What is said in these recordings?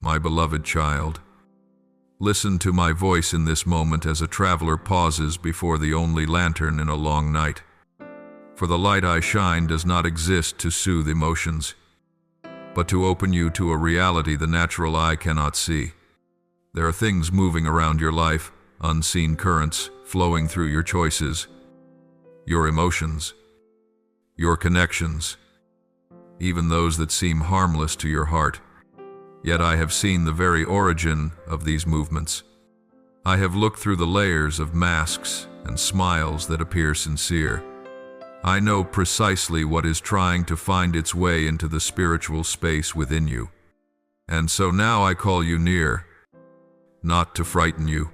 my beloved child. Listen to my voice in this moment as a traveler pauses before the only lantern in a long night. For the light I shine does not exist to soothe emotions, but to open you to a reality the natural eye cannot see. There are things moving around your life, unseen currents flowing through your choices, your emotions, your connections, even those that seem harmless to your heart. Yet I have seen the very origin of these movements. I have looked through the layers of masks and smiles that appear sincere. I know precisely what is trying to find its way into the spiritual space within you. And so now I call you near, not to frighten you,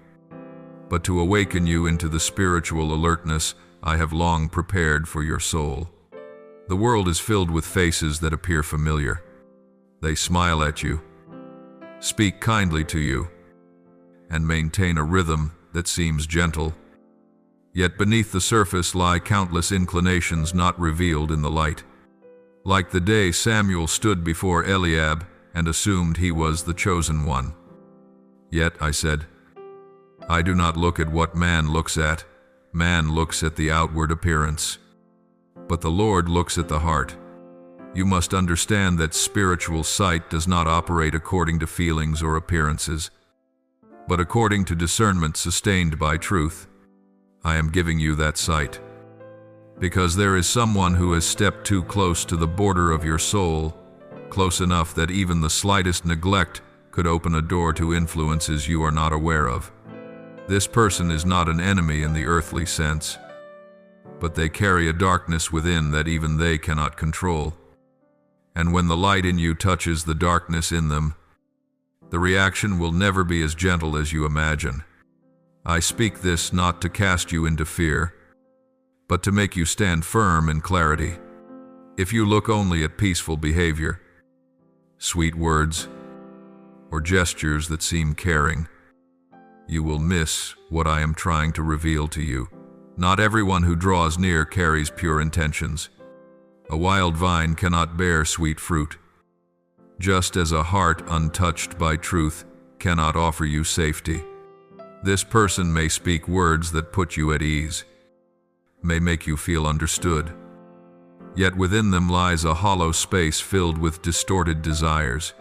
but to awaken you into the spiritual alertness I have long prepared for your soul. The world is filled with faces that appear familiar. They smile at you, speak kindly to you, and maintain a rhythm that seems gentle. Yet beneath the surface lie countless inclinations not revealed in the light. Like the day Samuel stood before Eliab and assumed he was the chosen one. Yet, I said, I do not look at what man looks at. Man looks at the outward appearance, but the Lord looks at the heart. You must understand that spiritual sight does not operate according to feelings or appearances, but according to discernment sustained by truth. I am giving you that sight, because there is someone who has stepped too close to the border of your soul, close enough that even the slightest neglect could open a door to influences you are not aware of. This person is not an enemy in the earthly sense, but they carry a darkness within that even they cannot control. And when the light in you touches the darkness in them, the reaction will never be as gentle as you imagine. I speak this not to cast you into fear, but to make you stand firm in clarity. If you look only at peaceful behavior, sweet words, or gestures that seem caring, you will miss what I am trying to reveal to you. Not everyone who draws near carries pure intentions. A wild vine cannot bear sweet fruit, just as a heart untouched by truth cannot offer you safety. This person may speak words that put you at ease, may make you feel understood, yet within them lies a hollow space filled with distorted desires,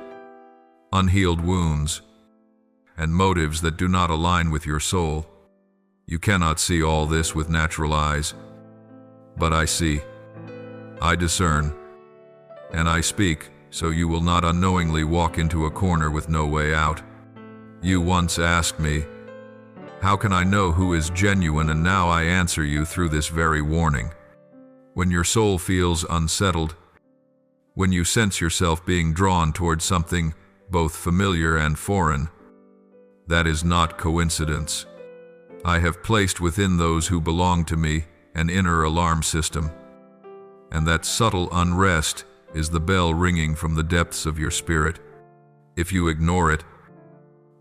unhealed wounds, and motives that do not align with your soul. You cannot see all this with natural eyes, but I see, I discern, and I speak, so you will not unknowingly walk into a corner with no way out. You once asked me, how can I know who is genuine? And now I answer you through this very warning. When your soul feels unsettled, when you sense yourself being drawn towards something both familiar and foreign, that is not coincidence. I have placed within those who belong to me an inner alarm system, and that subtle unrest is the bell ringing from the depths of your spirit. If you ignore it,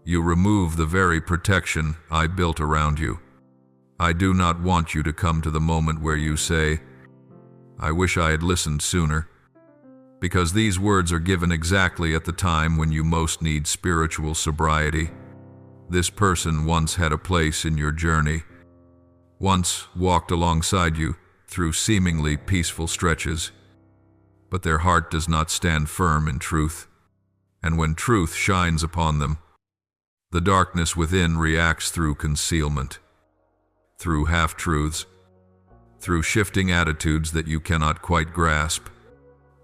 you remove the very protection I built around you. I do not want you to come to the moment where you say, I wish I had listened sooner, because these words are given exactly at the time when you most need spiritual sobriety. This person once had a place in your journey, once walked alongside you through seemingly peaceful stretches, but their heart does not stand firm in truth, and when truth shines upon them, the darkness within reacts through concealment, through half-truths, through shifting attitudes that you cannot quite grasp.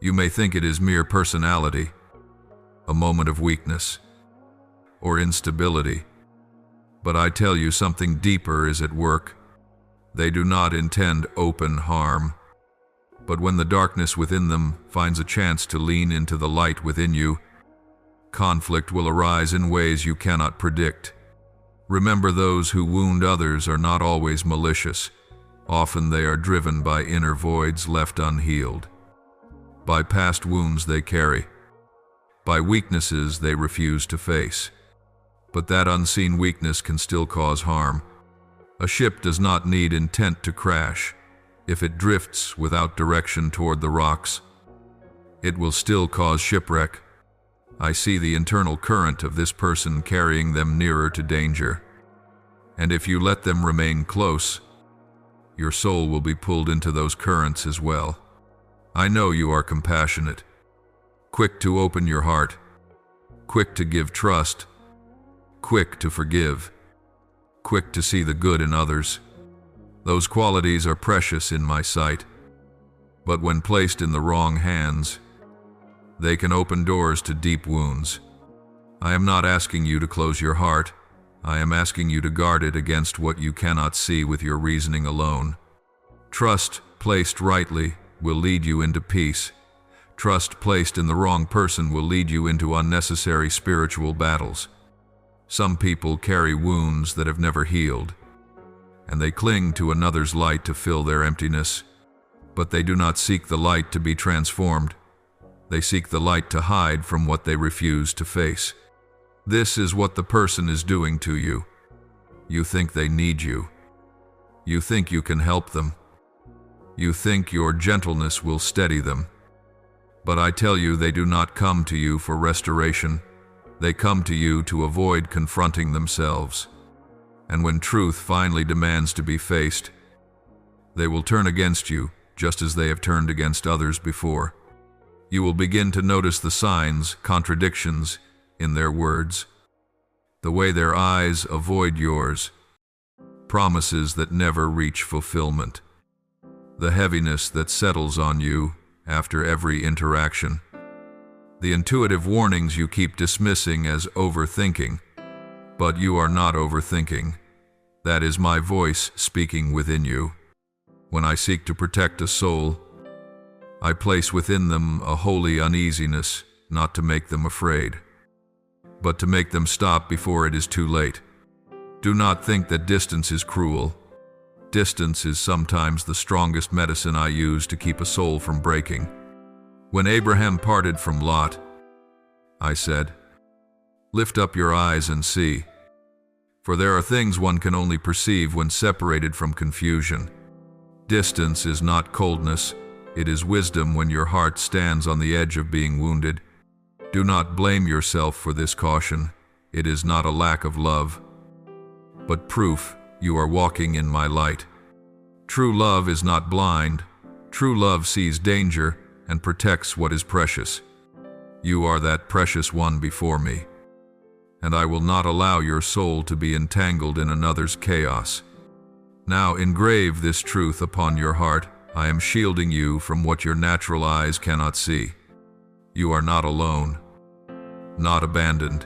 You may think it is mere personality, a moment of weakness, or instability, but I tell you something deeper is at work. They do not intend open harm, but when the darkness within them finds a chance to lean into the light within you, conflict will arise in ways you cannot predict. Remember, those who wound others are not always malicious. Often they are driven by inner voids left unhealed, by past wounds they carry, by weaknesses they refuse to face. But that unseen weakness can still cause harm. A ship does not need intent to crash. If it drifts without direction toward the rocks, it will still cause shipwreck. I see the internal current of this person carrying them nearer to danger. And if you let them remain close, your soul will be pulled into those currents as well. I know you are compassionate, quick to open your heart, quick to give trust, quick to forgive, quick to see the good in others. Those qualities are precious in my sight, but when placed in the wrong hands, they can open doors to deep wounds. I am not asking you to close your heart. I am asking you to guard it against what you cannot see with your reasoning alone. Trust, placed rightly, will lead you into peace. Trust placed in the wrong person will lead you into unnecessary spiritual battles. Some people carry wounds that have never healed, and they cling to another's light to fill their emptiness. But they do not seek the light to be transformed. They seek the light to hide from what they refuse to face. This is what the person is doing to you. You think they need you. You think you can help them. You think your gentleness will steady them. But I tell you, they do not come to you for restoration. They come to you to avoid confronting themselves. And when truth finally demands to be faced, they will turn against you, just as they have turned against others before. You will begin to notice the signs, contradictions, in their words, the way their eyes avoid yours, promises that never reach fulfillment, the heaviness that settles on you after every interaction, the intuitive warnings you keep dismissing as overthinking. But you are not overthinking. That is my voice speaking within you. When I seek to protect a soul, I place within them a holy uneasiness, not to make them afraid, but to make them stop before it is too late. Do not think that distance is cruel. Distance is sometimes the strongest medicine I use to keep a soul from breaking. When Abraham parted from Lot, I said, "Lift up your eyes and see, for there are things one can only perceive when separated from confusion." Distance is not coldness, it is wisdom when your heart stands on the edge of being wounded. Do not blame yourself for this caution. It is not a lack of love, but proof you are walking in my light. True love is not blind. True love sees danger and protects what is precious. You are that precious one before me, and I will not allow your soul to be entangled in another's chaos. Now engrave this truth upon your heart. I am shielding you from what your natural eyes cannot see. You are not alone, not abandoned,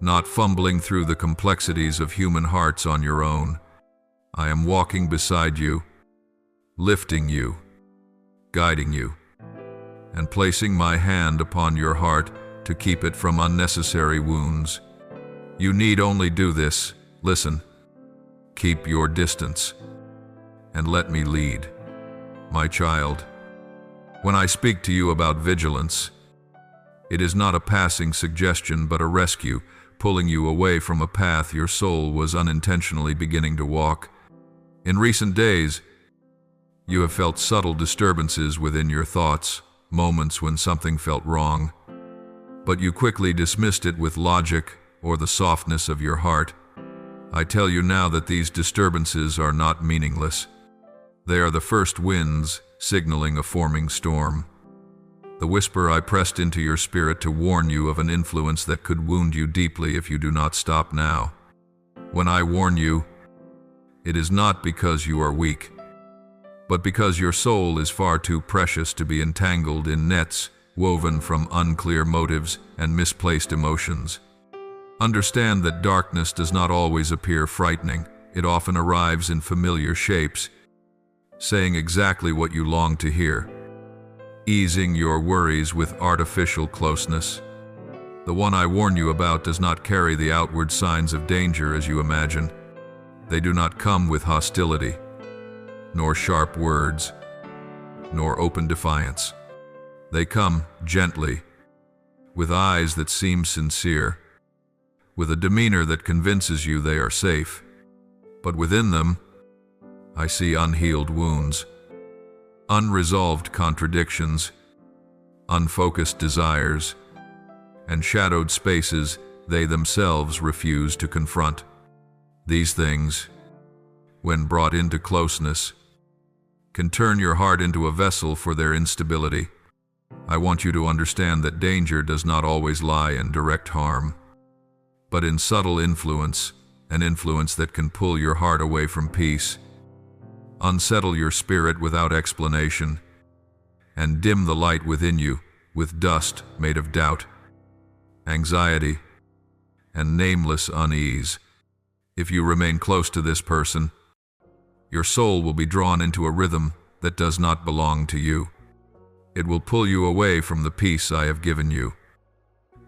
not fumbling through the complexities of human hearts on your own. I am walking beside you, lifting you, guiding you, and placing my hand upon your heart to keep it from unnecessary wounds. You need only do this. Listen. Keep your distance, and let me lead. My child, when I speak to you about vigilance, it is not a passing suggestion but a rescue, pulling you away from a path your soul was unintentionally beginning to walk. In recent days, you have felt subtle disturbances within your thoughts, moments when something felt wrong, but you quickly dismissed it with logic or the softness of your heart. I tell you now that these disturbances are not meaningless. They are the first winds signaling a forming storm. The whisper I pressed into your spirit to warn you of an influence that could wound you deeply if you do not stop now. When I warn you, it is not because you are weak, but because your soul is far too precious to be entangled in nets woven from unclear motives and misplaced emotions. Understand that darkness does not always appear frightening. It often arrives in familiar shapes, saying exactly what you long to hear, easing your worries with artificial closeness. The one I warn you about does not carry the outward signs of danger as you imagine. They do not come with hostility, nor sharp words, nor open defiance. They come gently, with eyes that seem sincere, with a demeanor that convinces you they are safe. But within them, I see unhealed wounds, unresolved contradictions, unfocused desires, and shadowed spaces they themselves refuse to confront. These things, when brought into closeness, can turn your heart into a vessel for their instability. I want you to understand that danger does not always lie in direct harm, but in subtle influence, an influence that can pull your heart away from peace, unsettle your spirit without explanation, and dim the light within you with dust made of doubt, anxiety, and nameless unease. If you remain close to this person, your soul will be drawn into a rhythm that does not belong to you. It will pull you away from the peace I have given you,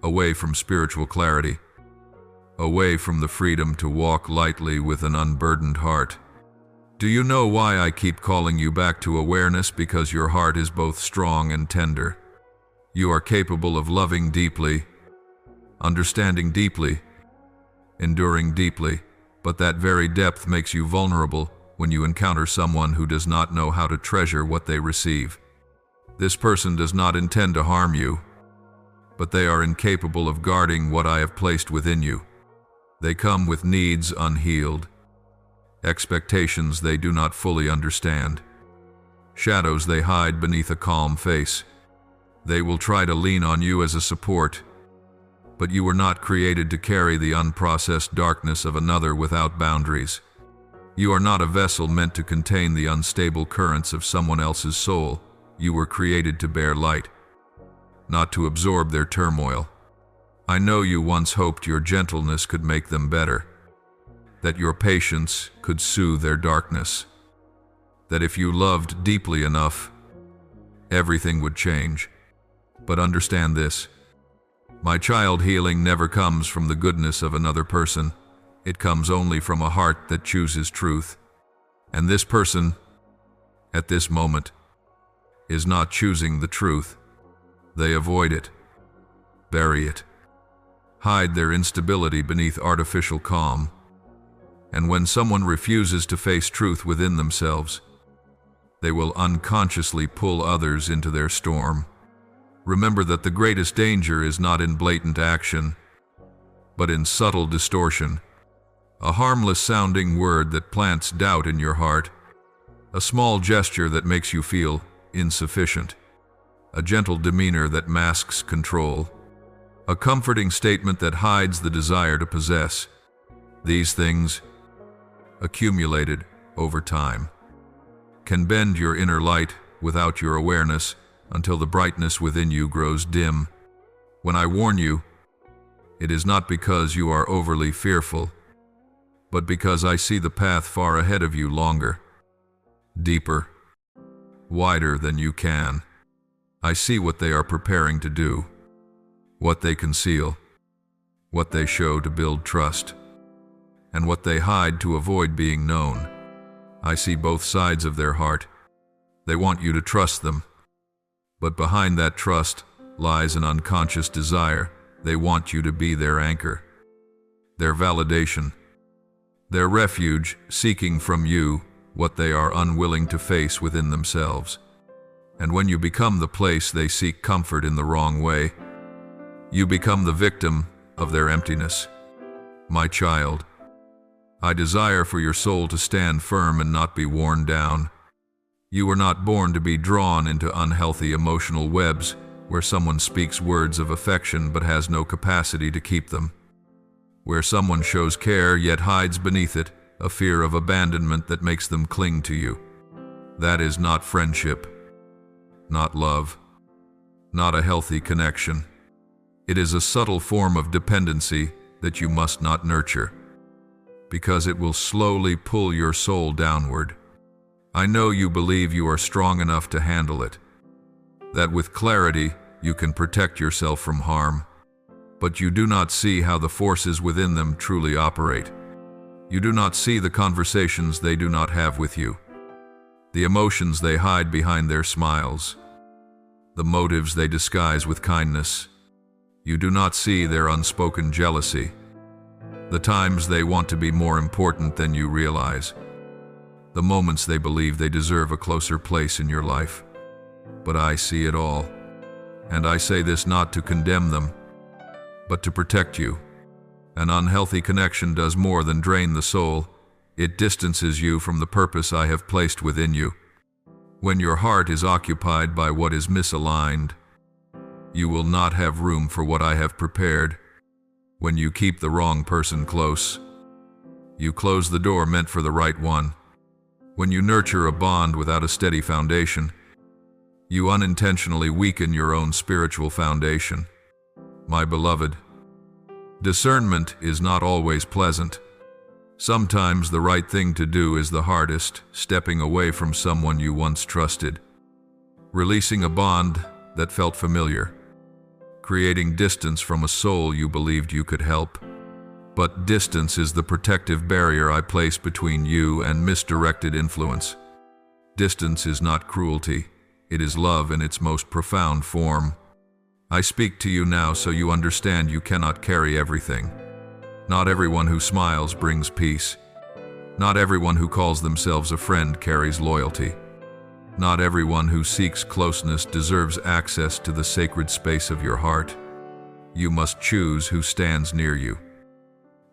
away from spiritual clarity, away from the freedom to walk lightly with an unburdened heart. Do you know why I keep calling you back to awareness? Because your heart is both strong and tender. You are capable of loving deeply, understanding deeply, enduring deeply, but that very depth makes you vulnerable when you encounter someone who does not know how to treasure what they receive. This person does not intend to harm you, but they are incapable of guarding what I have placed within you. They come with needs unhealed, expectations they do not fully understand, shadows they hide beneath a calm face. They will try to lean on you as a support, but you were not created to carry the unprocessed darkness of another without boundaries. You are not a vessel meant to contain the unstable currents of someone else's soul. You were created to bear light, not to absorb their turmoil. I know you once hoped your gentleness could make them better, that your patience could soothe their darkness, that if you loved deeply enough, everything would change. But understand this: my child, healing never comes from the goodness of another person. It comes only from a heart that chooses truth. And this person, at this moment, is not choosing the truth. They avoid it, bury it, hide their instability beneath artificial calm. And when someone refuses to face truth within themselves, they will unconsciously pull others into their storm. Remember that the greatest danger is not in blatant action, but in subtle distortion. A harmless sounding word that plants doubt in your heart, a small gesture that makes you feel insufficient, a gentle demeanor that masks control, a comforting statement that hides the desire to possess. These things, accumulated over time, can bend your inner light without your awareness until the brightness within you grows dim. When I warn you, it is not because you are overly fearful, but because I see the path far ahead of you longer, deeper, wider than you can. I see what they are preparing to do, what they conceal, what they show to build trust, and what they hide to avoid being known. I see both sides of their heart. They want you to trust them, but behind that trust lies an unconscious desire. They want you to be their anchor, their validation, their refuge, seeking from you what they are unwilling to face within themselves. And when you become the place they seek comfort in the wrong way, you become the victim of their emptiness. My child, I desire for your soul to stand firm and not be worn down. You were not born to be drawn into unhealthy emotional webs where someone speaks words of affection but has no capacity to keep them, where someone shows care yet hides beneath it a fear of abandonment that makes them cling to you. That is not friendship, not love, not a healthy connection. It is a subtle form of dependency that you must not nurture, because it will slowly pull your soul downward. I know you believe you are strong enough to handle it, that with clarity you can protect yourself from harm, but you do not see how the forces within them truly operate. You do not see the conversations they do not have with you, the emotions they hide behind their smiles, the motives they disguise with kindness. You do not see their unspoken jealousy, the times they want to be more important than you realize, the moments they believe they deserve a closer place in your life. But I see it all, and I say this not to condemn them, but to protect you. An unhealthy connection does more than drain the soul. It distances you from the purpose I have placed within you. When your heart is occupied by what is misaligned, you will not have room for what I have prepared. When you keep the wrong person close, you close the door meant for the right one. When you nurture a bond without a steady foundation, you unintentionally weaken your own spiritual foundation. My beloved, discernment is not always pleasant. Sometimes the right thing to do is the hardest, stepping away from someone you once trusted, releasing a bond that felt familiar, creating distance from a soul you believed you could help. But distance is the protective barrier I place between you and misdirected influence. Distance is not cruelty, it is love in its most profound form. I speak to you now so you understand you cannot carry everything. Not everyone who smiles brings peace. Not everyone who calls themselves a friend carries loyalty. Not everyone who seeks closeness deserves access to the sacred space of your heart. You must choose who stands near you.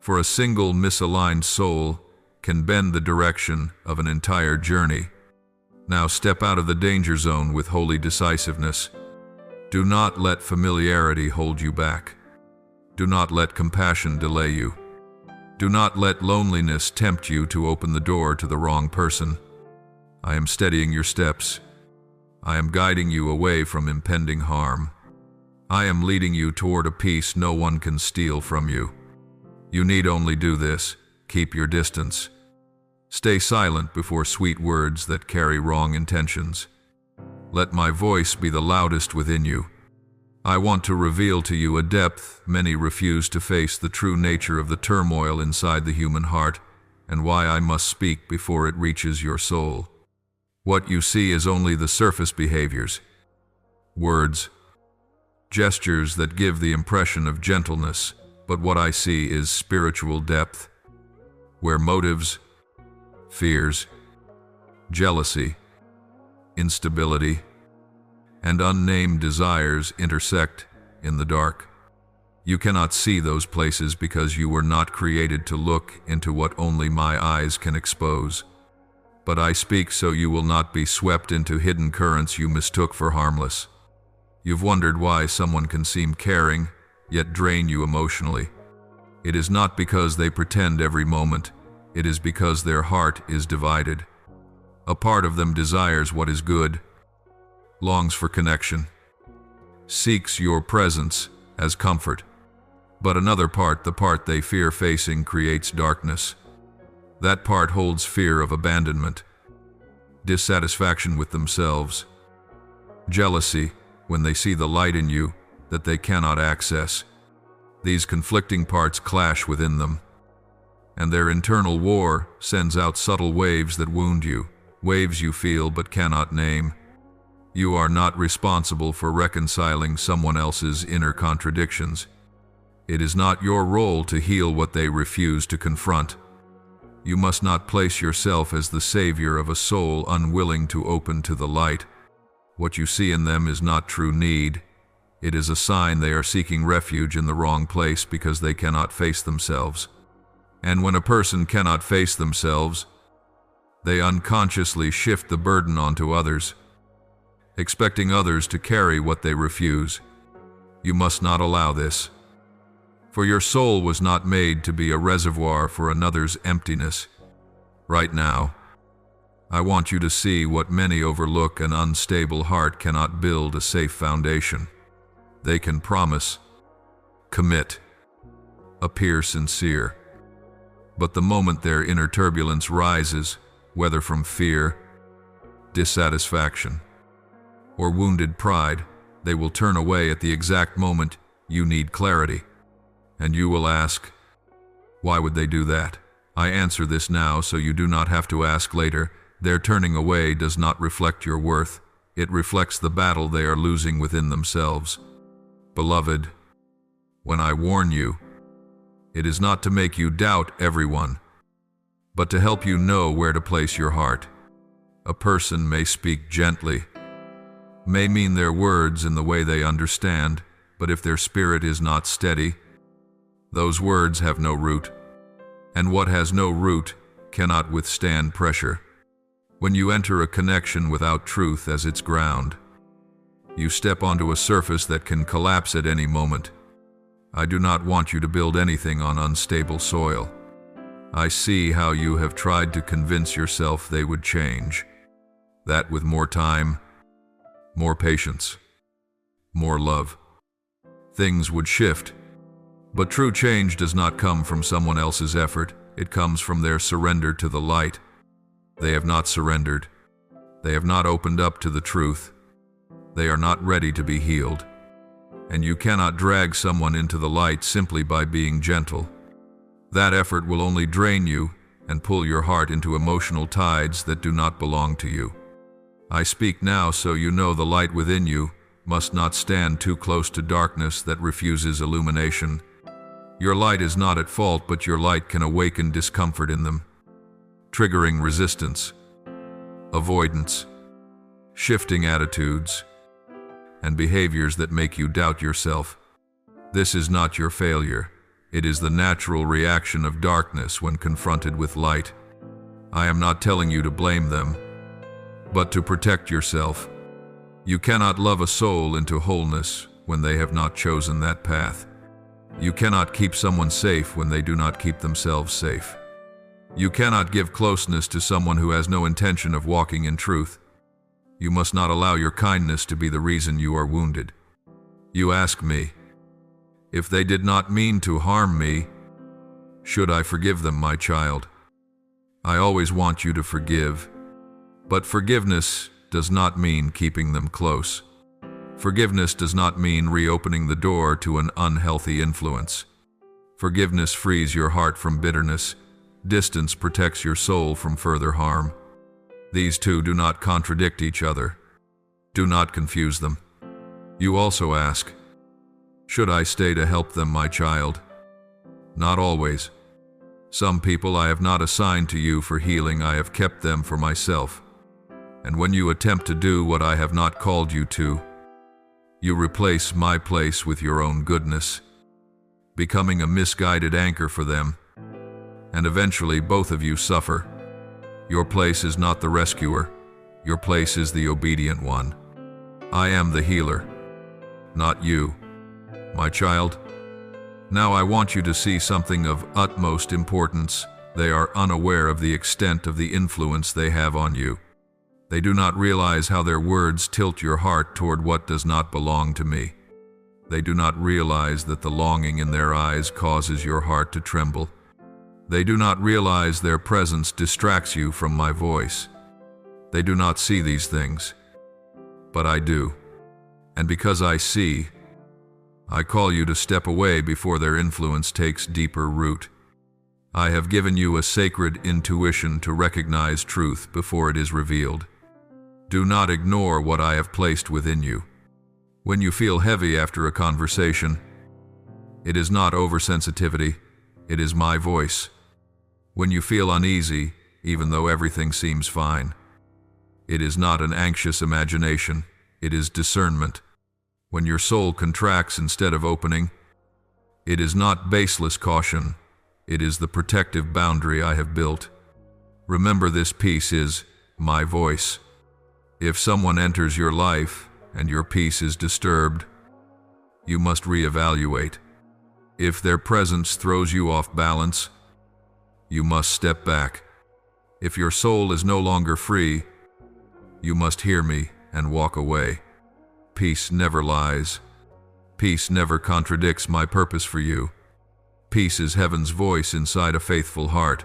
For a single misaligned soul can bend the direction of an entire journey. Now step out of the danger zone with holy decisiveness. Do not let familiarity hold you back. Do not let compassion delay you. Do not let loneliness tempt you to open the door to the wrong person. I am steadying your steps. I am guiding you away from impending harm. I am leading you toward a peace no one can steal from you. You need only do this: keep your distance. Stay silent before sweet words that carry wrong intentions. Let my voice be the loudest within you. I want to reveal to you a depth many refuse to face, the true nature of the turmoil inside the human heart, and why I must speak before it reaches your soul. What you see is only the surface behaviors, words, gestures that give the impression of gentleness, but what I see is spiritual depth, where motives, fears, jealousy, instability, and unnamed desires intersect in the dark. You cannot see those places because you were not created to look into what only my eyes can expose. But I speak so you will not be swept into hidden currents you mistook for harmless. You've wondered why someone can seem caring, yet drain you emotionally. It is not because they pretend every moment. It is because their heart is divided. A part of them desires what is good, longs for connection, seeks your presence as comfort. But another part, the part they fear facing, creates darkness. That part holds fear of abandonment, dissatisfaction with themselves, jealousy when they see the light in you that they cannot access. These conflicting parts clash within them, and their internal war sends out subtle waves that wound you, waves you feel but cannot name. You are not responsible for reconciling someone else's inner contradictions. It is not your role to heal what they refuse to confront. You must not place yourself as the savior of a soul unwilling to open to the light. What you see in them is not true need. It is a sign they are seeking refuge in the wrong place because they cannot face themselves. And when a person cannot face themselves, they unconsciously shift the burden onto others, expecting others to carry what they refuse. You must not allow this. For your soul was not made to be a reservoir for another's emptiness. Right now, I want you to see what many overlook: an unstable heart cannot build a safe foundation. They can promise, commit, appear sincere. But the moment their inner turbulence rises, whether from fear, dissatisfaction, or wounded pride, they will turn away at the exact moment you need clarity. And you will ask, why would they do that? I answer this now so you do not have to ask later. Their turning away does not reflect your worth. It reflects the battle they are losing within themselves. Beloved, when I warn you, it is not to make you doubt everyone, but to help you know where to place your heart. A person may speak gently, may mean their words in the way they understand, but if their spirit is not steady, Those words have no root, and what has no root cannot withstand pressure. When you enter a connection without truth as its ground, you step onto a surface that can collapse at any moment. I do not want you to build anything on unstable soil. I see how you have tried to convince yourself they would change. That with more time, more patience, more love, things would shift. But true change does not come from someone else's effort. It comes from their surrender to the light. They have not surrendered. They have not opened up to the truth. They are not ready to be healed. And you cannot drag someone into the light simply by being gentle. That effort will only drain you and pull your heart into emotional tides that do not belong to you. I speak now so you know the light within you must not stand too close to darkness that refuses illumination. Your light is not at fault, but your light can awaken discomfort in them, triggering resistance, avoidance, shifting attitudes, and behaviors that make you doubt yourself. This is not your failure. It is the natural reaction of darkness when confronted with light. I am not telling you to blame them, but to protect yourself. You cannot love a soul into wholeness when they have not chosen that path. You cannot keep someone safe when they do not keep themselves safe. You cannot give closeness to someone who has no intention of walking in truth. You must not allow your kindness to be the reason you are wounded. You ask me, if they did not mean to harm me, should I forgive them, my child? I always want you to forgive, but forgiveness does not mean keeping them close. Forgiveness does not mean reopening the door to an unhealthy influence. Forgiveness frees your heart from bitterness. Distance protects your soul from further harm. These two do not contradict each other. Do not confuse them. You also ask, should I stay to help them, my child? Not always. Some people I have not assigned to you for healing, I have kept them for myself. And when you attempt to do what I have not called you to, you replace my place with your own goodness, becoming a misguided anchor for them, and eventually both of you suffer. Your place is not the rescuer. Your place is the obedient one. I am the healer, not you, my child. Now I want you to see something of utmost importance. They are unaware of the extent of the influence they have on you. They do not realize how their words tilt your heart toward what does not belong to me. They do not realize that the longing in their eyes causes your heart to tremble. They do not realize their presence distracts you from my voice. They do not see these things, but I do. And because I see, I call you to step away before their influence takes deeper root. I have given you a sacred intuition to recognize truth before it is revealed. Do not ignore what I have placed within you. When you feel heavy after a conversation, it is not oversensitivity, it is my voice. When you feel uneasy, even though everything seems fine, it is not an anxious imagination, it is discernment. When your soul contracts instead of opening, it is not baseless caution, it is the protective boundary I have built. Remember, this peace is my voice. If someone enters your life and your peace is disturbed, you must reevaluate. If their presence throws you off balance, you must step back. If your soul is no longer free, you must hear me and walk away. Peace never lies. Peace never contradicts my purpose for you. Peace is heaven's voice inside a faithful heart.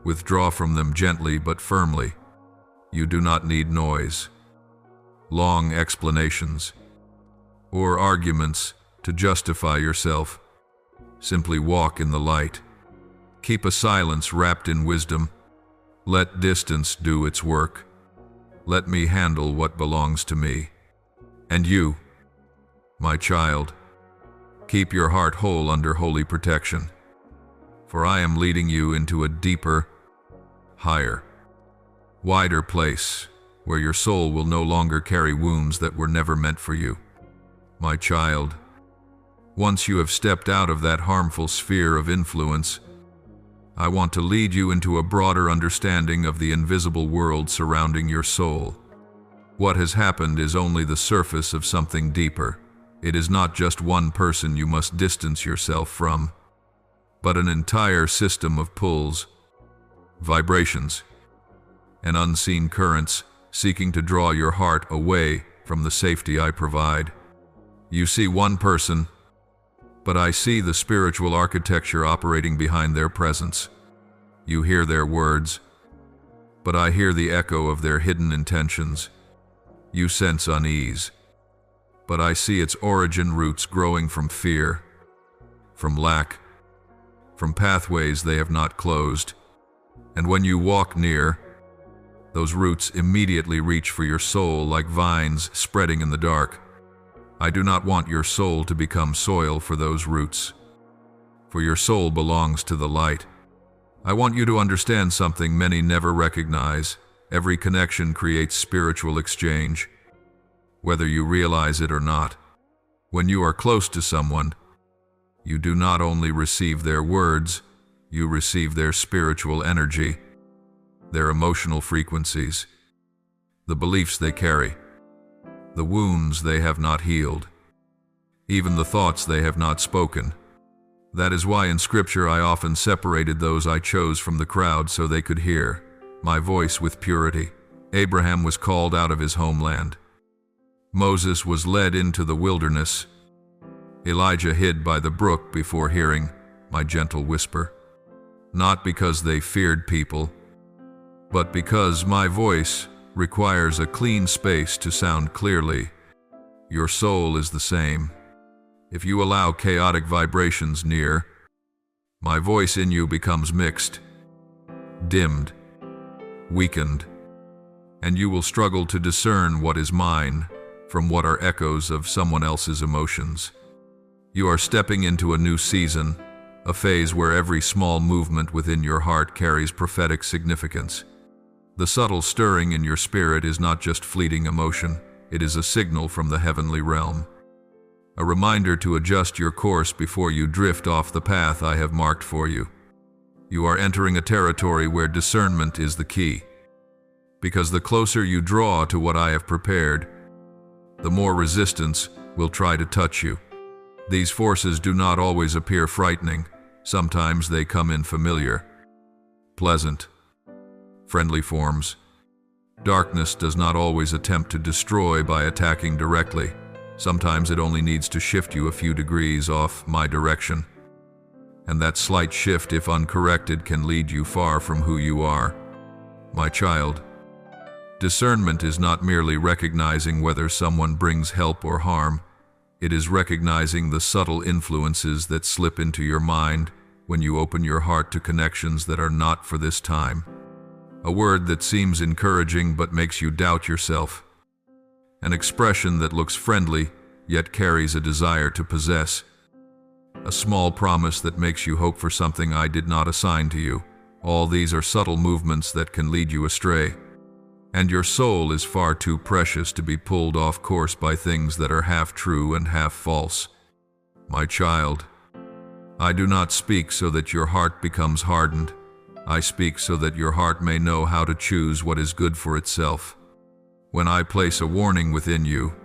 Withdraw from them gently but firmly. You do not need noise, long explanations, or arguments to justify yourself. Simply walk in the light. Keep a silence wrapped in wisdom. Let distance do its work. Let me handle what belongs to me. And you, my child, keep your heart whole under holy protection, for I am leading you into a deeper, higher, wider place where your soul will no longer carry wounds that were never meant for you. My child, Once you have stepped out of that harmful sphere of influence, I want to lead you into a broader understanding of the invisible world surrounding your soul. What has happened is only the surface of something deeper. It is not just one person you must distance yourself from, but an entire system of pulls, vibrations, and unseen currents seeking to draw your heart away from the safety I provide. You see one person, but I see the spiritual architecture operating behind their presence. You hear their words, but I hear the echo of their hidden intentions. You sense unease, but I see its origin roots growing from fear, from lack, from pathways they have not closed. And when you walk near, those roots immediately reach for your soul like vines spreading in the dark. I do not want your soul to become soil for those roots, for your soul belongs to the light. I want you to understand something many never recognize. Every connection creates spiritual exchange, whether you realize it or not. When you are close to someone, you do not only receive their words, you receive their spiritual energy, their emotional frequencies, the beliefs they carry, the wounds they have not healed, even the thoughts they have not spoken. That is why in Scripture I often separated those I chose from the crowd so they could hear my voice with purity. Abraham was called out of his homeland. Moses was led into the wilderness. Elijah hid by the brook before hearing my gentle whisper. Not because they feared people, but because my voice requires a clean space to sound clearly. Your soul is the same. If you allow chaotic vibrations near, my voice in you becomes mixed, dimmed, weakened, and you will struggle to discern what is mine from what are echoes of someone else's emotions. You are stepping into a new season, a phase where every small movement within your heart carries prophetic significance. The subtle stirring in your spirit is not just fleeting emotion, it is a signal from the heavenly realm. A reminder to adjust your course before you drift off the path I have marked for you. You are entering a territory where discernment is the key. Because the closer you draw to what I have prepared, the more resistance will try to touch you. These forces do not always appear frightening. Sometimes they come in familiar, pleasant, friendly forms. Darkness does not always attempt to destroy by attacking directly. Sometimes it only needs to shift you a few degrees off my direction. And that slight shift, if uncorrected, can lead you far from who you are. My child, discernment is not merely recognizing whether someone brings help or harm. It is recognizing the subtle influences that slip into your mind when you open your heart to connections that are not for this time. A word that seems encouraging but makes you doubt yourself. An expression that looks friendly yet carries a desire to possess. A small promise that makes you hope for something I did not assign to you. All these are subtle movements that can lead you astray. And your soul is far too precious to be pulled off course by things that are half true and half false. My child, I do not speak so that your heart becomes hardened. I speak so that your heart may know how to choose what is good for itself. When I place a warning within you,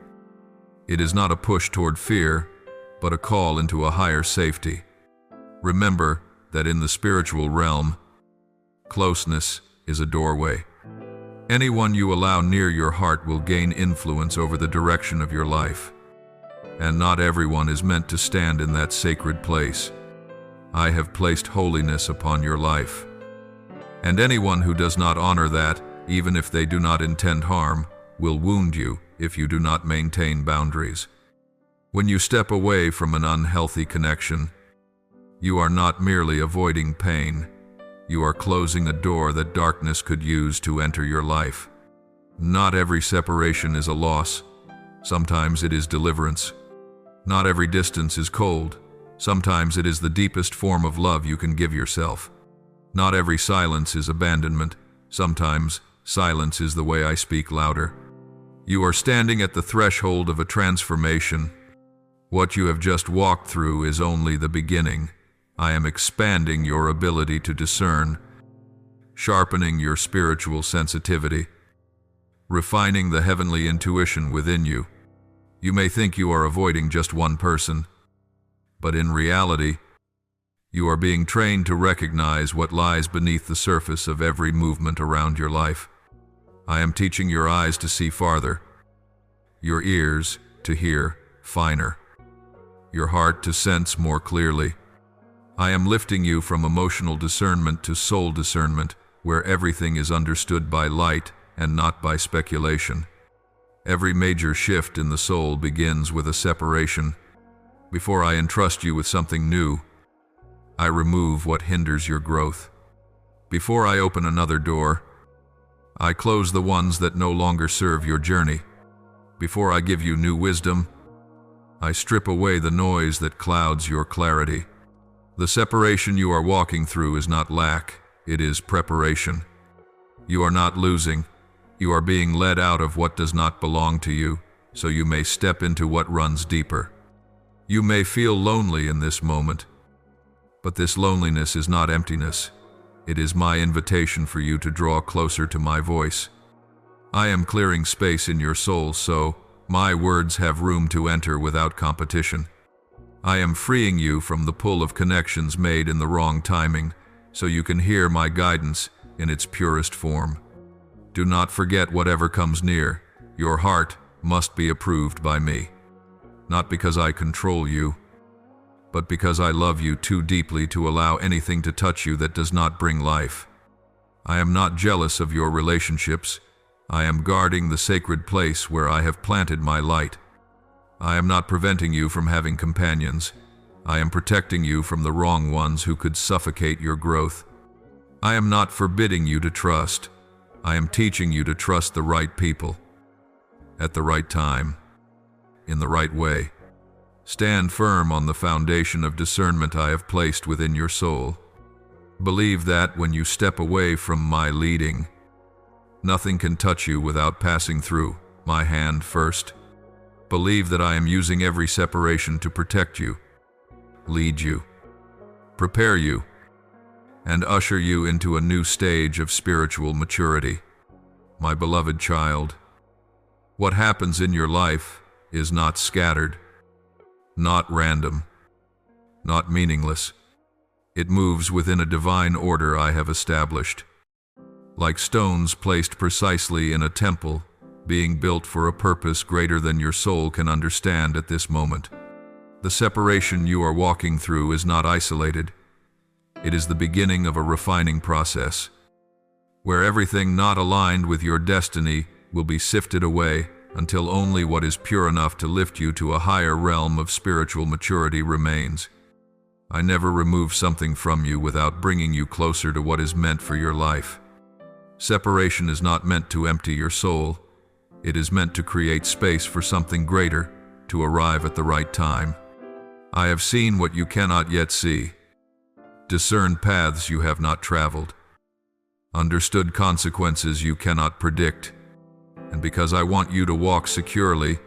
it is not a push toward fear, but a call into a higher safety. Remember that in the spiritual realm, closeness is a doorway. Anyone you allow near your heart will gain influence over the direction of your life. And not everyone is meant to stand in that sacred place. I have placed holiness upon your life. And anyone who does not honor that, even if they do not intend harm, will wound you if you do not maintain boundaries. When you step away from an unhealthy connection, you are not merely avoiding pain. You are closing a door that darkness could use to enter your life. Not every separation is a loss. Sometimes it is deliverance. Not every distance is cold. Sometimes it is the deepest form of love you can give yourself. Not every silence is abandonment. Sometimes silence is the way I speak louder. You are standing at the threshold of a transformation, What you have just walked through is only the beginning. I am expanding your ability to discern, sharpening your spiritual sensitivity, refining the heavenly intuition within you. You may think you are avoiding just one person, but in reality, you are being trained to recognize what lies beneath the surface of every movement around your life. I am teaching your eyes to see farther, your ears to hear finer, your heart to sense more clearly. I am lifting you from emotional discernment to soul discernment, where everything is understood by light and not by speculation. Every major shift in the soul begins with a separation. Before I entrust you with something new, I remove what hinders your growth. Before I open another door, I close the ones that no longer serve your journey. Before I give you new wisdom, I strip away the noise that clouds your clarity. The separation you are walking through is not lack, it is preparation. You are not losing, you are being led out of what does not belong to you, so you may step into what runs deeper. You may feel lonely in this moment, but this loneliness is not emptiness. It is my invitation for you to draw closer to my voice. I am clearing space in your soul so my words have room to enter without competition. I am freeing you from the pull of connections made in the wrong timing so you can hear my guidance in its purest form. Do not forget whatever comes near. Your heart must be approved by me. Not because I control you, but because I love you too deeply to allow anything to touch you that does not bring life. I am not jealous of your relationships. I am guarding the sacred place where I have planted my light. I am not preventing you from having companions. I am protecting you from the wrong ones who could suffocate your growth. I am not forbidding you to trust. I am teaching you to trust the right people, at the right time, in the right way. Stand firm on the foundation of discernment I have placed within your soul. Believe that when you step away from my leading, nothing can touch you without passing through my hand first. Believe that I am using every separation to protect you, lead you, prepare you, and usher you into a new stage of spiritual maturity. My beloved child, what happens in your life is not scattered, not random, not meaningless. It moves within a divine order I have established. Like stones placed precisely in a temple, being built for a purpose greater than your soul can understand at this moment. The separation you are walking through is not isolated. It is the beginning of a refining process, where everything not aligned with your destiny will be sifted away until only what is pure enough to lift you to a higher realm of spiritual maturity remains. I never remove something from you without bringing you closer to what is meant for your life. Separation is not meant to empty your soul. It is meant to create space for something greater to arrive at the right time. I have seen what you cannot yet see, discerned paths you have not traveled, understood consequences you cannot predict. And because I want you to walk securely,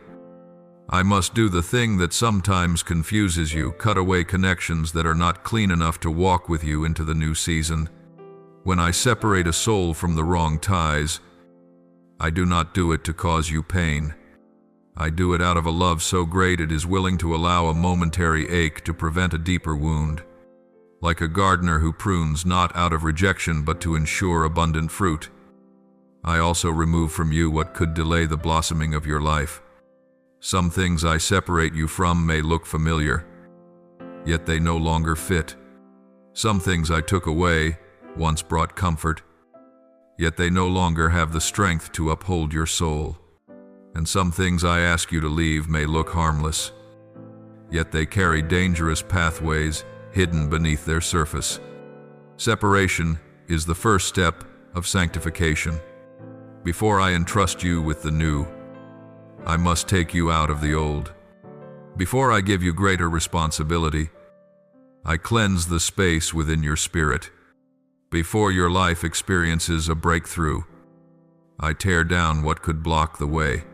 I must do the thing that sometimes confuses you, cut away connections that are not clean enough to walk with you into the new season. When I separate a soul from the wrong ties, I do not do it to cause you pain. I do it out of a love so great it is willing to allow a momentary ache to prevent a deeper wound. Like a gardener who prunes not out of rejection but to ensure abundant fruit, I also remove from you what could delay the blossoming of your life. Some things I separate you from may look familiar, yet they no longer fit. Some things I took away once brought comfort, yet they no longer have the strength to uphold your soul. And some things I ask you to leave may look harmless, yet they carry dangerous pathways hidden beneath their surface. Separation is the first step of sanctification. Before I entrust you with the new, I must take you out of the old. Before I give you greater responsibility, I cleanse the space within your spirit. Before your life experiences a breakthrough, I tear down what could block the way.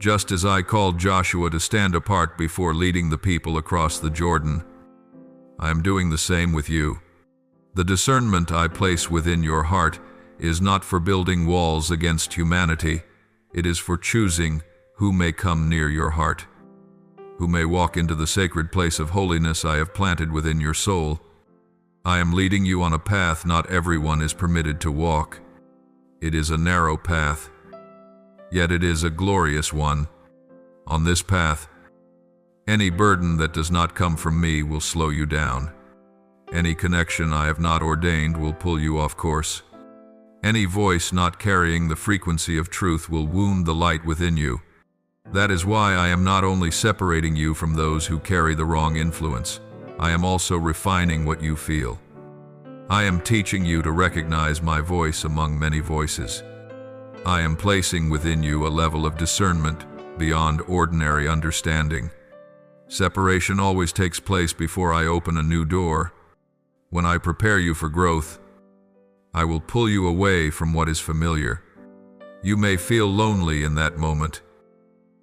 just as I called Joshua to stand apart before leading the people across the Jordan. I am doing the same with you. The discernment I place within your heart is not for building walls against humanity. It is for choosing who may come near your heart, who may walk into the sacred place of holiness I have planted within your soul. I am leading you on a path not everyone is permitted to walk. It is a narrow path, yet it is a glorious one. On this path, any burden that does not come from me will slow you down. Any connection I have not ordained will pull you off course. Any voice not carrying the frequency of truth will wound the light within you. That is why I am not only separating you from those who carry the wrong influence, I am also refining what you feel. I am teaching you to recognize my voice among many voices. I am placing within you a level of discernment beyond ordinary understanding. Separation always takes place before I open a new door. When I prepare you for growth, I will pull you away from what is familiar. You may feel lonely in that moment,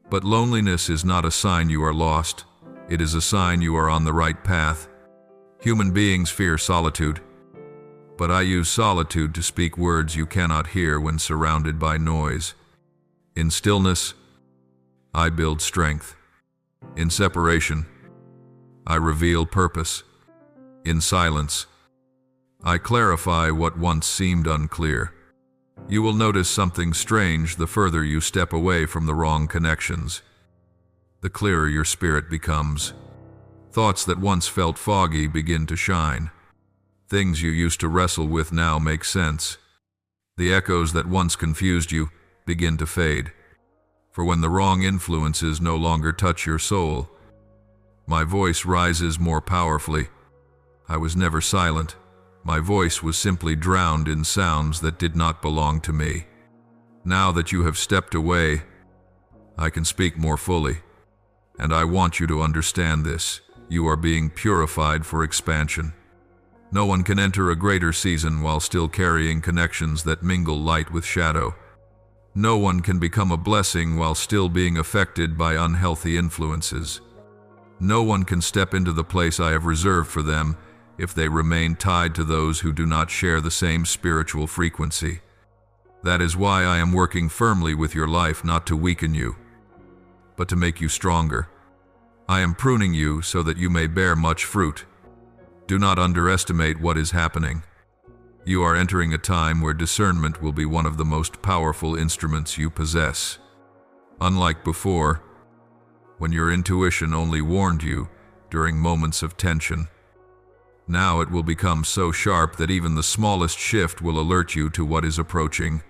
but loneliness is not a sign you are lost. It is a sign you are on the right path. Human beings fear solitude, but I use solitude to speak words you cannot hear when surrounded by noise. In stillness, I build strength. In separation, I reveal purpose. In silence, I clarify what once seemed unclear. You will notice something strange the further you step away from the wrong connections. The clearer your spirit becomes. Thoughts that once felt foggy begin to shine. Things you used to wrestle with now make sense. The echoes that once confused you begin to fade. For when the wrong influences no longer touch your soul, my voice rises more powerfully. I was never silent. My voice was simply drowned in sounds that did not belong to me. Now that you have stepped away, I can speak more fully. And I want you to understand this. You are being purified for expansion. No one can enter a greater season while still carrying connections that mingle light with shadow. No one can become a blessing while still being affected by unhealthy influences. No one can step into the place I have reserved for them if they remain tied to those who do not share the same spiritual frequency. That is why I am working firmly with your life, not to weaken you, but to make you stronger. I am pruning you so that you may bear much fruit. Do not underestimate what is happening. You are entering a time where discernment will be one of the most powerful instruments you possess. Unlike before, when your intuition only warned you during moments of tension, now it will become so sharp that even the smallest shift will alert you to what is approaching.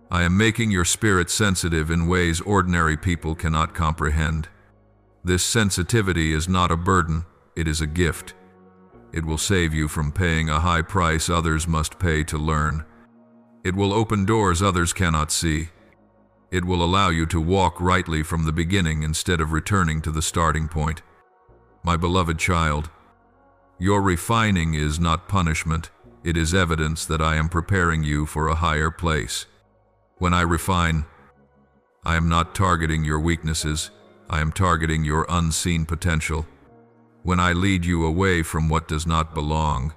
I am making your spirit sensitive in ways ordinary people cannot comprehend. This sensitivity is not a burden, it is a gift. It will save you from paying a high price others must pay to learn. It will open doors others cannot see. It will allow you to walk rightly from the beginning instead of returning to the starting point. My beloved child, your refining is not punishment. It is evidence that I am preparing you for a higher place. When I refine, I am not targeting your weaknesses. I am targeting your unseen potential. When I lead you away from what does not belong,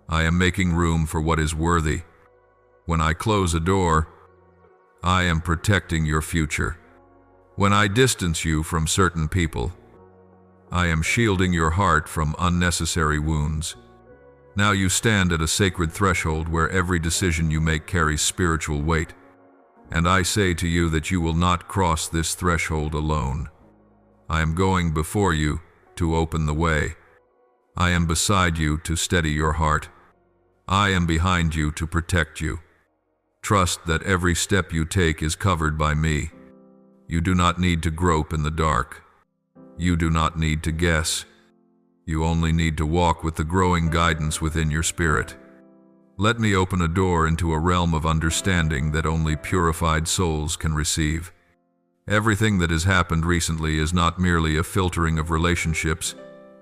I am making room for what is worthy. When I close a door, I am protecting your future. When I distance you from certain people, I am shielding your heart from unnecessary wounds. Now you stand at a sacred threshold where every decision you make carries spiritual weight. And I say to you that you will not cross this threshold alone. I am going before you to open the way. I am beside you to steady your heart. I am behind you to protect you. Trust that every step you take is covered by me. You do not need to grope in the dark. You do not need to guess. You only need to walk with the growing guidance within your spirit. Let me open a door into a realm of understanding that only purified souls can receive. Everything that has happened recently is not merely a filtering of relationships.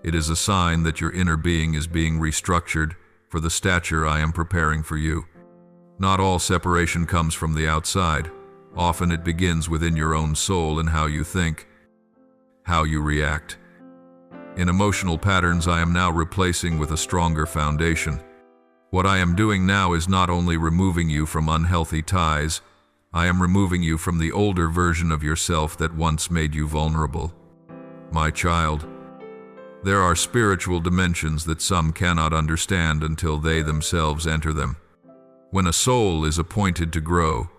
It is a sign that your inner being is being restructured for the stature I am preparing for you. Not all separation comes from the outside. Often it begins within your own soul and how you think, how you react. In emotional patterns I am now replacing with a stronger foundation. What I am doing now is not only removing you from unhealthy ties, I am removing you from the older version of yourself that once made you vulnerable. My child, there are spiritual dimensions that some cannot understand until they themselves enter them. When a soul is appointed to grow,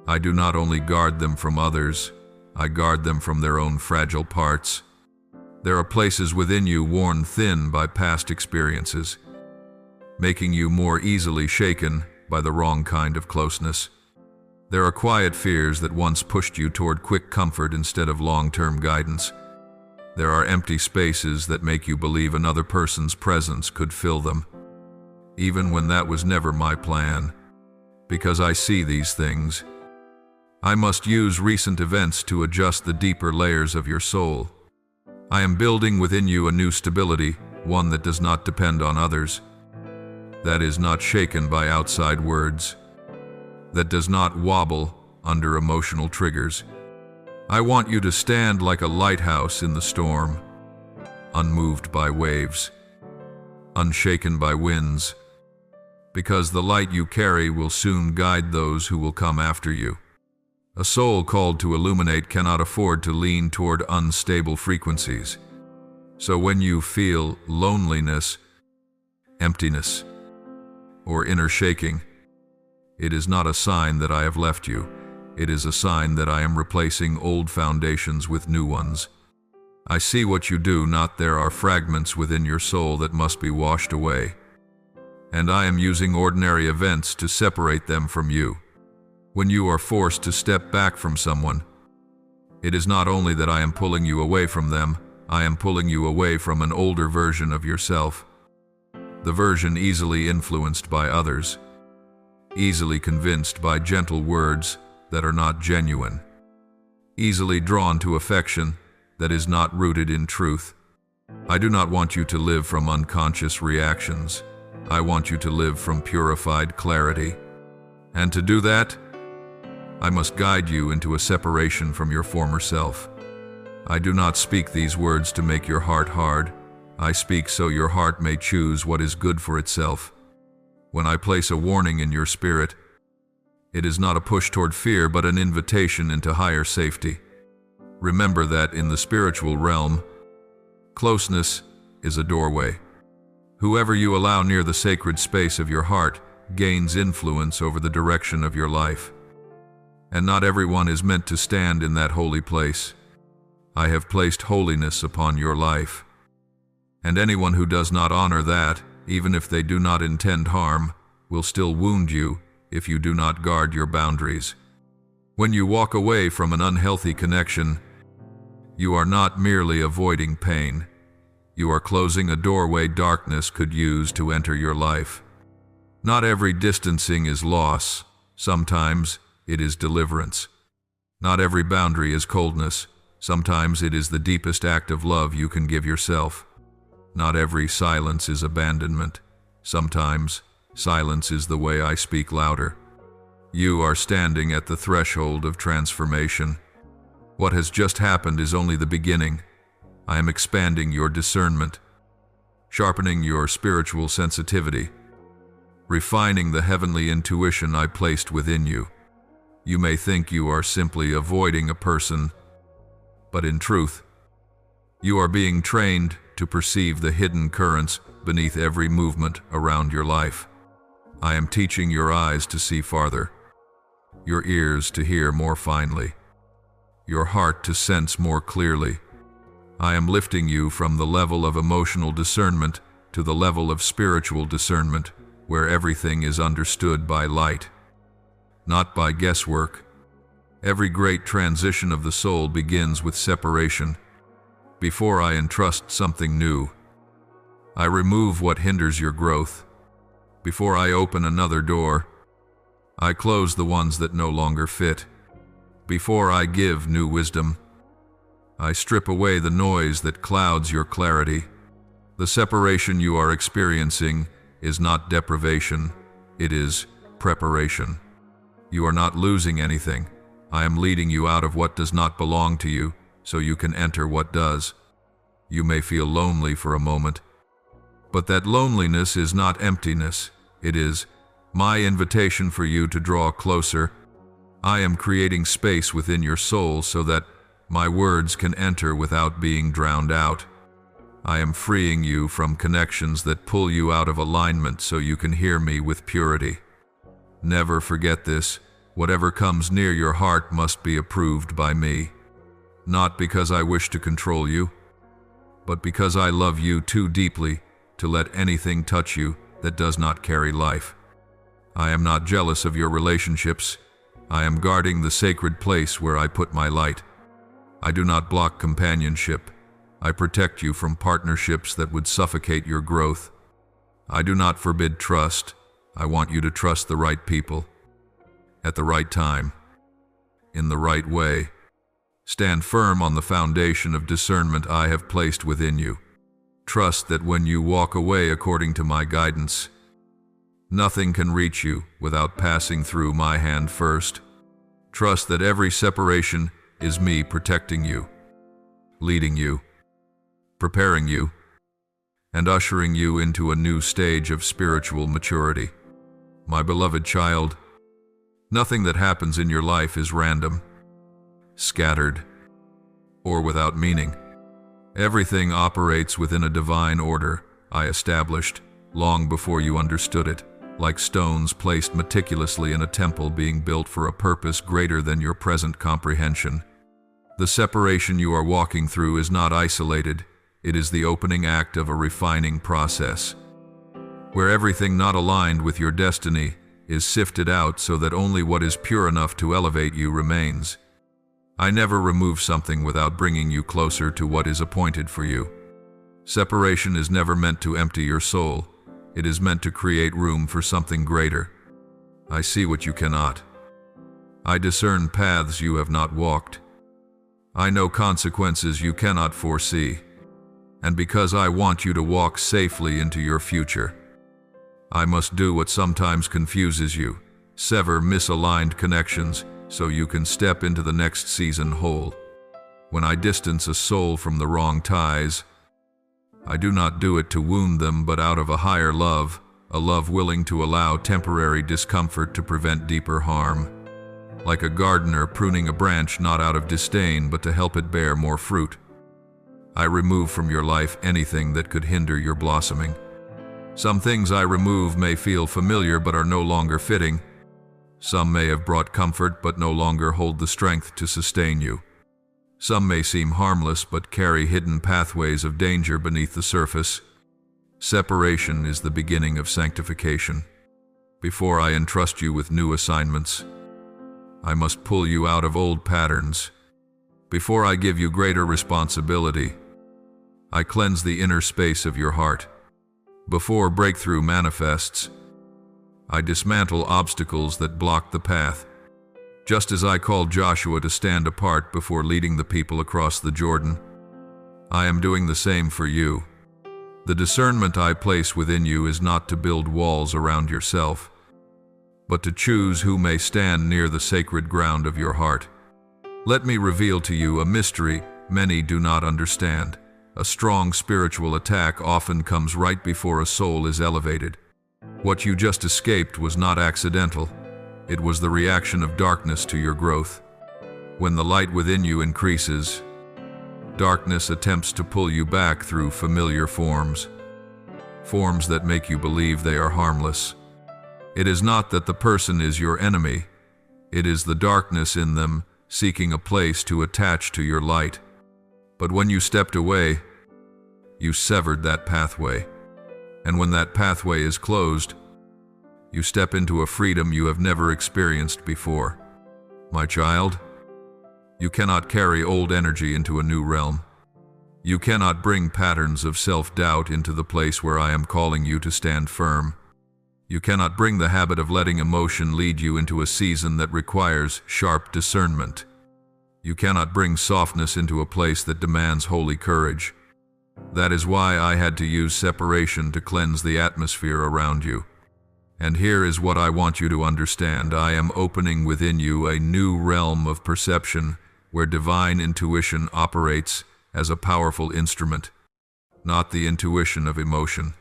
I do not only guard them from others, I guard them from their own fragile parts. There are places within you worn thin by past experiences, making you more easily shaken by the wrong kind of closeness. There are quiet fears that once pushed you toward quick comfort instead of long-term guidance. There are empty spaces that make you believe another person's presence could fill them, even when that was never my plan. Because I see these things, I must use recent events to adjust the deeper layers of your soul. I am building within you a new stability, one that does not depend on others, that is not shaken by outside words, that does not wobble under emotional triggers. I want you to stand like a lighthouse in the storm, unmoved by waves, unshaken by winds, because the light you carry will soon guide those who will come after you. A soul called to illuminate cannot afford to lean toward unstable frequencies. So when you feel loneliness, emptiness, or inner shaking, it is not a sign that I have left you. It is a sign that I am replacing old foundations with new ones. I see what you do, not there are fragments within your soul that must be washed away. And I am using ordinary events to separate them from you. When you are forced to step back from someone, it is not only that I am pulling you away from them, I am pulling you away from an older version of yourself. The version easily influenced by others, easily convinced by gentle words that are not genuine, easily drawn to affection that is not rooted in truth. I do not want you to live from unconscious reactions. I want you to live from purified clarity. And to do that, I must guide you into a separation from your former self. I do not speak these words to make your heart hard. I speak so your heart may choose what is good for itself. When I place a warning in your spirit, it is not a push toward fear, but an invitation into higher safety. Remember that in the spiritual realm, closeness is a doorway. Whoever you allow near the sacred space of your heart gains influence over the direction of your life. And not everyone is meant to stand in that holy place. I have placed holiness upon your life. And anyone who does not honor that, even if they do not intend harm, will still wound you if you do not guard your boundaries. When you walk away from an unhealthy connection, you are not merely avoiding pain. You are closing a doorway darkness could use to enter your life. Not every distancing is loss. Sometimes it is deliverance. Not every boundary is coldness. Sometimes it is the deepest act of love you can give yourself. Not every silence is abandonment. Sometimes silence is the way I speak louder. You are standing at the threshold of transformation. What has just happened is only the beginning. I am expanding your discernment, sharpening your spiritual sensitivity, refining the heavenly intuition I placed within you. You may think you are simply avoiding a person, but in truth, you are being trained to perceive the hidden currents beneath every movement around your life. I am teaching your eyes to see farther, your ears to hear more finely, your heart to sense more clearly. I am lifting you from the level of emotional discernment to the level of spiritual discernment, where everything is understood by light, not by guesswork. Every great transition of the soul begins with separation. Before I entrust something new, I remove what hinders your growth. Before I open another door, I close the ones that no longer fit. Before I give new wisdom, I strip away the noise that clouds your clarity. The separation you are experiencing is not deprivation, it is preparation. You are not losing anything, I am leading you out of what does not belong to you, so you can enter what does. You may feel lonely for a moment, but that loneliness is not emptiness. It is my invitation for you to draw closer. I am creating space within your soul so that my words can enter without being drowned out. I am freeing you from connections that pull you out of alignment so you can hear me with purity. Never forget this. Whatever comes near your heart must be approved by me. Not because I wish to control you, but because I love you too deeply to let anything touch you that does not carry life. I am not jealous of your relationships. I am guarding the sacred place where I put my light. I do not block companionship. I protect you from partnerships that would suffocate your growth. I do not forbid trust. I want you to trust the right people, at the right time, in the right way. Stand firm on the foundation of discernment I have placed within you. Trust that when you walk away according to my guidance, nothing can reach you without passing through my hand first. Trust that every separation is me protecting you, leading you, preparing you, and ushering you into a new stage of spiritual maturity. My beloved child, nothing that happens in your life is random, scattered, or without meaning. Everything operates within a divine order I established long before you understood it, like stones placed meticulously in a temple being built for a purpose greater than your present comprehension. The separation you are walking through is not isolated. It is the opening act of a refining process, where everything not aligned with your destiny is sifted out so that only what is pure enough to elevate you remains. I never remove something without bringing you closer to what is appointed for you. Separation is never meant to empty your soul. It is meant to create room for something greater. I see what you cannot. I discern paths you have not walked. I know consequences you cannot foresee. And because I want you to walk safely into your future, I must do what sometimes confuses you, sever misaligned connections so you can step into the next season whole. When I distance a soul from the wrong ties, I do not do it to wound them but out of a higher love, a love willing to allow temporary discomfort to prevent deeper harm. Like a gardener pruning a branch not out of disdain but to help it bear more fruit. I remove from your life anything that could hinder your blossoming. Some things I remove may feel familiar but are no longer fitting. Some may have brought comfort but no longer hold the strength to sustain you. Some may seem harmless but carry hidden pathways of danger beneath the surface. Separation is the beginning of sanctification. Before I entrust you with new assignments, I must pull you out of old patterns. Before I give you greater responsibility, I cleanse the inner space of your heart. Before breakthrough manifests, I dismantle obstacles that block the path. Just as I called Joshua to stand apart before leading the people across the Jordan, I am doing the same for you. The discernment I place within you is not to build walls around yourself, but to choose who may stand near the sacred ground of your heart. Let me reveal to you a mystery many do not understand. A strong spiritual attack often comes right before a soul is elevated. What you just escaped was not accidental. It was the reaction of darkness to your growth. When the light within you increases, darkness attempts to pull you back through familiar forms that make you believe they are harmless. It is not that the person is your enemy. It is the darkness in them seeking a place to attach to your light. But when you stepped away, you severed that pathway. And when that pathway is closed, you step into a freedom you have never experienced before. My child, you cannot carry old energy into a new realm. You cannot bring patterns of self-doubt into the place where I am calling you to stand firm. You cannot bring the habit of letting emotion lead you into a season that requires sharp discernment. You cannot bring softness into a place that demands holy courage. That is why I had to use separation to cleanse the atmosphere around you. And here is what I want you to understand. I am opening within you a new realm of perception where divine intuition operates as a powerful instrument, not the intuition of emotion,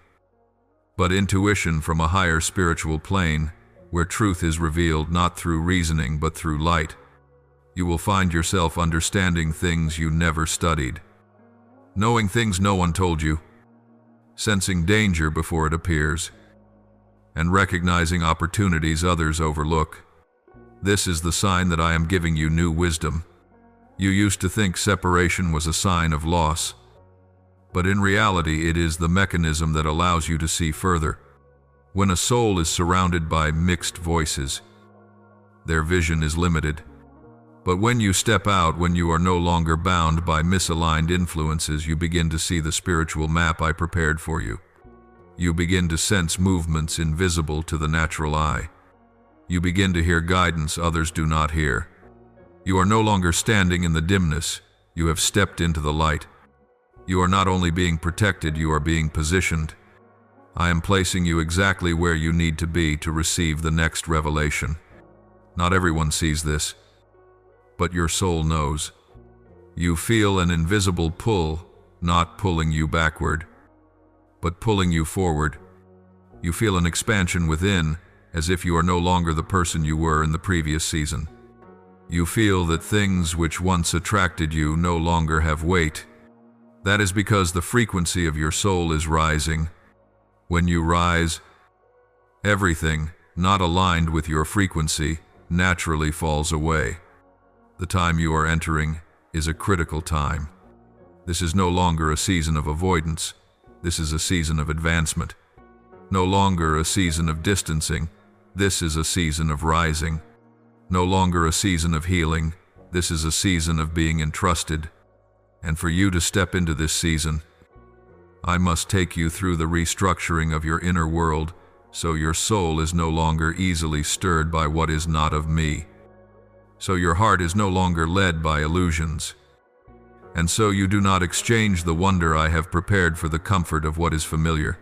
but intuition from a higher spiritual plane where truth is revealed not through reasoning but through light. You will find yourself understanding things you never studied, knowing things no one told you, sensing danger before it appears, and recognizing opportunities others overlook. This is the sign that I am giving you new wisdom. You used to think separation was a sign of loss, but in reality it is the mechanism that allows you to see further. When a soul is surrounded by mixed voices, their vision is limited. But when you step out, when you are no longer bound by misaligned influences, you begin to see the spiritual map I prepared for you. You begin to sense movements invisible to the natural eye. You begin to hear guidance others do not hear. You are no longer standing in the dimness, you have stepped into the light. You are not only being protected, you are being positioned. I am placing you exactly where you need to be to receive the next revelation. Not everyone sees this, but your soul knows. You feel an invisible pull, not pulling you backward, but pulling you forward. You feel an expansion within, as if you are no longer the person you were in the previous season. You feel that things which once attracted you no longer have weight. That is because the frequency of your soul is rising. When you rise, everything not aligned with your frequency naturally falls away. The time you are entering is a critical time. This is no longer a season of avoidance. This is a season of advancement. No longer a season of distancing. This is a season of rising. No longer a season of healing. This is a season of being entrusted. And for you to step into this season, I must take you through the restructuring of your inner world so your soul is no longer easily stirred by what is not of me. So your heart is no longer led by illusions. And so you do not exchange the wonder I have prepared for the comfort of what is familiar.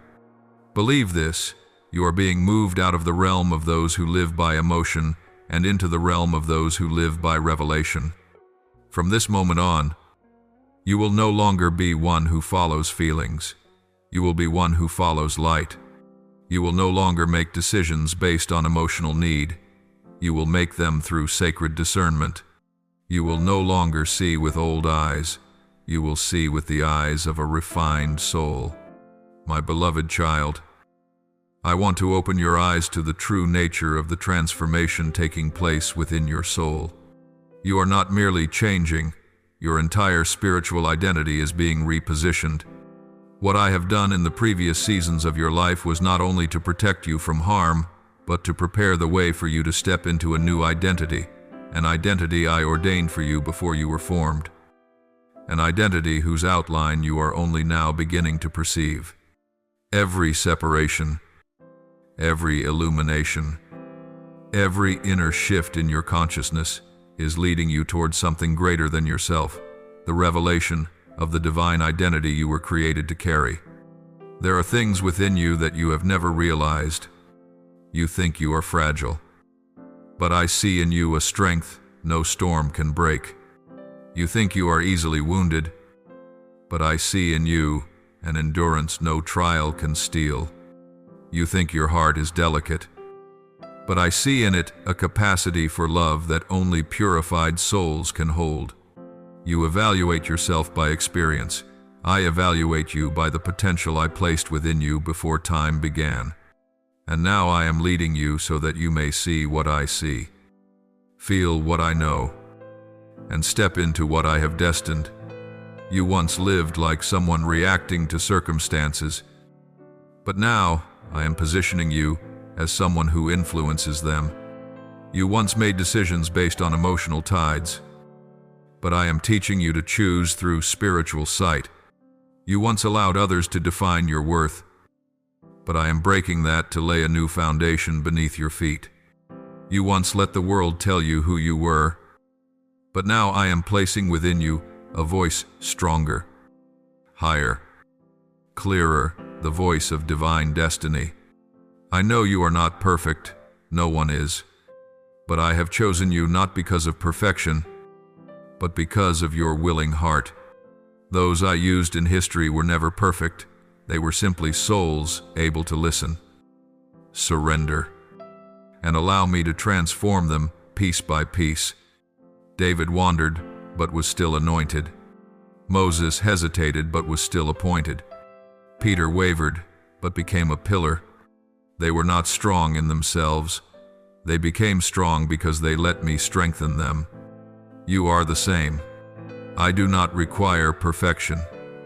Believe this, you are being moved out of the realm of those who live by emotion and into the realm of those who live by revelation. From this moment on, you will no longer be one who follows feelings. You will be one who follows light. You will no longer make decisions based on emotional need. You will make them through sacred discernment. You will no longer see with old eyes. You will see with the eyes of a refined soul. My beloved child, I want to open your eyes to the true nature of the transformation taking place within your soul. You are not merely changing, your entire spiritual identity is being repositioned. What I have done in the previous seasons of your life was not only to protect you from harm, but to prepare the way for you to step into a new identity, an identity I ordained for you before you were formed, an identity whose outline you are only now beginning to perceive. Every separation, every illumination, every inner shift in your consciousness is leading you towards something greater than yourself, the revelation of the divine identity you were created to carry. There are things within you that you have never realized. You think you are fragile, but I see in you a strength no storm can break. You think you are easily wounded, but I see in you an endurance no trial can steal. You think your heart is delicate, but I see in it a capacity for love that only purified souls can hold. You evaluate yourself by experience. I evaluate you by the potential I placed within you before time began. And now I am leading you so that you may see what I see, feel what I know, and step into what I have destined. You once lived like someone reacting to circumstances, but now I am positioning you as someone who influences them. You once made decisions based on emotional tides, but I am teaching you to choose through spiritual sight. You once allowed others to define your worth, but I am breaking that to lay a new foundation beneath your feet. You once let the world tell you who you were, but now I am placing within you a voice stronger, higher, clearer, the voice of divine destiny. I know you are not perfect, no one is, but I have chosen you not because of perfection, but because of your willing heart. Those I used in history were never perfect, they were simply souls able to listen. Surrender, and allow me to transform them piece by piece. David wandered, but was still anointed. Moses hesitated, but was still appointed. Peter wavered, but became a pillar. They were not strong in themselves. They became strong because they let me strengthen them. You are the same. I do not require perfection.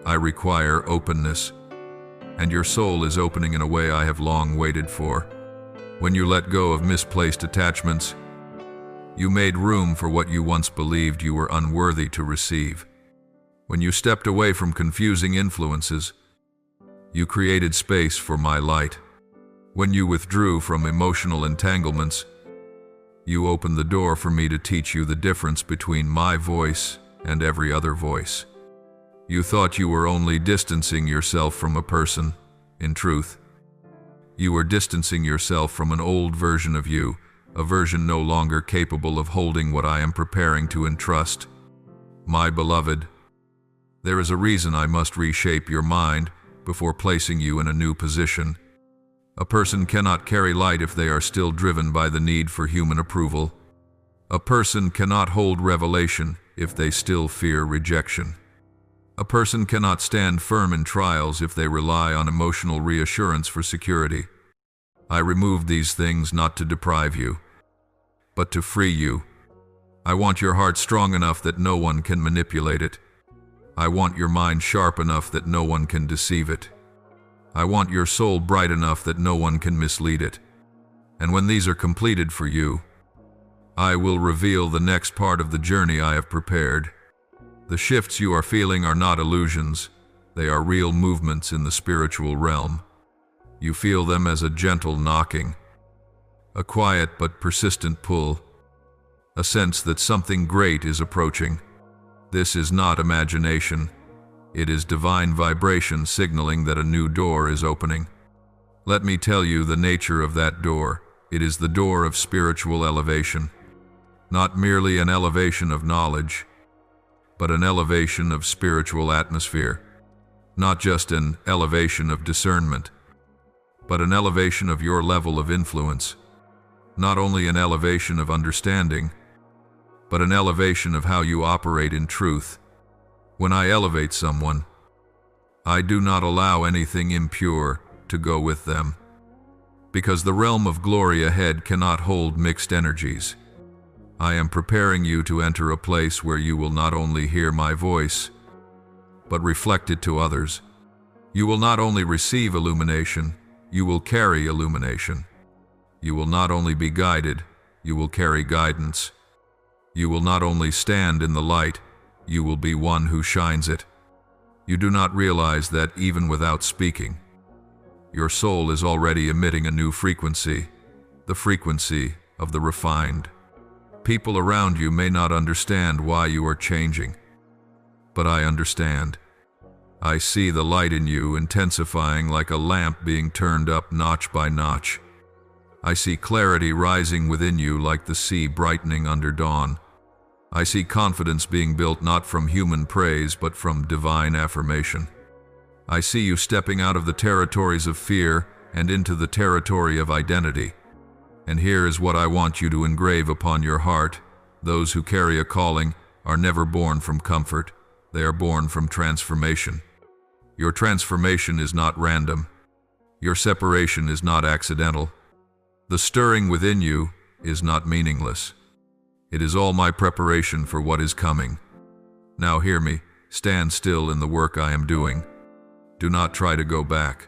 I require openness. And your soul is opening in a way I have long waited for. When you let go of misplaced attachments, you made room for what you once believed you were unworthy to receive. When you stepped away from confusing influences, you created space for my light. When you withdrew from emotional entanglements, you opened the door for me to teach you the difference between my voice and every other voice. You thought you were only distancing yourself from a person. In truth, you were distancing yourself from an old version of you, a version no longer capable of holding what I am preparing to entrust. My beloved, there is a reason I must reshape your mind before placing you in a new position. A person cannot carry light if they are still driven by the need for human approval. A person cannot hold revelation if they still fear rejection. A person cannot stand firm in trials if they rely on emotional reassurance for security. I removed these things not to deprive you, but to free you. I want your heart strong enough that no one can manipulate it. I want your mind sharp enough that no one can deceive it. I want your soul bright enough that no one can mislead it. And when these are completed for you, I will reveal the next part of the journey I have prepared. The shifts you are feeling are not illusions. They are real movements in the spiritual realm. You feel them as a gentle knocking, a quiet but persistent pull, a sense that something great is approaching. This is not imagination. It is divine vibration signaling that a new door is opening. Let me tell you the nature of that door. It is the door of spiritual elevation. Not merely an elevation of knowledge, but an elevation of spiritual atmosphere. Not just an elevation of discernment, but an elevation of your level of influence. Not only an elevation of understanding, but an elevation of how you operate in truth. When I elevate someone, I do not allow anything impure to go with them, because the realm of glory ahead cannot hold mixed energies. I am preparing you to enter a place where you will not only hear my voice, but reflect it to others. You will not only receive illumination, you will carry illumination. You will not only be guided, you will carry guidance. You will not only stand in the light, you will be one who shines it. You do not realize that even without speaking, your soul is already emitting a new frequency, the frequency of the refined. People around you may not understand why you are changing, but I understand. I see the light in you intensifying like a lamp being turned up notch by notch. I see clarity rising within you like the sea brightening under dawn. I see confidence being built not from human praise but from divine affirmation. I see you stepping out of the territories of fear and into the territory of identity. And here is what I want you to engrave upon your heart. Those who carry a calling are never born from comfort. They are born from transformation. Your transformation is not random. Your separation is not accidental. The stirring within you is not meaningless. It is all my preparation for what is coming. Now hear me. Stand still in the work I am doing. Do not try to go back.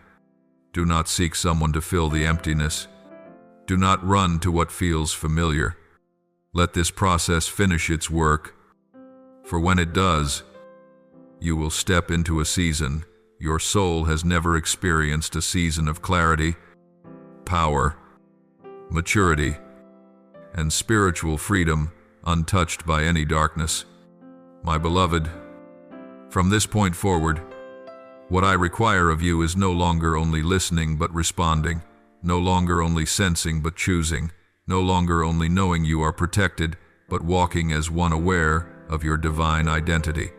Do not seek someone to fill the emptiness. Do not run to what feels familiar. Let this process finish its work, for when it does, you will step into a season your soul has never experienced, a season of clarity, power, maturity, and spiritual freedom untouched by any darkness. My beloved, from this point forward, what I require of you is no longer only listening but responding. no longer only sensing but choosing, no longer only knowing you are protected, but walking as one aware of your divine identity.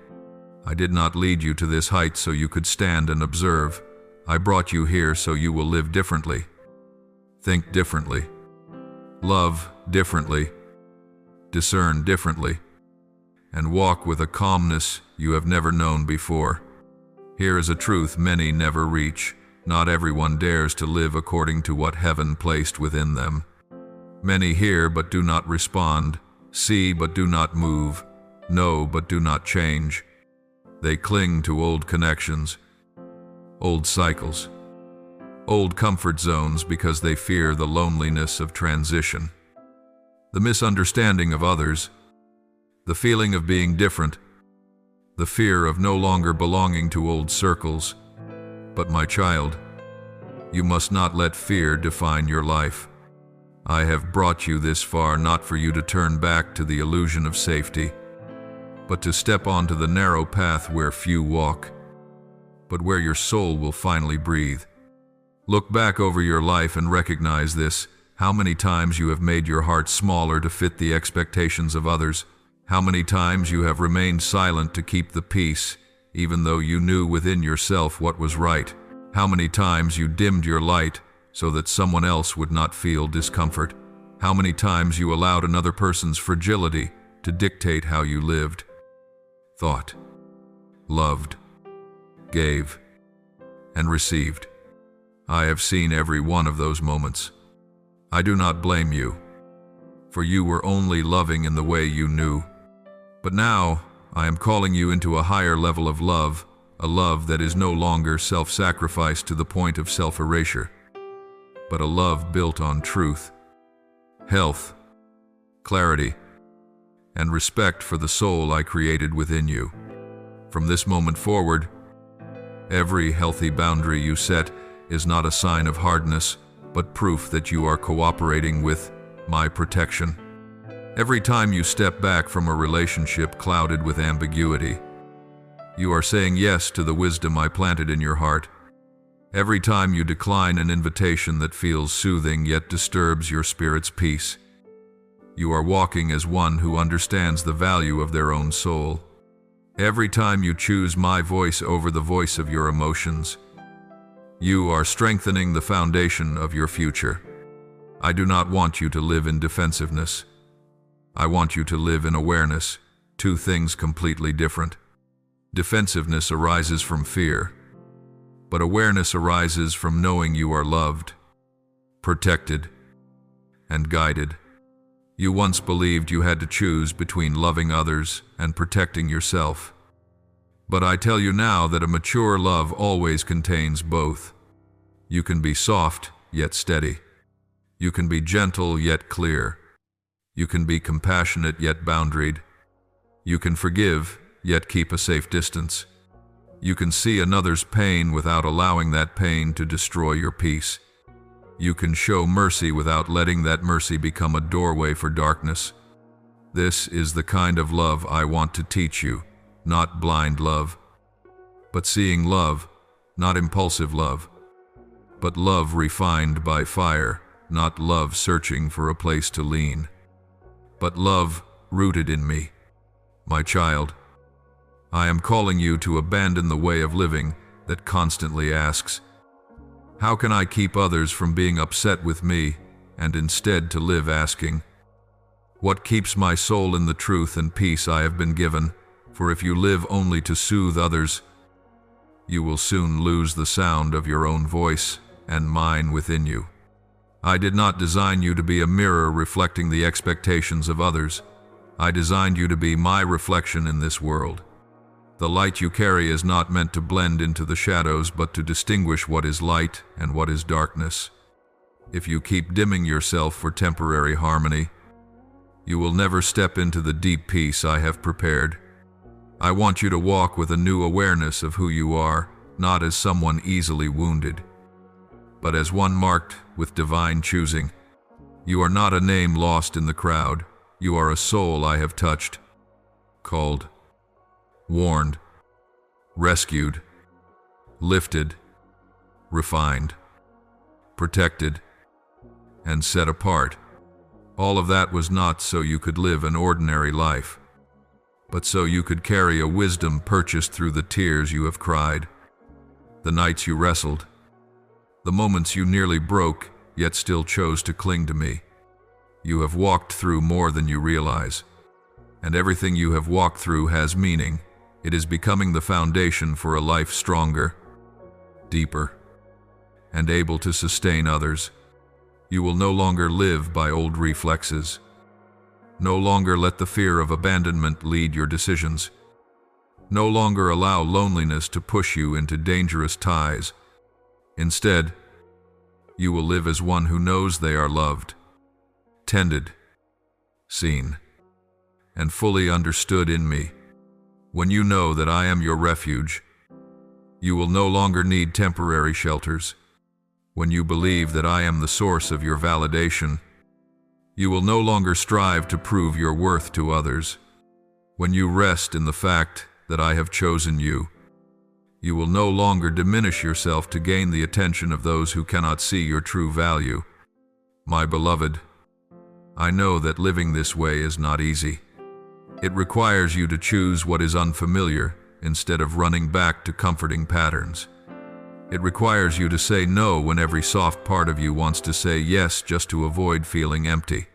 I did not lead you to this height so you could stand and observe. I brought you here so you will live differently, think differently, love differently, discern differently, and walk with a calmness you have never known before. Here is a truth many never reach. Not everyone dares to live according to what heaven placed within them. Many hear but do not respond, see but do not move, know but do not change. They cling to old connections, old cycles, old comfort zones because they fear the loneliness of transition, the misunderstanding of others, the feeling of being different, the fear of no longer belonging to old circles. But my child, you must not let fear define your life. I have brought you this far not for you to turn back to the illusion of safety, but to step onto the narrow path where few walk, but where your soul will finally breathe. Look back over your life and recognize this. How many times you have made your heart smaller to fit the expectations of others. How many times you have remained silent to keep the peace, even though you knew within yourself what was right. How many times you dimmed your light so that someone else would not feel discomfort. How many times you allowed another person's fragility to dictate how you lived, thought, loved, gave, and received. I have seen every one of those moments. I do not blame you, for you were only loving in the way you knew. But now, I am calling you into a higher level of love, a love that is no longer self-sacrifice to the point of self-erasure, but a love built on truth, health, clarity, and respect for the soul I created within you. From this moment forward, every healthy boundary you set is not a sign of hardness, but proof that you are cooperating with my protection. Every time you step back from a relationship clouded with ambiguity, you are saying yes to the wisdom I planted in your heart. Every time you decline an invitation that feels soothing yet disturbs your spirit's peace, you are walking as one who understands the value of their own soul. Every time you choose my voice over the voice of your emotions, you are strengthening the foundation of your future. I do not want you to live in defensiveness. I want you to live in awareness, two things completely different. Defensiveness arises from fear, but awareness arises from knowing you are loved, protected, and guided. You once believed you had to choose between loving others and protecting yourself. But I tell you now that a mature love always contains both. You can be soft, yet steady. You can be gentle, yet clear. You can be compassionate, yet boundaried. You can forgive, yet keep a safe distance. You can see another's pain without allowing that pain to destroy your peace. You can show mercy without letting that mercy become a doorway for darkness. This is the kind of love I want to teach you, not blind love, but seeing love, not impulsive love, but love refined by fire, not love searching for a place to lean, but love rooted in me. My child, I am calling you to abandon the way of living that constantly asks, how can I keep others from being upset with me, and instead to live asking, what keeps my soul in the truth and peace I have been given? For if you live only to soothe others, you will soon lose the sound of your own voice and mine within you. I did not design you to be a mirror reflecting the expectations of others. I designed you to be my reflection in this world. The light you carry is not meant to blend into the shadows, but to distinguish what is light and what is darkness. If you keep dimming yourself for temporary harmony, you will never step into the deep peace I have prepared. I want you to walk with a new awareness of who you are, not as someone easily wounded, but as one marked with divine choosing. You are not a name lost in the crowd. You are a soul I have touched, called, warned, rescued, lifted, refined, protected, and set apart. All of that was not so you could live an ordinary life, but so you could carry a wisdom purchased through the tears you have cried, the nights you wrestled, the moments you nearly broke, yet still chose to cling to me. You have walked through more than you realize, and everything you have walked through has meaning. It is becoming the foundation for a life stronger, deeper, and able to sustain others. You will no longer live by old reflexes. No longer let the fear of abandonment lead your decisions. No longer allow loneliness to push you into dangerous ties. Instead, you will live as one who knows they are loved, tended, seen, and fully understood in me. When you know that I am your refuge, you will no longer need temporary shelters. When you believe that I am the source of your validation, you will no longer strive to prove your worth to others. When you rest in the fact that I have chosen you, you will no longer diminish yourself to gain the attention of those who cannot see your true value. My beloved, I know that living this way is not easy. It requires you to choose what is unfamiliar instead of running back to comforting patterns. It requires you to say no when every soft part of you wants to say yes just to avoid feeling empty.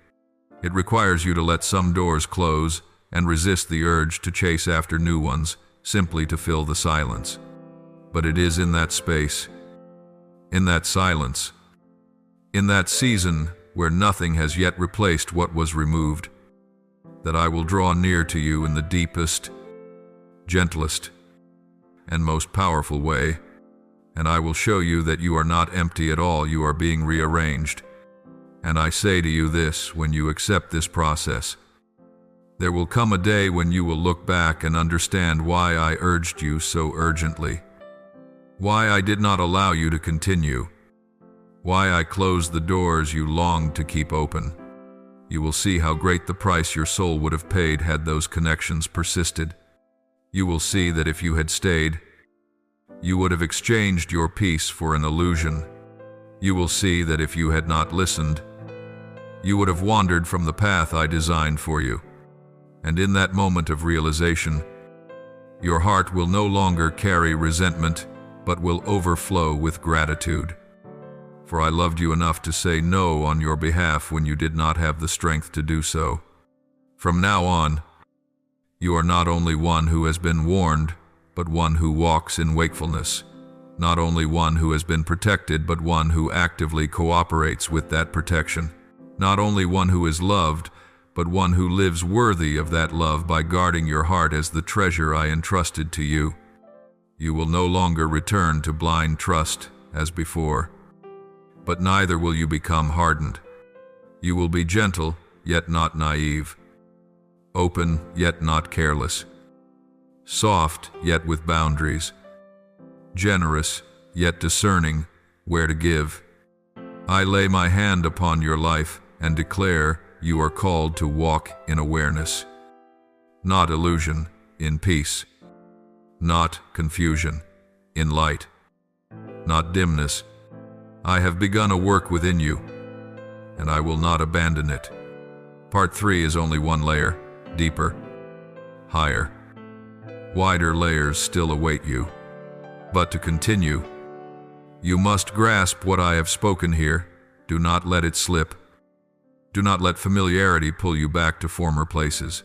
It requires you to let some doors close and resist the urge to chase after new ones, simply to fill the silence. But it is in that space, in that silence, in that season where nothing has yet replaced what was removed, that I will draw near to you in the deepest, gentlest, and most powerful way, and I will show you that you are not empty at all, you are being rearranged. And I say to you this, when you accept this process, there will come a day when you will look back and understand why I urged you so urgently, why I did not allow you to continue, why I closed the doors you longed to keep open. You will see how great the price your soul would have paid had those connections persisted. You will see that if you had stayed, you would have exchanged your peace for an illusion. You will see that if you had not listened, you would have wandered from the path I designed for you. And in that moment of realization, your heart will no longer carry resentment, but will overflow with gratitude. For I loved you enough to say no on your behalf when you did not have the strength to do so. From now on, you are not only one who has been warned, but one who walks in wakefulness. Not only one who has been protected, but one who actively cooperates with that protection. Not only one who is loved, but one who lives worthy of that love by guarding your heart as the treasure I entrusted to you. You will no longer return to blind trust as before, but neither will you become hardened. You will be gentle, yet not naive, open, yet not careless, soft, yet with boundaries, generous, yet discerning where to give. I lay my hand upon your life and declare you are called to walk in awareness, not illusion, in peace, not confusion, in light, not dimness. I have begun a work within you, and I will not abandon it. Part 3 is only one layer, deeper, higher. Wider layers still await you. But to continue, you must grasp what I have spoken here. Do not let it slip. Do not let familiarity pull you back to former places.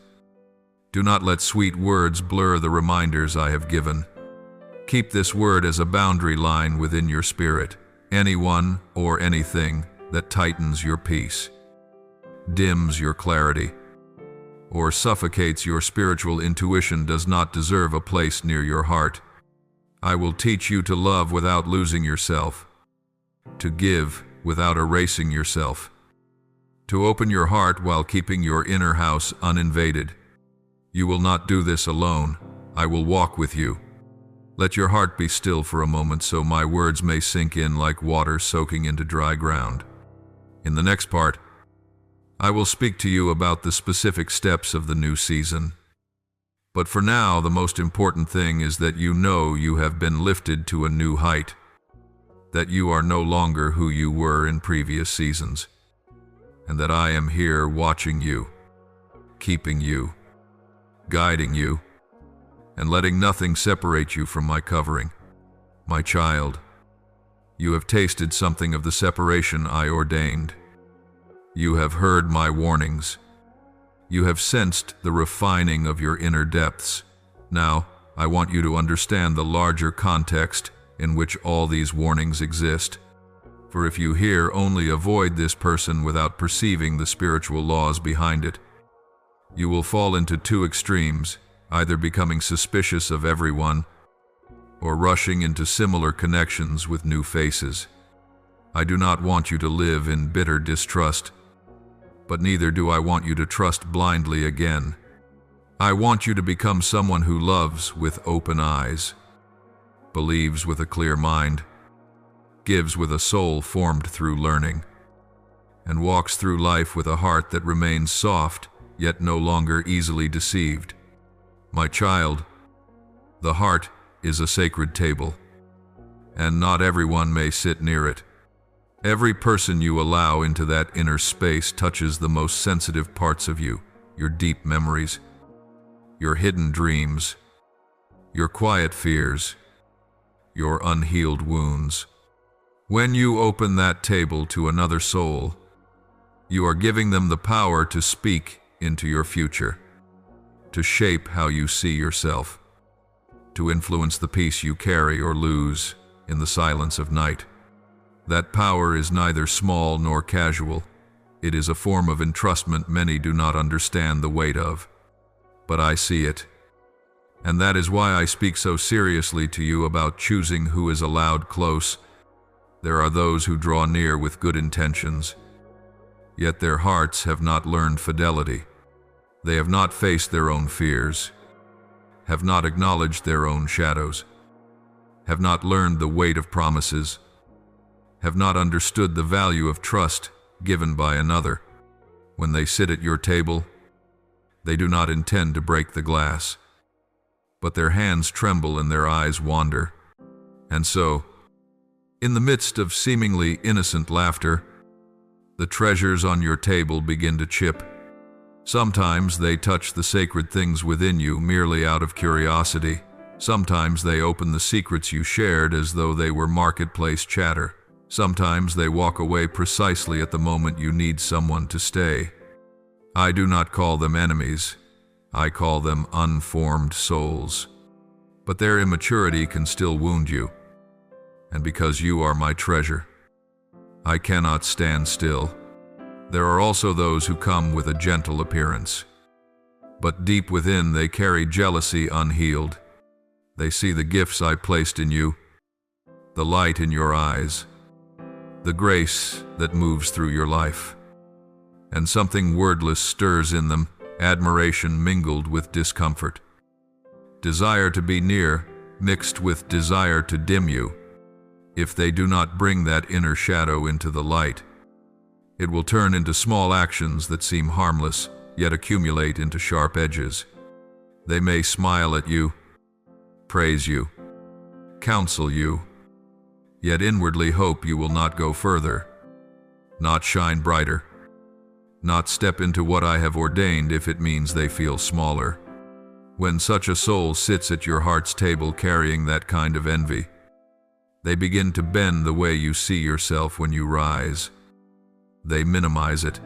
Do not let sweet words blur the reminders I have given. Keep this word as a boundary line within your spirit. Anyone or anything that tightens your peace, dims your clarity, or suffocates your spiritual intuition does not deserve a place near your heart. I will teach you to love without losing yourself, to give without erasing yourself, to open your heart while keeping your inner house uninvaded. You will not do this alone. I will walk with you. Let your heart be still for a moment so my words may sink in like water soaking into dry ground. In the next part, I will speak to you about the specific steps of the new season. But for now, the most important thing is that you know you have been lifted to a new height, that you are no longer who you were in previous seasons. and that I am here watching you, keeping you, guiding you, and letting nothing separate you from my covering. My child, you have tasted something of the separation I ordained. You have heard my warnings. You have sensed the refining of your inner depths. Now, I want you to understand the larger context in which all these warnings exist. For if you here only avoid this person without perceiving the spiritual laws behind it, you will fall into two extremes, either becoming suspicious of everyone or rushing into similar connections with new faces. I do not want you to live in bitter distrust, but neither do I want you to trust blindly again. I want you to become someone who loves with open eyes, believes with a clear mind, gives with a soul formed through learning, and walks through life with a heart that remains soft, yet no longer easily deceived. My child, the heart is a sacred table, and not everyone may sit near it. Every person you allow into that inner space touches the most sensitive parts of you, your deep memories, your hidden dreams, your quiet fears, your unhealed wounds. When you open that table to another soul, you are giving them the power to speak into your future, to shape how you see yourself, to influence the peace you carry or lose in the silence of night. That power is neither small nor casual. It is a form of entrustment many do not understand the weight of. But I see it. And that is why I speak so seriously to you about choosing who is allowed close. There are those who draw near with good intentions, yet their hearts have not learned fidelity. They have not faced their own fears, have not acknowledged their own shadows, have not learned the weight of promises, have not understood the value of trust given by another. When they sit at your table, they do not intend to break the glass, but their hands tremble and their eyes wander. And so, in the midst of seemingly innocent laughter, the treasures on your table begin to chip. Sometimes they touch the sacred things within you merely out of curiosity. Sometimes they open the secrets you shared as though they were marketplace chatter. Sometimes they walk away precisely at the moment you need someone to stay. I do not call them enemies. I call them unformed souls. But their immaturity can still wound you. And because you are my treasure, I cannot stand still. There are also those who come with a gentle appearance, but deep within they carry jealousy unhealed. They see the gifts I placed in you, the light in your eyes, the grace that moves through your life, and something wordless stirs in them, admiration mingled with discomfort, desire to be near mixed with desire to dim you. If they do not bring that inner shadow into the light, it will turn into small actions that seem harmless, yet accumulate into sharp edges. They may smile at you, praise you, counsel you, yet inwardly hope you will not go further, not shine brighter, not step into what I have ordained if it means they feel smaller. When such a soul sits at your heart's table carrying that kind of envy, they begin to bend the way you see yourself when you rise. They minimize it.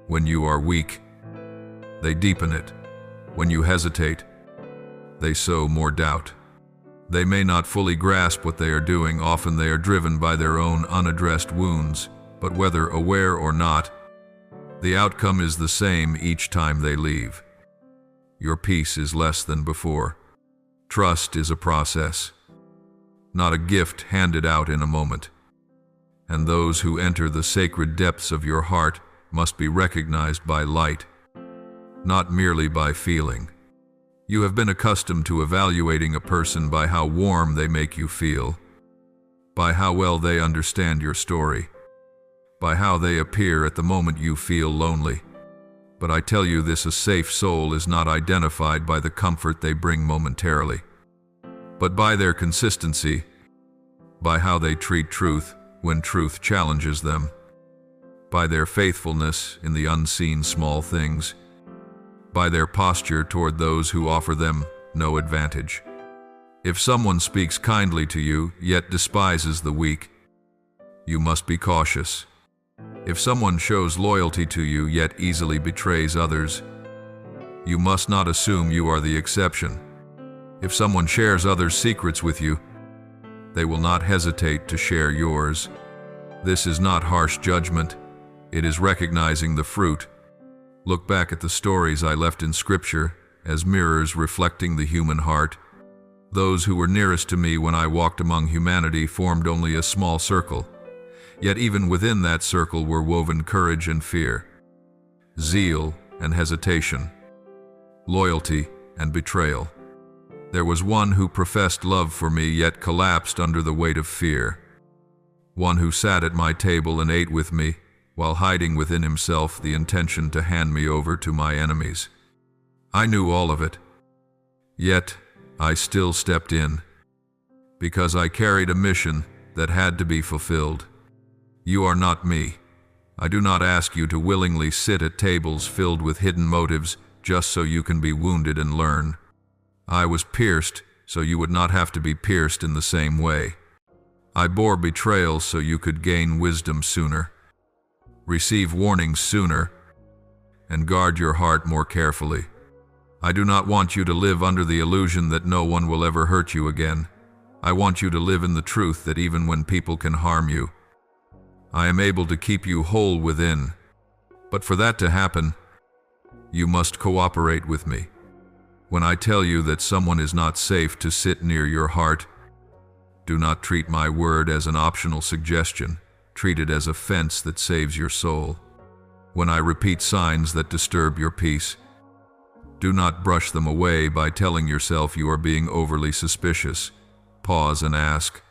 When you are weak, they deepen it. When you hesitate, they sow more doubt. They may not fully grasp what they are doing. Often they are driven by their own unaddressed wounds, but whether aware or not, the outcome is the same each time they leave. Your peace is less than before. Trust is a process, not a gift handed out in a moment. And those who enter the sacred depths of your heart must be recognized by light, not merely by feeling. You have been accustomed to evaluating a person by how warm they make you feel, by how well they understand your story, by how they appear at the moment you feel lonely. But I tell you this, a safe soul is not identified by the comfort they bring momentarily, but by their consistency, by how they treat truth when truth challenges them, by their faithfulness in the unseen small things, by their posture toward those who offer them no advantage. If someone speaks kindly to you, yet despises the weak, you must be cautious. If someone shows loyalty to you, yet easily betrays others, you must not assume you are the exception. If someone shares others' secrets with you, they will not hesitate to share yours. This is not harsh judgment. It is recognizing the fruit. Look back at the stories I left in Scripture as mirrors reflecting the human heart. Those who were nearest to me when I walked among humanity formed only a small circle. Yet even within that circle were woven courage and fear, zeal and hesitation, loyalty and betrayal. There was one who professed love for me yet collapsed under the weight of fear. One who sat at my table and ate with me, while hiding within himself the intention to hand me over to my enemies. I knew all of it. Yet I still stepped in, because I carried a mission that had to be fulfilled. You are not me. I do not ask you to willingly sit at tables filled with hidden motives just so you can be wounded and learn. I was pierced so you would not have to be pierced in the same way. I bore betrayal so you could gain wisdom sooner, receive warnings sooner, and guard your heart more carefully. I do not want you to live under the illusion that no one will ever hurt you again. I want you to live in the truth that even when people can harm you, I am able to keep you whole within. But for that to happen, you must cooperate with me. When I tell you that someone is not safe to sit near your heart, do not treat my word as an optional suggestion. Treat it as a fence that saves your soul. When I repeat signs that disturb your peace, do not brush them away by telling yourself you are being overly suspicious. Pause and ask,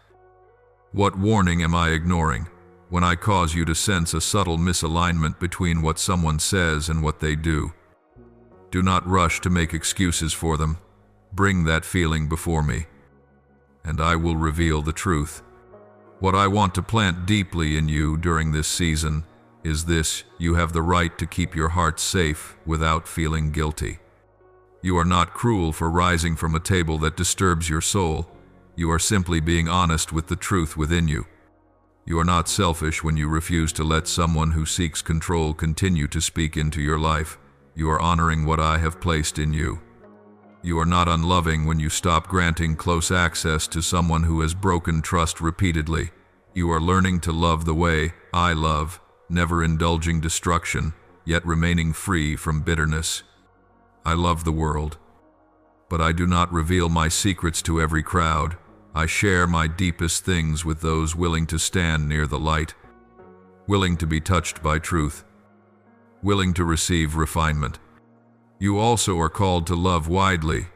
what warning am I ignoring? When I cause you to sense a subtle misalignment between what someone says and what they do, do not rush to make excuses for them. Bring that feeling before me, and I will reveal the truth. What I want to plant deeply in you during this season is this: you have the right to keep your heart safe without feeling guilty. You are not cruel for rising from a table that disturbs your soul. You are simply being honest with the truth within you. You are not selfish when you refuse to let someone who seeks control continue to speak into your life. You are honoring what I have placed in you. You are not unloving when you stop granting close access to someone who has broken trust repeatedly. You are learning to love the way I love, never indulging destruction, yet remaining free from bitterness. I love the world, but I do not reveal my secrets to every crowd. I share my deepest things with those willing to stand near the light, willing to be touched by truth, willing to receive refinement. You also are called to love widely,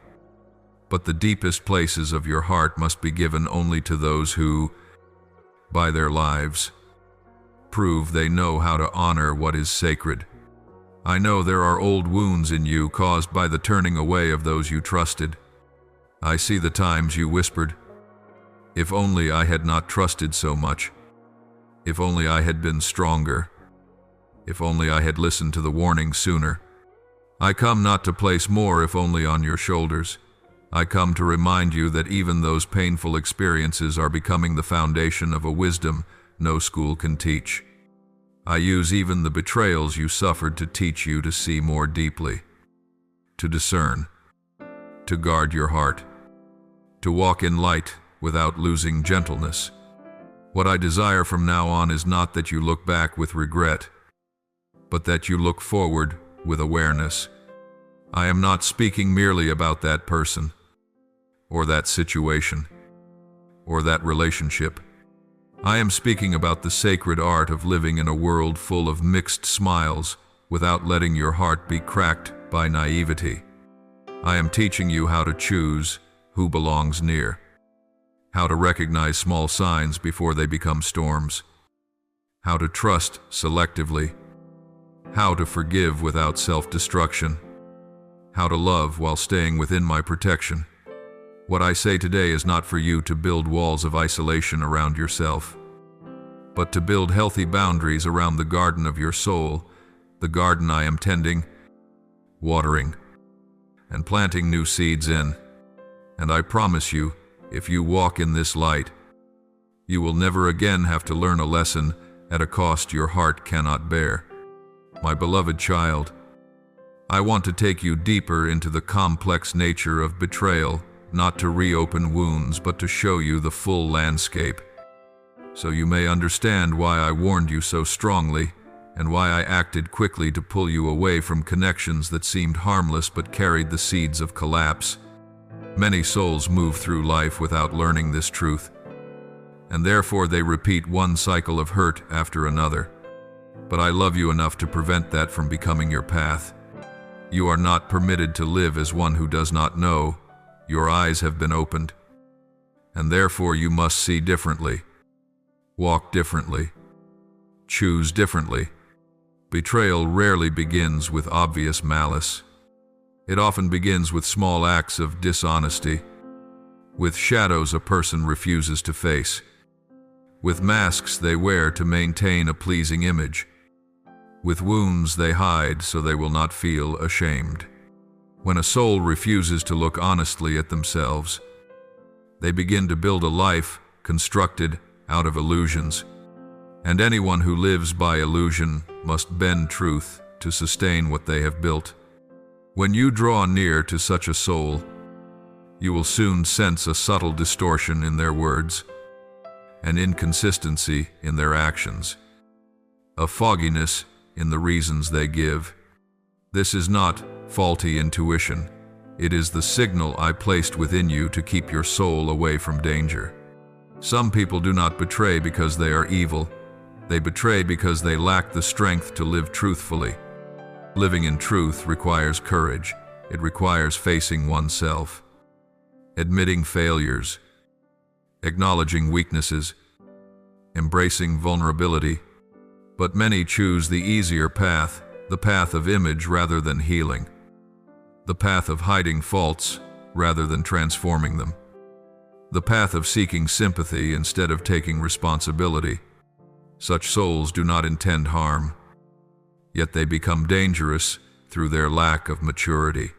but the deepest places of your heart must be given only to those who, by their lives, prove they know how to honor what is sacred. I know there are old wounds in you caused by the turning away of those you trusted. I see the times you whispered, "If only I had not trusted so much. If only I had been stronger. If only I had listened to the warning sooner." I come not to place more if only on your shoulders. I come to remind you that even those painful experiences are becoming the foundation of a wisdom no school can teach. I use even the betrayals you suffered to teach you to see more deeply, to discern, to guard your heart, to walk in light without losing gentleness. What I desire from now on is not that you look back with regret, but that you look forward with awareness. I am not speaking merely about that person, or that situation, or that relationship. I am speaking about the sacred art of living in a world full of mixed smiles without letting your heart be cracked by naivety. I am teaching you how to choose who belongs near, how to recognize small signs before they become storms, how to trust selectively, how to forgive without self-destruction, how to love while staying within my protection. What I say today is not for you to build walls of isolation around yourself, but to build healthy boundaries around the garden of your soul, the garden I am tending, watering, and planting new seeds in. And I promise you, if you walk in this light, you will never again have to learn a lesson at a cost your heart cannot bear. My beloved child, I want to take you deeper into the complex nature of betrayal, not to reopen wounds, but to show you the full landscape, so you may understand why I warned you so strongly, and why I acted quickly to pull you away from connections that seemed harmless but carried the seeds of collapse. Many souls move through life without learning this truth, and therefore they repeat one cycle of hurt after another. But I love you enough to prevent that from becoming your path. You are not permitted to live as one who does not know. Your eyes have been opened, and therefore you must see differently, walk differently, choose differently. Betrayal rarely begins with obvious malice. It often begins with small acts of dishonesty, with shadows a person refuses to face, with masks they wear to maintain a pleasing image, with wounds they hide so they will not feel ashamed. When a soul refuses to look honestly at themselves, they begin to build a life constructed out of illusions. And anyone who lives by illusion must bend truth to sustain what they have built. When you draw near to such a soul, you will soon sense a subtle distortion in their words, an inconsistency in their actions, a fogginess in the reasons they give. This is not faulty intuition. It is the signal I placed within you to keep your soul away from danger. Some people do not betray because they are evil. They betray because they lack the strength to live truthfully. Living in truth requires courage. It requires facing oneself, admitting failures, acknowledging weaknesses, embracing vulnerability. But many choose the easier path, the path of image rather than healing, the path of hiding faults rather than transforming them, the path of seeking sympathy instead of taking responsibility. Such souls do not intend harm, yet they become dangerous through their lack of maturity.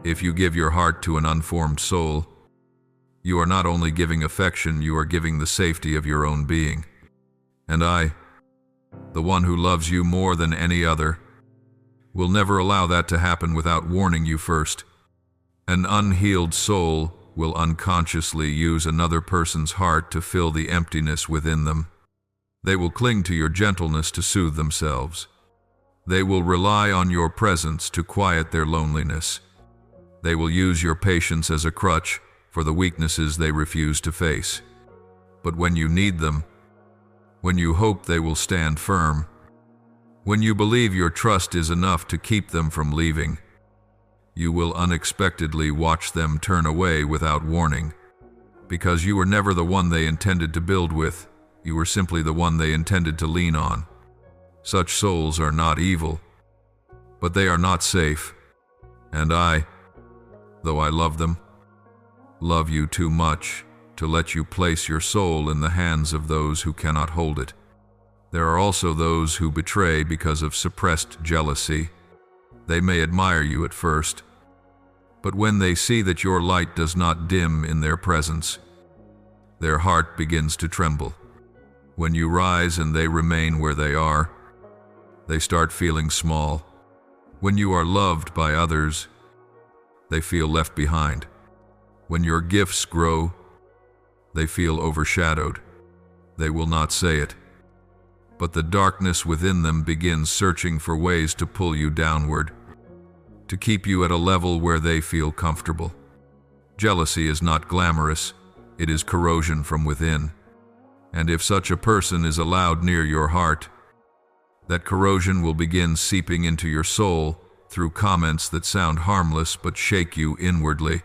If you give your heart to an unformed soul, you are not only giving affection, you are giving the safety of your own being. And I, the one who loves you more than any other, will never allow that to happen without warning you first. An unhealed soul will unconsciously use another person's heart to fill the emptiness within them. They will cling to your gentleness to soothe themselves. They will rely on your presence to quiet their loneliness. They will use your patience as a crutch for the weaknesses they refuse to face. But when you need them, when you hope they will stand firm, when you believe your trust is enough to keep them from leaving, you will unexpectedly watch them turn away without warning. Because you were never the one they intended to build with, you were simply the one they intended to lean on. Such souls are not evil, but they are not safe. And I, though I love them, love you too much to let you place your soul in the hands of those who cannot hold it. There are also those who betray because of suppressed jealousy. They may admire you at first, but when they see that your light does not dim in their presence, their heart begins to tremble. When you rise and they remain where they are, they start feeling small. When you are loved by others, they feel left behind. When your gifts grow, they feel overshadowed. They will not say it, but the darkness within them begins searching for ways to pull you downward, to keep you at a level where they feel comfortable. Jealousy is not glamorous, it is corrosion from within. And if such a person is allowed near your heart, that corrosion will begin seeping into your soul through comments that sound harmless but shake you inwardly,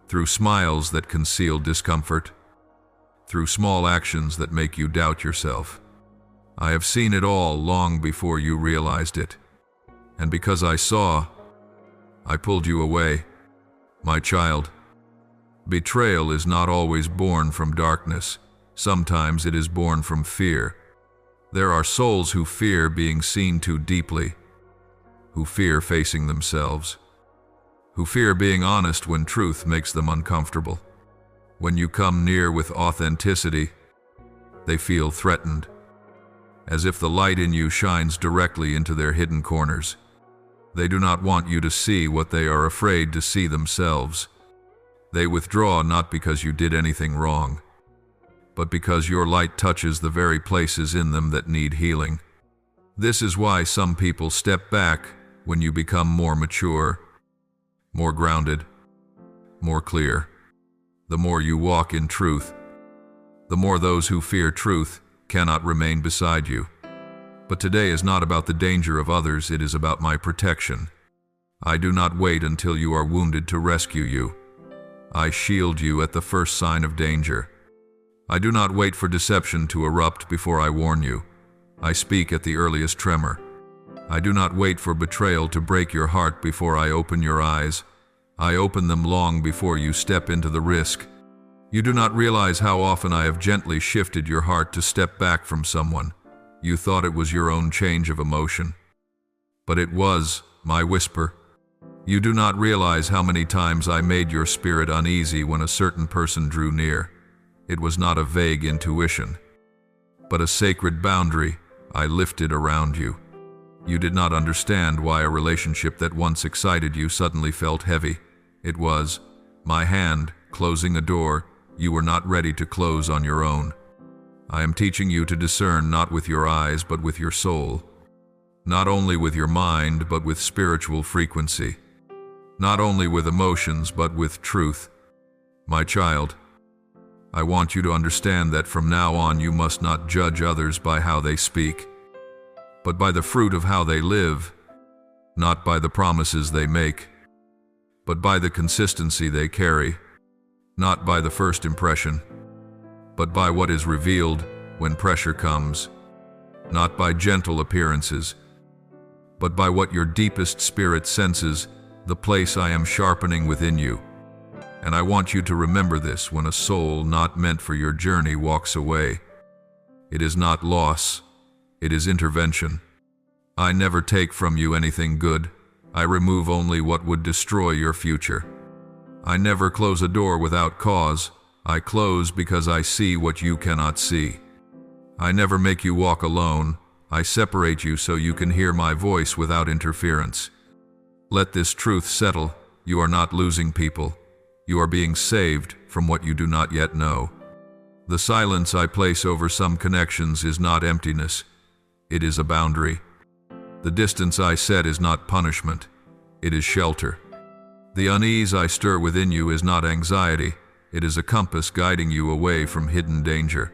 through smiles that conceal discomfort, through small actions that make you doubt yourself. I have seen it all long before you realized it, and because I saw, I pulled you away. My child, betrayal is not always born from darkness. Sometimes it is born from fear. There are souls who fear being seen too deeply, who fear facing themselves, who fear being honest when truth makes them uncomfortable. When you come near with authenticity, they feel threatened, as if the light in you shines directly into their hidden corners. They do not want you to see what they are afraid to see themselves. They withdraw not because you did anything wrong, but because your light touches the very places in them that need healing. This is why some people step back when you become more mature, more grounded, more clear. The more you walk in truth, the more those who fear truth cannot remain beside you. But today is not about the danger of others, it is about my protection. I do not wait until you are wounded to rescue you. I shield you at the first sign of danger. I do not wait for deception to erupt before I warn you. I speak at the earliest tremor. I do not wait for betrayal to break your heart before I open your eyes. I open them long before you step into the risk. You do not realize how often I have gently shifted your heart to step back from someone. You thought it was your own change of emotion, but it was my whisper. You do not realize how many times I made your spirit uneasy when a certain person drew near. It was not a vague intuition, but a sacred boundary I lifted around you. You did not understand why a relationship that once excited you suddenly felt heavy. It was my hand closing a door you were not ready to close on your own. I am teaching you to discern not with your eyes but with your soul, not only with your mind but with spiritual frequency, not only with emotions but with truth. My child, I want you to understand that from now on you must not judge others by how they speak, but by the fruit of how they live, not by the promises they make, but by the consistency they carry, not by the first impression, but by what is revealed when pressure comes, not by gentle appearances, but by what your deepest spirit senses, the place I am sharpening within you. And I want you to remember this when a soul not meant for your journey walks away. It is not loss, it is intervention. I never take from you anything good. I remove only what would destroy your future. I never close a door without cause. I close because I see what you cannot see. I never make you walk alone. I separate you so you can hear my voice without interference. Let this truth settle. You are not losing people. You are being saved from what you do not yet know. The silence I place over some connections is not emptiness. It is a boundary. The distance I set is not punishment. It is shelter. The unease I stir within you is not anxiety. It is a compass guiding you away from hidden danger.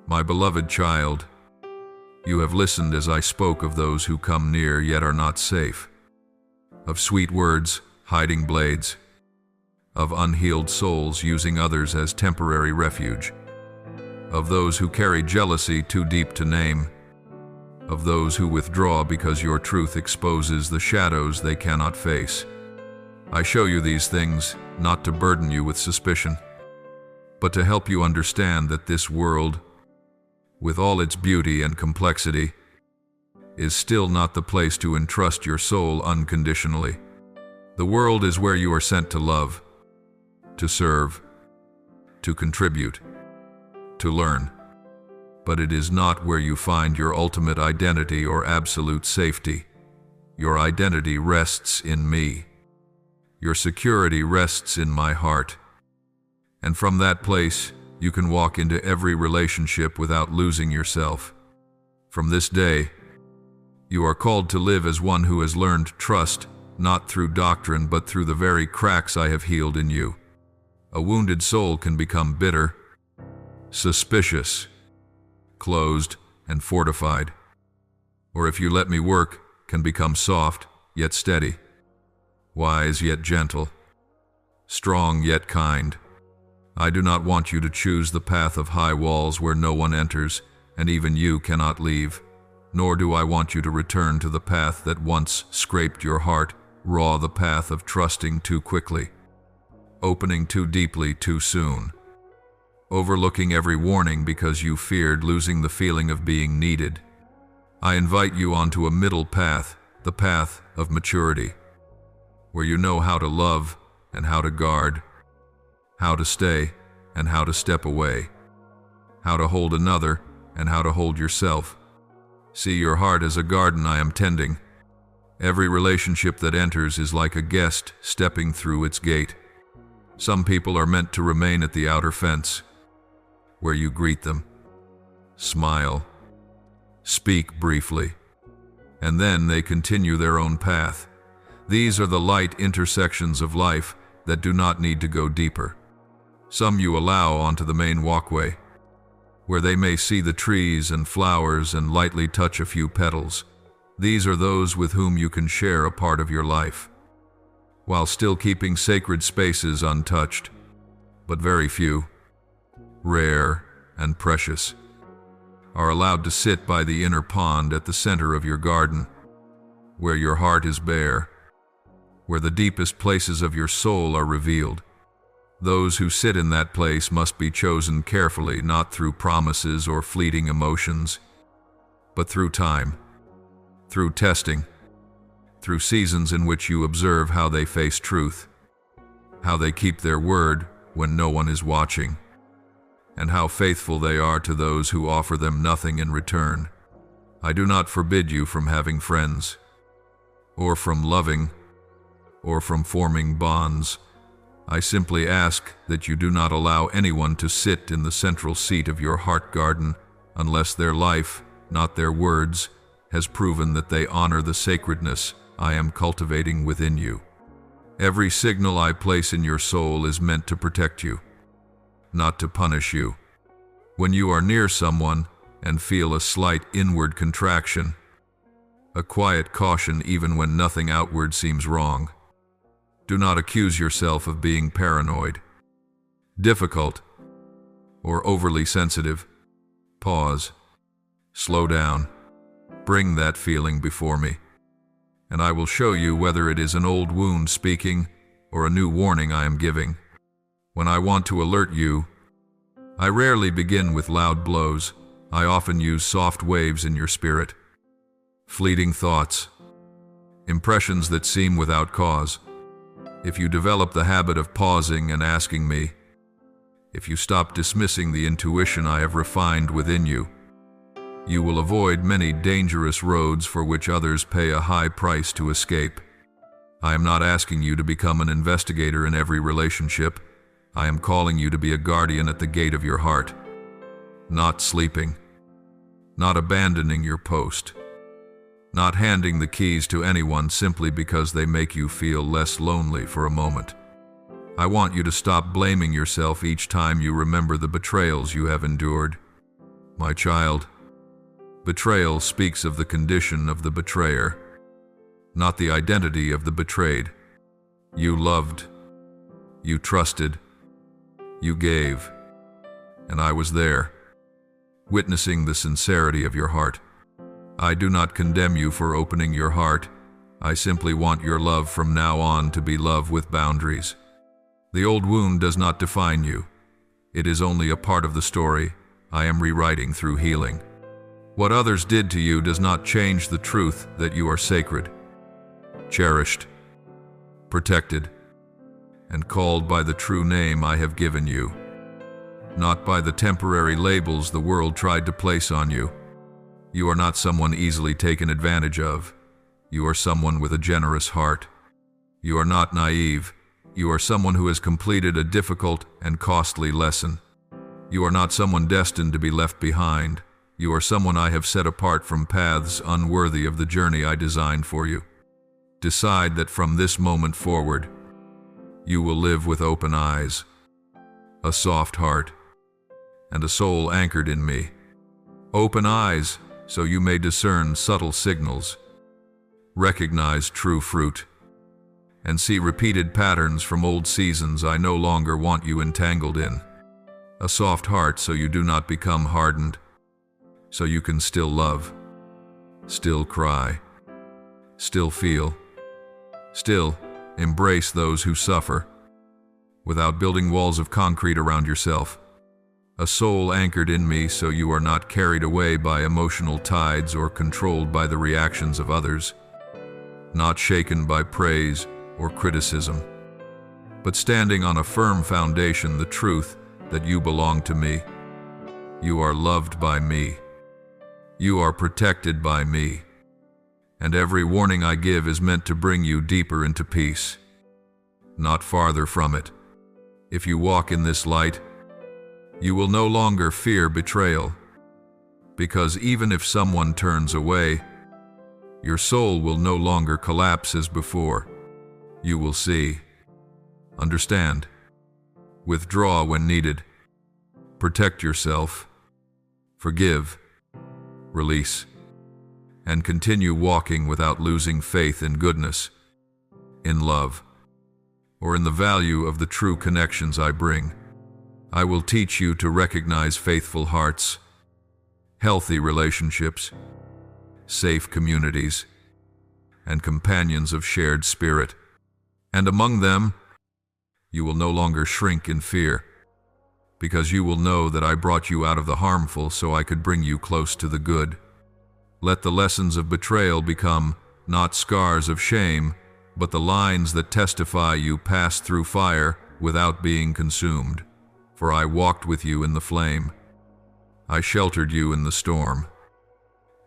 My beloved child, you have listened as I spoke of those who come near yet are not safe, of sweet words hiding blades, of unhealed souls using others as temporary refuge, of those who carry jealousy too deep to name, of those who withdraw because your truth exposes the shadows they cannot face. I show you these things not to burden you with suspicion, but to help you understand that this world, with all its beauty and complexity, is still not the place to entrust your soul unconditionally. The world is where you are sent to love, to serve, to contribute, to learn. But it is not where you find your ultimate identity or absolute safety. Your identity rests in me. Your security rests in my heart. And from that place, you can walk into every relationship without losing yourself. From this day, you are called to live as one who has learned trust, not through doctrine but through the very cracks I have healed in you. A wounded soul can become bitter, suspicious, closed, and fortified. Or if you let me work, can become soft, yet steady, wise yet gentle, strong yet kind. I do not want you to choose the path of high walls where no one enters, and even you cannot leave. Nor do I want you to return to the path that once scraped your heart, raw, the path of trusting too quickly, opening too deeply too soon. overlooking every warning because you feared losing the feeling of being needed. I invite you onto a middle path, the path of maturity, where you know how to love and how to guard, how to stay and how to step away, how to hold another and how to hold yourself. See your heart as a garden I am tending. Every relationship that enters is like a guest stepping through its gate. Some people are meant to remain at the outer fence, where you greet them, smile, speak briefly, and then they continue their own path. These are the light intersections of life that do not need to go deeper. Some you allow onto the main walkway, where they may see the trees and flowers and lightly touch a few petals. These are those with whom you can share a part of your life, while still keeping sacred spaces untouched. But very few, rare and precious, are allowed to sit by the inner pond at the center of your garden, where your heart is bare, where the deepest places of your soul are revealed. Those who sit in that place must be chosen carefully, not through promises or fleeting emotions, but through time, through testing, through seasons in which you observe how they face truth, how they keep their word when no one is watching, and how faithful they are to those who offer them nothing in return. I do not forbid you from having friends, or from loving, or from forming bonds. I simply ask that you do not allow anyone to sit in the central seat of your heart garden unless their life, not their words, has proven that they honor the sacredness I am cultivating within you. Every signal I place in your soul is meant to protect you, not to punish you. When you are near someone and feel a slight inward contraction, a quiet caution even when nothing outward seems wrong, do not accuse yourself of being paranoid, difficult, or overly sensitive. Pause. Slow down. Bring that feeling before me, and I will show you whether it is an old wound speaking or a new warning I am giving. When I want to alert you, I rarely begin with loud blows. I often use soft waves in your spirit, fleeting thoughts, impressions that seem without cause. If you develop the habit of pausing and asking me, if you stop dismissing the intuition I have refined within you, you will avoid many dangerous roads for which others pay a high price to escape. I am not asking you to become an investigator in every relationship. I am calling you to be a guardian at the gate of your heart, not sleeping, not abandoning your post, not handing the keys to anyone simply because they make you feel less lonely for a moment. I want you to stop blaming yourself each time you remember the betrayals you have endured. My child, betrayal speaks of the condition of the betrayer, not the identity of the betrayed. You loved, you trusted, you gave, and I was there, witnessing the sincerity of your heart. I do not condemn you for opening your heart. I simply want your love from now on to be love with boundaries. The old wound does not define you. It is only a part of the story I am rewriting through healing. What others did to you does not change the truth that you are sacred, cherished, protected, and called by the true name I have given you, not by the temporary labels the world tried to place on you. You are not someone easily taken advantage of. You are someone with a generous heart. You are not naive. You are someone who has completed a difficult and costly lesson. You are not someone destined to be left behind. You are someone I have set apart from paths unworthy of the journey I designed for you. Decide that from this moment forward, you will live with open eyes, a soft heart, and a soul anchored in me. Open eyes, so you may discern subtle signals, recognize true fruit, and see repeated patterns from old seasons I no longer want you entangled in. A soft heart so you do not become hardened, so you can still love, still cry, still feel, still embrace those who suffer, without building walls of concrete around yourself. a soul anchored in me so you are not carried away by emotional tides or controlled by the reactions of others, not shaken by praise or criticism, but standing on a firm foundation, the truth that you belong to me. You are loved by me. You are protected by me. And every warning I give is meant to bring you deeper into peace, not farther from it. If you walk in this light, you will no longer fear betrayal, because even if someone turns away, your soul will no longer collapse as before. You will see, understand, withdraw when needed, protect yourself, forgive, release, and continue walking without losing faith in goodness, in love, or in the value of the true connections I bring. I will teach you to recognize faithful hearts, healthy relationships, safe communities, and companions of shared spirit. And among them, you will no longer shrink in fear, because you will know that I brought you out of the harmful so I could bring you close to the good. Let the lessons of betrayal become not scars of shame, but the lines that testify you passed through fire without being consumed. For I walked with you in the flame. I sheltered you in the storm.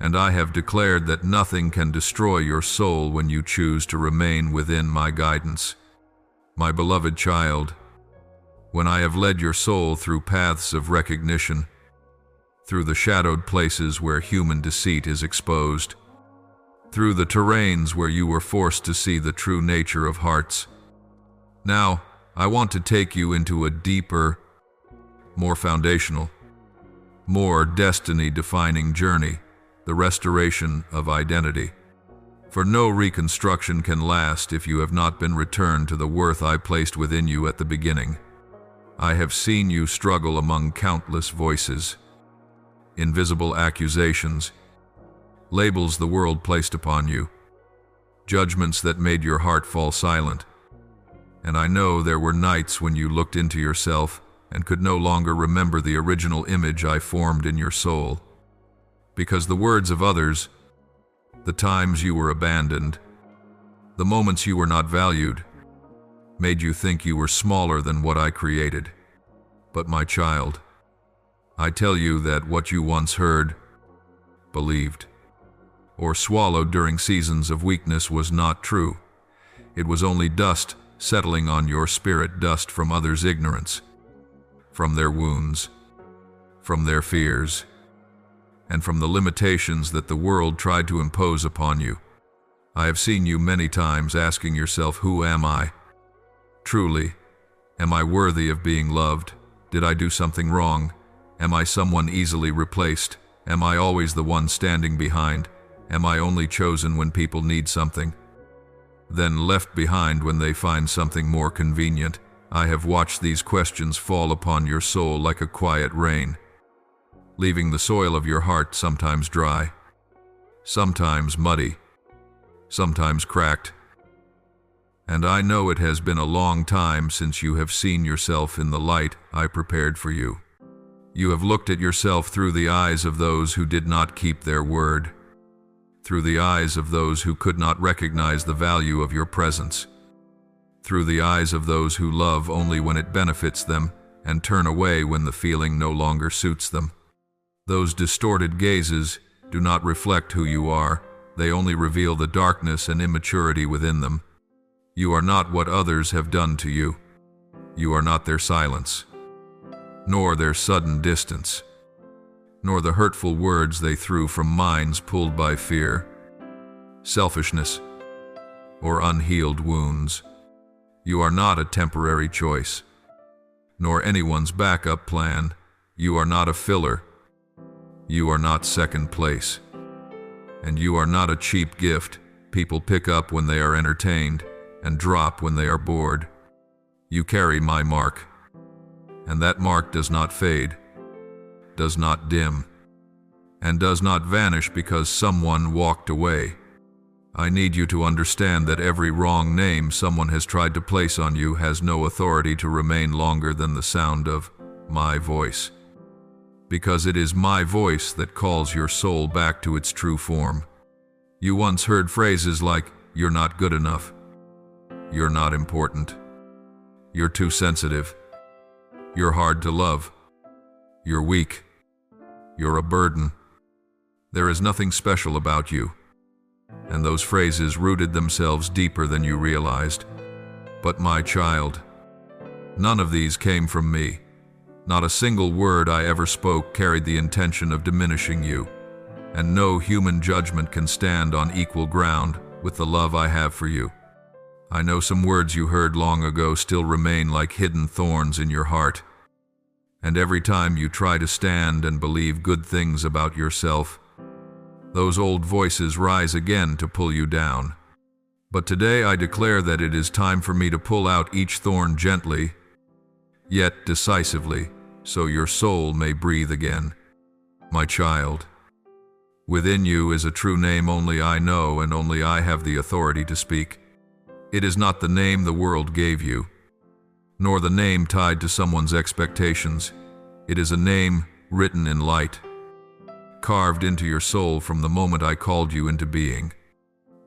And I have declared that nothing can destroy your soul when you choose to remain within my guidance. My beloved child, when I have led your soul through paths of recognition, through the shadowed places where human deceit is exposed, through the terrains where you were forced to see the true nature of hearts, now I want to take you into a deeper, more foundational, more destiny-defining journey, the restoration of identity. For no reconstruction can last if you have not been returned to the worth I placed within you at the beginning. I have seen you struggle among countless voices, invisible accusations, labels the world placed upon you, judgments that made your heart fall silent. And I know there were nights when you looked into yourself and could no longer remember the original image I formed in your soul. Because the words of others, the times you were abandoned, the moments you were not valued, made you think you were smaller than what I created. But my child, I tell you that what you once heard, believed, or swallowed during seasons of weakness was not true. It was only dust settling on your spirit, dust from others' ignorance, from their wounds, from their fears, and from the limitations that the world tried to impose upon you. I have seen you many times asking yourself, who am I? Truly, am I worthy of being loved? Did I do something wrong? Am I someone easily replaced? Am I always the one standing behind? Am I only chosen when people need something, then left behind when they find something more convenient? I have watched these questions fall upon your soul like a quiet rain, leaving the soil of your heart sometimes dry, sometimes muddy, sometimes cracked. And I know it has been a long time since you have seen yourself in the light I prepared for you. You have looked at yourself through the eyes of those who did not keep their word, through the eyes of those who could not recognize the value of your presence, through the eyes of those who love only when it benefits them and turn away when the feeling no longer suits them. Those distorted gazes do not reflect who you are. They only reveal the darkness and immaturity within them. You are not what others have done to you. You are not their silence, nor their sudden distance, nor the hurtful words they threw from minds pulled by fear, selfishness, or unhealed wounds. You are not a temporary choice, nor anyone's backup plan. You are not a filler. You are not second place. And you are not a cheap gift people pick up when they are entertained and drop when they are bored. You carry my mark, and that mark does not fade, does not dim, and does not vanish because someone walked away. I need you to understand that every wrong name someone has tried to place on you has no authority to remain longer than the sound of my voice. because it is my voice that calls your soul back to its true form. You once heard phrases like, "You're not good enough," "You're not important," "You're too sensitive," "You're hard to love," "You're weak," "You're a burden," "There is nothing special about you." And those phrases rooted themselves deeper than you realized. But my child, none of these came from me. Not a single word I ever spoke carried the intention of diminishing you, and no human judgment can stand on equal ground with the love I have for you. I know some words you heard long ago still remain like hidden thorns in your heart, and every time you try to stand and believe good things about yourself, those old voices rise again to pull you down. But today I declare that it is time for me to pull out each thorn gently, yet decisively, so your soul may breathe again. My child, within you is a true name only I know and only I have the authority to speak. It is not the name the world gave you, nor the name tied to someone's expectations. It is a name written in light, carved into your soul from the moment I called you into being.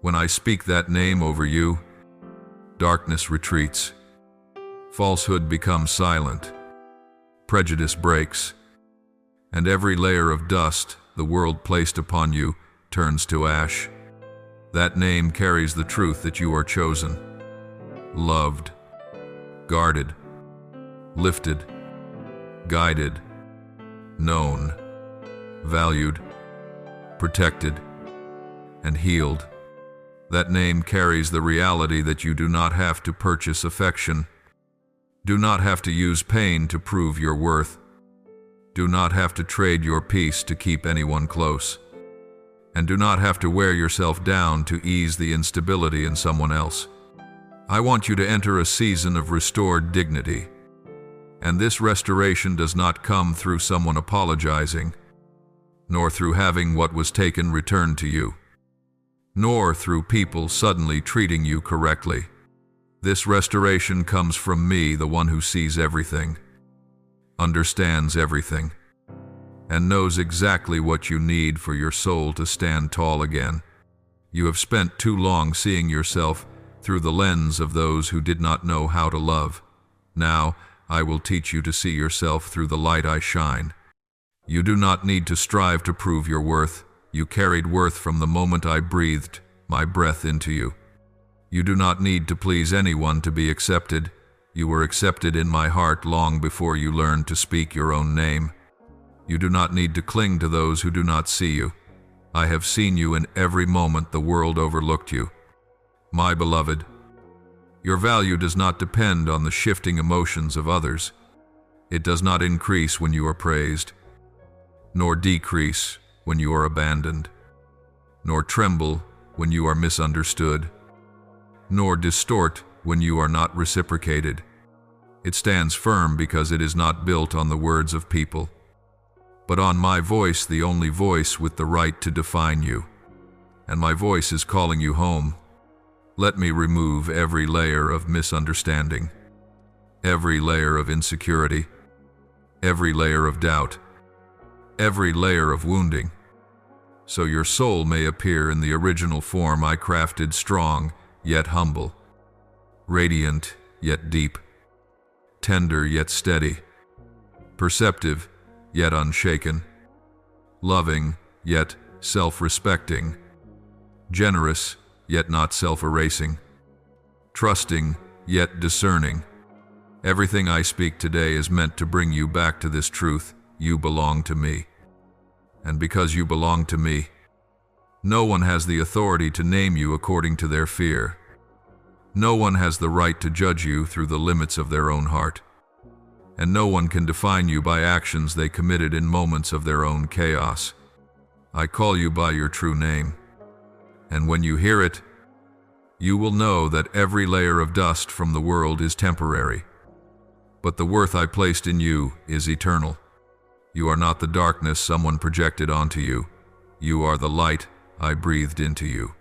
When I speak that name over you, darkness retreats. Falsehood becomes silent, prejudice breaks, and every layer of dust the world placed upon you turns to ash. That name carries the truth that you are chosen, loved, guarded, lifted, guided, known, valued, protected, and healed. That name carries the reality that you do not have to purchase affection, do not have to use pain to prove your worth, do not have to trade your peace to keep anyone close, and do not have to wear yourself down to ease the instability in someone else. I want you to enter a season of restored dignity, and this restoration does not come through someone apologizing, nor through having what was taken returned to you, nor through people suddenly treating you correctly. This restoration comes from me, the one who sees everything, understands everything, and knows exactly what you need for your soul to stand tall again. You have spent too long seeing yourself through the lens of those who did not know how to love. Now, I will teach you to see yourself through the light I shine. You do not need to strive to prove your worth. You carried worth from the moment I breathed my breath into you. You do not need to please anyone to be accepted. You were accepted in my heart long before you learned to speak your own name. You do not need to cling to those who do not see you. I have seen you in every moment the world overlooked you. My beloved, your value does not depend on the shifting emotions of others. It does not increase when you are praised, nor decrease when you are abandoned, nor tremble when you are misunderstood, nor distort when you are not reciprocated. It stands firm because it is not built on the words of people, but on my voice, the only voice with the right to define you. And my voice is calling you home. Let me remove every layer of misunderstanding, every layer of insecurity, every layer of doubt, every layer of wounding, so your soul may appear in the original form I crafted, strong yet humble, radiant yet deep, tender yet steady, perceptive yet unshaken, loving yet self-respecting, generous yet not self-erasing, trusting yet discerning. Everything I speak today is meant to bring you back to this truth: you belong to me. And because you belong to me, no one has the authority to name you according to their fear. No one has the right to judge you through the limits of their own heart. And no one can define you by actions they committed in moments of their own chaos. I call you by your true name. And when you hear it, you will know that every layer of dust from the world is temporary. But the worth I placed in you is eternal. You are not the darkness someone projected onto you. You are the light I breathed into you.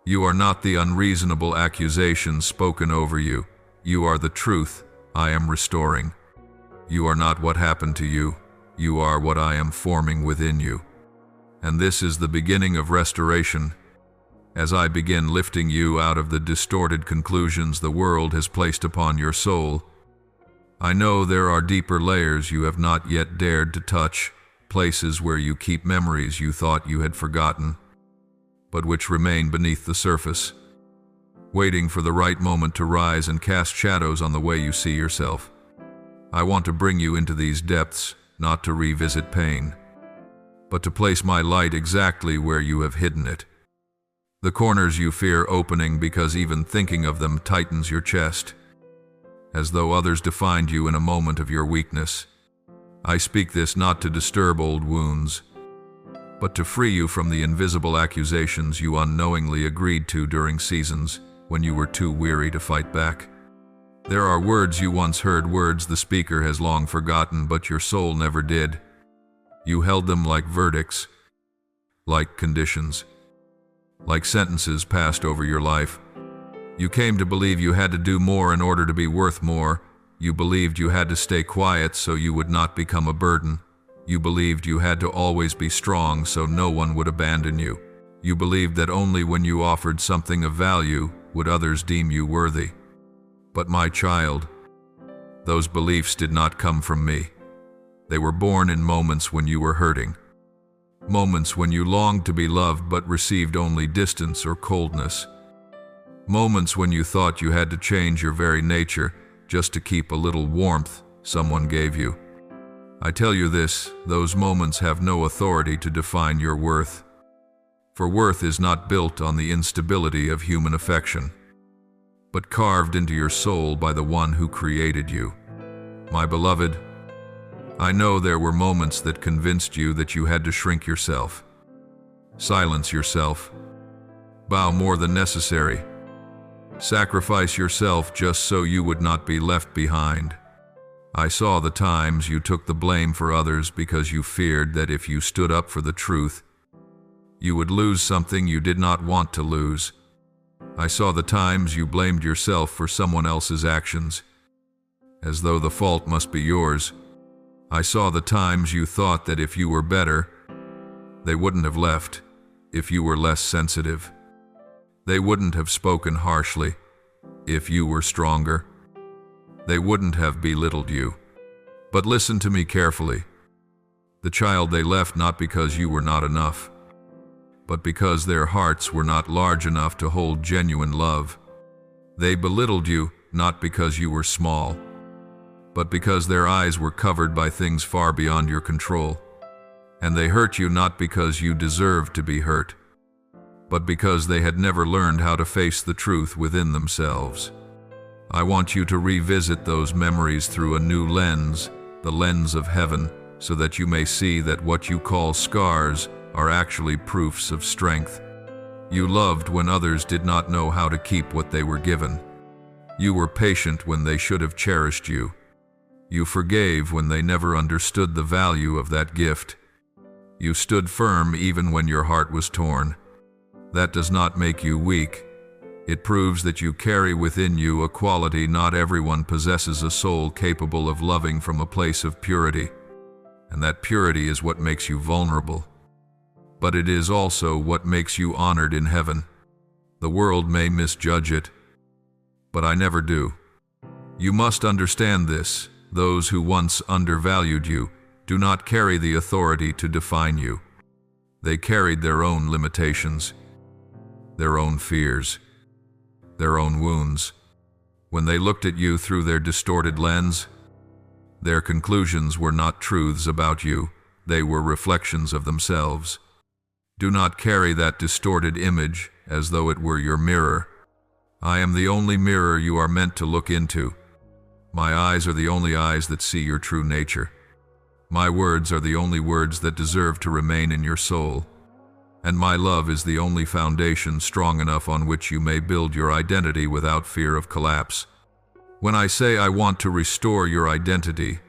You are not the unreasonable accusations spoken over you. You are the truth I am restoring. You are not what happened to you. You are what I am forming within you. And this is the beginning of restoration, as I begin lifting you out of the distorted conclusions the world has placed upon your soul. I know there are deeper layers you have not yet dared to touch, places where you keep memories you thought you had forgotten, but which remain beneath the surface, waiting for the right moment to rise and cast shadows on the way you see yourself. I want to bring you into these depths, not to revisit pain, but to place my light exactly where you have hidden it. The corners you fear opening because even thinking of them tightens your chest, as though others defined you in a moment of your weakness. I speak this not to disturb old wounds, but to free you from the invisible accusations you unknowingly agreed to during seasons when you were too weary to fight back. There are words you once heard, words the speaker has long forgotten, but your soul never did. You held them like verdicts, like conditions, like sentences passed over your life. You came to believe you had to do more in order to be worth more. You believed you had to stay quiet so you would not become a burden. You believed you had to always be strong so no one would abandon you. You believed that only when you offered something of value would others deem you worthy. But my child, those beliefs did not come from me. They were born in moments when you were hurting. Moments when you longed to be loved but received only distance or coldness. Moments when you thought you had to change your very nature just to keep a little warmth someone gave you. I tell you this, those moments have no authority to define your worth. For worth is not built on the instability of human affection, but carved into your soul by the one who created you. My beloved, I know there were moments that convinced you that you had to shrink yourself, silence yourself, bow more than necessary, sacrifice yourself just so you would not be left behind. I saw the times you took the blame for others because you feared that if you stood up for the truth, you would lose something you did not want to lose. I saw the times you blamed yourself for someone else's actions, as though the fault must be yours. I saw the times you thought that if you were better, they wouldn't have left. If you were less sensitive, they wouldn't have spoken harshly. If you were stronger, they wouldn't have belittled you. But listen to me carefully. The child they left not because you were not enough, but because their hearts were not large enough to hold genuine love. They belittled you not because you were small, but because their eyes were covered by things far beyond your control. And they hurt you not because you deserved to be hurt, but because they had never learned how to face the truth within themselves. I want you to revisit those memories through a new lens, the lens of heaven, so that you may see that what you call scars are actually proofs of strength. You loved when others did not know how to keep what they were given. You were patient when they should have cherished you. You forgave when they never understood the value of that gift. You stood firm even when your heart was torn. That does not make you weak. It proves that you carry within you a quality not everyone possesses, a soul capable of loving from a place of purity. And that purity is what makes you vulnerable. But it is also what makes you honored in heaven. The world may misjudge it, but I never do. You must understand this. Those who once undervalued you do not carry the authority to define you. They carried their own limitations, their own fears, their own wounds. When they looked at you through their distorted lens, their conclusions were not truths about you, they were reflections of themselves. Do not carry that distorted image as though it were your mirror. I am the only mirror you are meant to look into. My eyes are the only eyes that see your true nature. My words are the only words that deserve to remain in your soul. And my love is the only foundation strong enough on which you may build your identity without fear of collapse. When I say I want to restore your identity,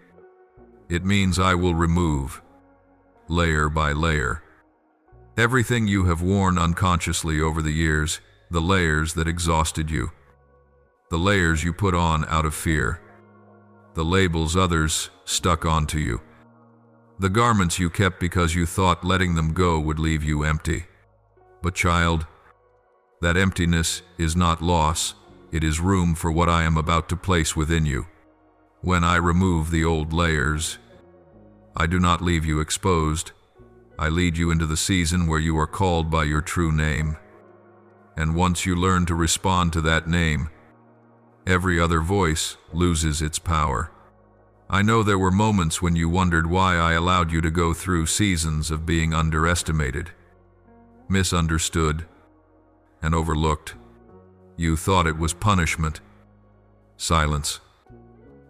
it means I will remove, layer by layer, everything you have worn unconsciously over the years, the layers that exhausted you, the layers you put on out of fear, the labels others stuck onto you, The garments you kept because you thought letting them go would leave you empty. But child, that emptiness is not loss, it is room for what I am about to place within you. When I remove the old layers, I do not leave you exposed. I lead you into the season where you are called by your true name. And once you learn to respond to that name, every other voice loses its power. I know there were moments when you wondered why I allowed you to go through seasons of being underestimated, misunderstood, and overlooked. You thought it was punishment, silence,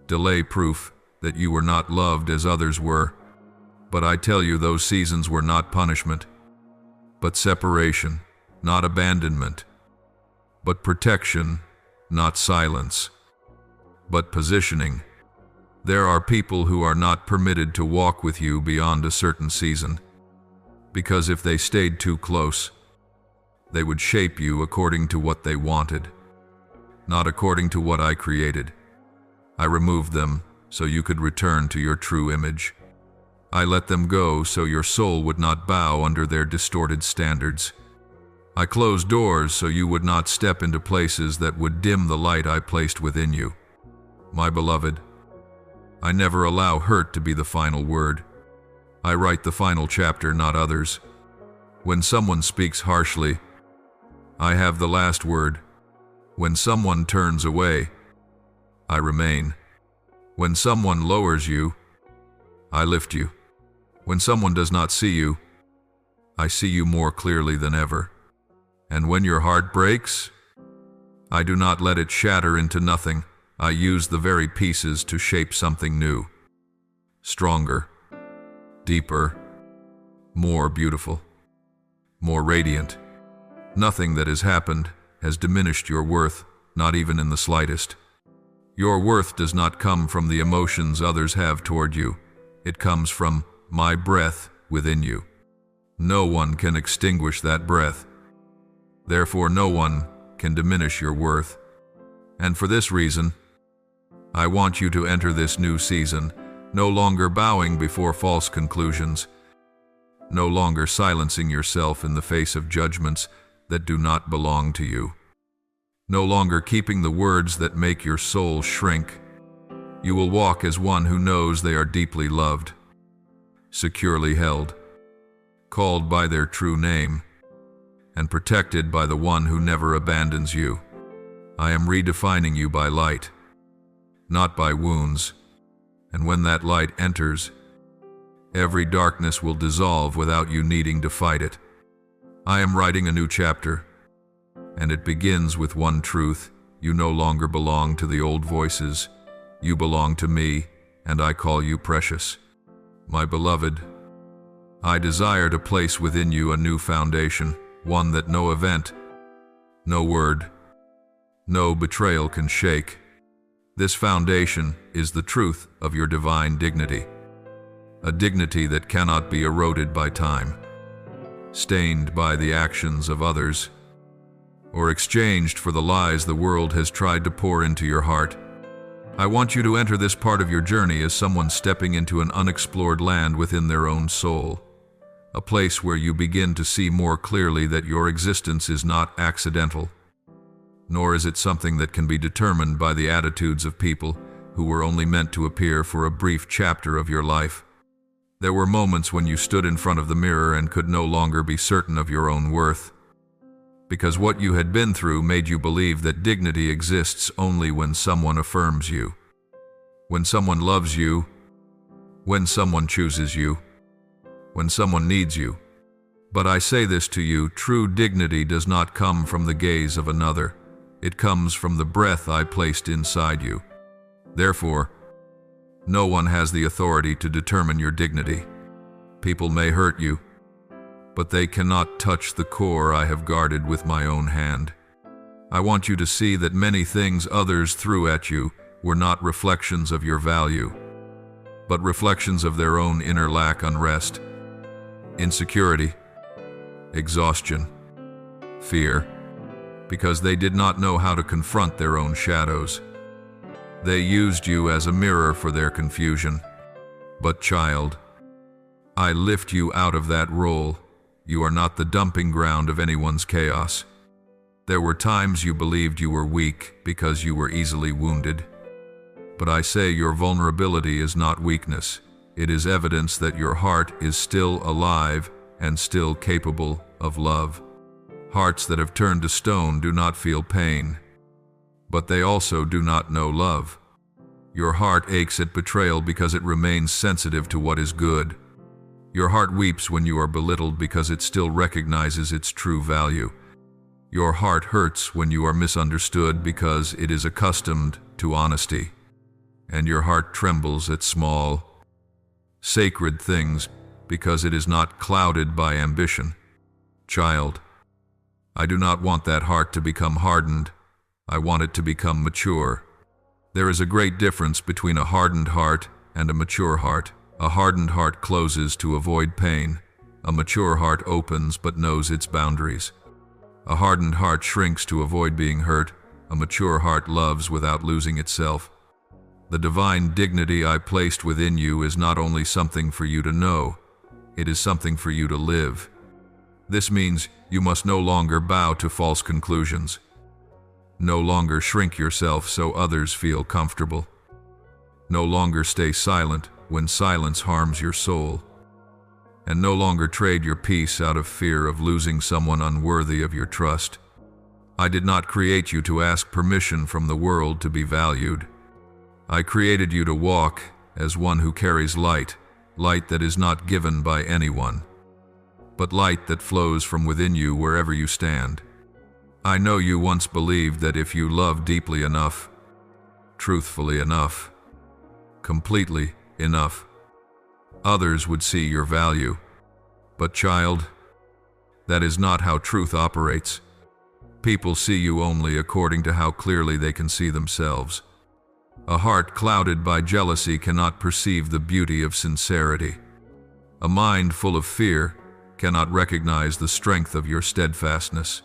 delay, proof that you were not loved as others were. But I tell you, those seasons were not punishment, but separation, not abandonment, but protection, not silence, but positioning. There are people who are not permitted to walk with you beyond a certain season, because if they stayed too close, they would shape you according to what they wanted, not according to what I created. I removed them so you could return to your true image. I let them go so your soul would not bow under their distorted standards. I closed doors so you would not step into places that would dim the light I placed within you. My beloved, I never allow hurt to be the final word. I write the final chapter, not others. When someone speaks harshly, I have the last word. When someone turns away, I remain. When someone lowers you, I lift you. When someone does not see you, I see you more clearly than ever. And when your heart breaks, I do not let it shatter into nothing. I use the very pieces to shape something new, stronger, deeper, more beautiful, more radiant. Nothing that has happened has diminished your worth, not even in the slightest. Your worth does not come from the emotions others have toward you. It comes from my breath within you. No one can extinguish that breath. Therefore, no one can diminish your worth. And for this reason, I want you to enter this new season, no longer bowing before false conclusions, no longer silencing yourself in the face of judgments that do not belong to you, no longer keeping the words that make your soul shrink. You will walk as one who knows they are deeply loved, securely held, called by their true name, and protected by the one who never abandons you. I am redefining you by light, not by wounds, and when that light enters, every darkness will dissolve without you needing to fight it. I am writing a new chapter, and it begins with one truth: you no longer belong to the old voices. You belong to me, and I call you precious. My beloved, I desire to place within you a new foundation, one that no event, no word, no betrayal can shake. This foundation is the truth of your divine dignity, a dignity that cannot be eroded by time, stained by the actions of others, or exchanged for the lies the world has tried to pour into your heart. I want you to enter this part of your journey as someone stepping into an unexplored land within their own soul, a place where you begin to see more clearly that your existence is not accidental, nor is it something that can be determined by the attitudes of people who were only meant to appear for a brief chapter of your life. There were moments when you stood in front of the mirror and could no longer be certain of your own worth, because what you had been through made you believe that dignity exists only when someone affirms you, when someone loves you, when someone chooses you, when someone needs you. But I say this to you: true dignity does not come from the gaze of another. It comes from the breath I placed inside you. Therefore, no one has the authority to determine your dignity. People may hurt you, but they cannot touch the core I have guarded with my own hand. I want you to see that many things others threw at you were not reflections of your value, but reflections of their own inner lack, unrest, insecurity, exhaustion, fear, because they did not know how to confront their own shadows. They used you as a mirror for their confusion. But child, I lift you out of that role. You are not the dumping ground of anyone's chaos. There were times you believed you were weak because you were easily wounded. But I say your vulnerability is not weakness. It is evidence that your heart is still alive and still capable of love. Hearts that have turned to stone do not feel pain, but they also do not know love. Your heart aches at betrayal because it remains sensitive to what is good. Your heart weeps when you are belittled because it still recognizes its true value. Your heart hurts when you are misunderstood because it is accustomed to honesty. And your heart trembles at small, sacred things because it is not clouded by ambition. Child, I do not want that heart to become hardened. I want it to become mature. There is a great difference between a hardened heart and a mature heart. A hardened heart closes to avoid pain. A mature heart opens but knows its boundaries. A hardened heart shrinks to avoid being hurt. A mature heart loves without losing itself. The divine dignity I placed within you is not only something for you to know, it is something for you to live. This means you must no longer bow to false conclusions. No longer shrink yourself so others feel comfortable. No longer stay silent when silence harms your soul. And no longer trade your peace out of fear of losing someone unworthy of your trust. I did not create you to ask permission from the world to be valued. I created you to walk as one who carries light, light that is not given by anyone, but light that flows from within you wherever you stand. I know you once believed that if you loved deeply enough, truthfully enough, completely enough, others would see your value. But child, that is not how truth operates. People see you only according to how clearly they can see themselves. A heart clouded by jealousy cannot perceive the beauty of sincerity. A mind full of fear cannot recognize the strength of your steadfastness.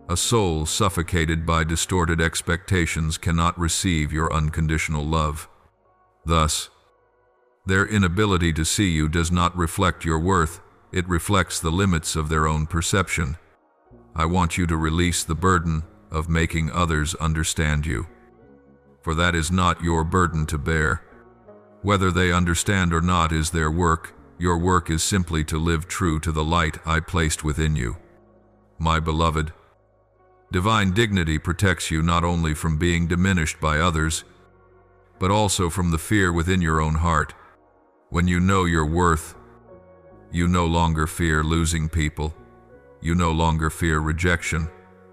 A soul suffocated by distorted expectations cannot receive your unconditional love. Thus, their inability to see you does not reflect your worth, it reflects the limits of their own perception. I want you to release the burden of making others understand you. For that is not your burden to bear. Whether they understand or not is their work. Your work is simply to live true to the light I placed within you. My beloved, divine dignity protects you not only from being diminished by others, but also from the fear within your own heart. When you know your worth, you no longer fear losing people. You no longer fear rejection.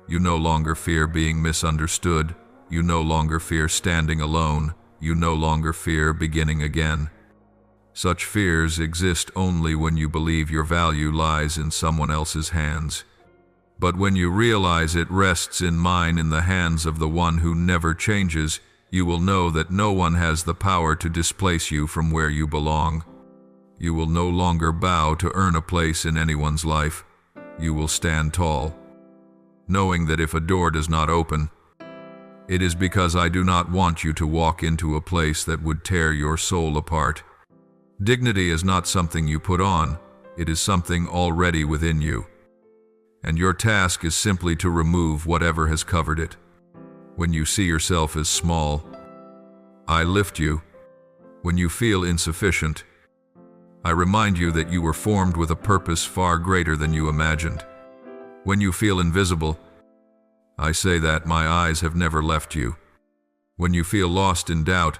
You no longer fear being misunderstood. You no longer fear standing alone. You no longer fear beginning again. Such fears exist only when you believe your value lies in someone else's hands. But when you realize it rests in the hands of the one who never changes, you will know that no one has the power to displace you from where you belong. You will no longer bow to earn a place in anyone's life. You will stand tall, knowing that if a door does not open, it is because I do not want you to walk into a place that would tear your soul apart. Dignity is not something you put on, it is something already within you. And your task is simply to remove whatever has covered it. When you see yourself as small, I lift you. When you feel insufficient, I remind you that you were formed with a purpose far greater than you imagined. When you feel invisible, I say that my eyes have never left you. When you feel lost in doubt,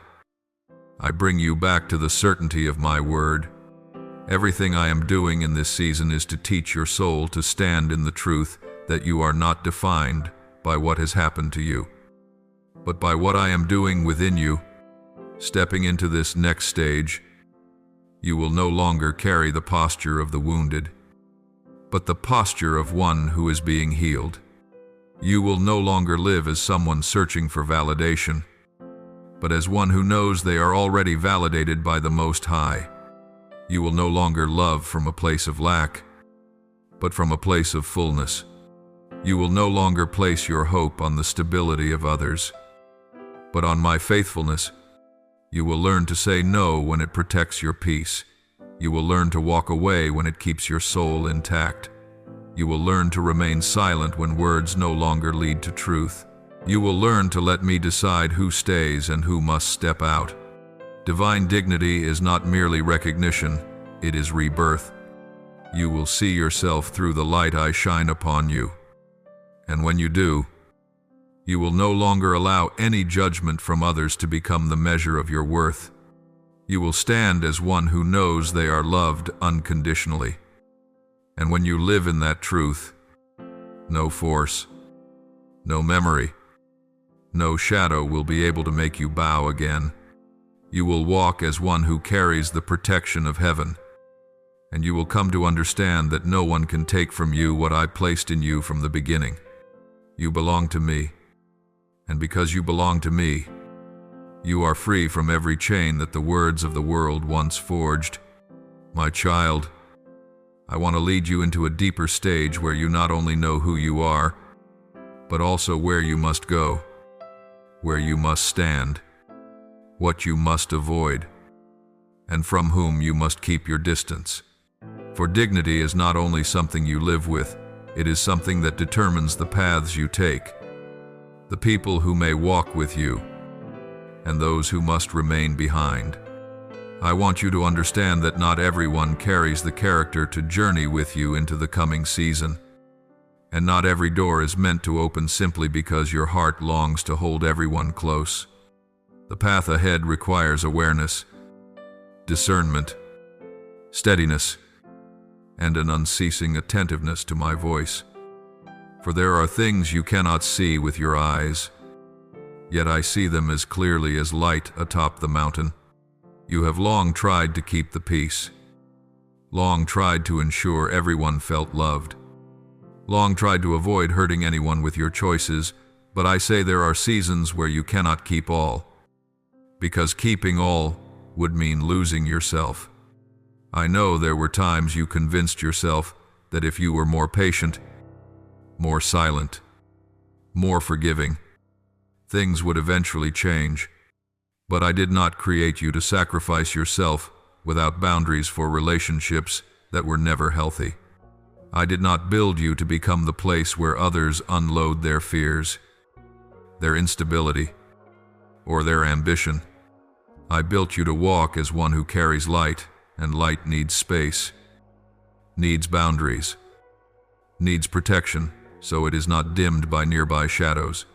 I bring you back to the certainty of my word. Everything I am doing in this season is to teach your soul to stand in the truth that you are not defined by what has happened to you, but by what I am doing within you. Stepping into this next stage, you will no longer carry the posture of the wounded, but the posture of one who is being healed. You will no longer live as someone searching for validation, but as one who knows they are already validated by the Most High. You will no longer love from a place of lack, but from a place of fullness. You will no longer place your hope on the stability of others, but on my faithfulness. You will learn to say no when it protects your peace. You will learn to walk away when it keeps your soul intact. You will learn to remain silent when words no longer lead to truth. You will learn to let me decide who stays and who must step out. Divine dignity is not merely recognition, it is rebirth. You will see yourself through the light I shine upon you. And when you do, you will no longer allow any judgment from others to become the measure of your worth. You will stand as one who knows they are loved unconditionally. And when you live in that truth, no force, no memory, no shadow will be able to make you bow again. You will walk as one who carries the protection of heaven. And you will come to understand that no one can take from you what I placed in you from the beginning. You belong to me. And because you belong to me, you are free from every chain that the words of the world once forged. My child, I want to lead you into a deeper stage where you not only know who you are, but also where you must go, where you must stand, what you must avoid, and from whom you must keep your distance. For dignity is not only something you live with, it is something that determines the paths you take, the people who may walk with you, and those who must remain behind. I want you to understand that not everyone carries the character to journey with you into the coming season, and not every door is meant to open simply because your heart longs to hold everyone close. The path ahead requires awareness, discernment, steadiness, and an unceasing attentiveness to my voice. For there are things you cannot see with your eyes, yet I see them as clearly as light atop the mountain. You have long tried to keep the peace, long tried to ensure everyone felt loved, long tried to avoid hurting anyone with your choices, but I say there are seasons where you cannot keep all, because keeping all would mean losing yourself. I know there were times you convinced yourself that if you were more patient, more silent, more forgiving, things would eventually change. But I did not create you to sacrifice yourself without boundaries for relationships that were never healthy. I did not build you to become the place where others unload their fears, their instability, or their ambition. I built you to walk as one who carries light, and light needs space, needs boundaries, needs protection, so it is not dimmed by nearby shadows.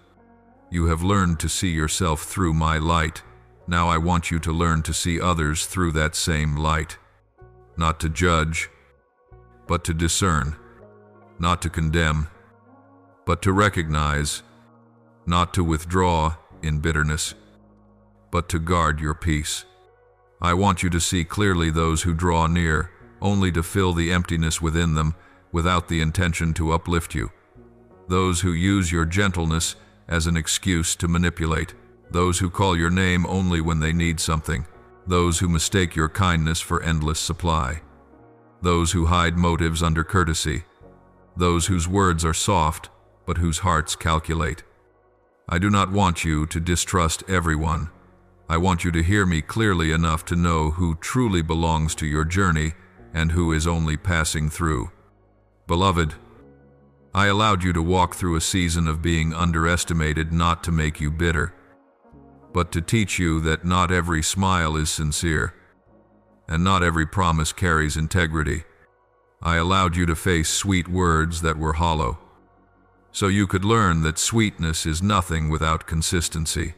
You have learned to see yourself through my light. Now I want you to learn to see others through that same light. Not to judge, but to discern. Not to condemn, but to recognize. Not to withdraw in bitterness, but to guard your peace. I want you to see clearly those who draw near, only to fill the emptiness within them, without the intention to uplift you. Those who use your gentleness as an excuse to manipulate. Those who call your name only when they need something. Those who mistake your kindness for endless supply. Those who hide motives under courtesy. Those whose words are soft, but whose hearts calculate. I do not want you to distrust everyone. I want you to hear me clearly enough to know who truly belongs to your journey and who is only passing through. Beloved, I allowed you to walk through a season of being underestimated not to make you bitter, but to teach you that not every smile is sincere, and not every promise carries integrity. I allowed you to face sweet words that were hollow, so you could learn that sweetness is nothing without consistency.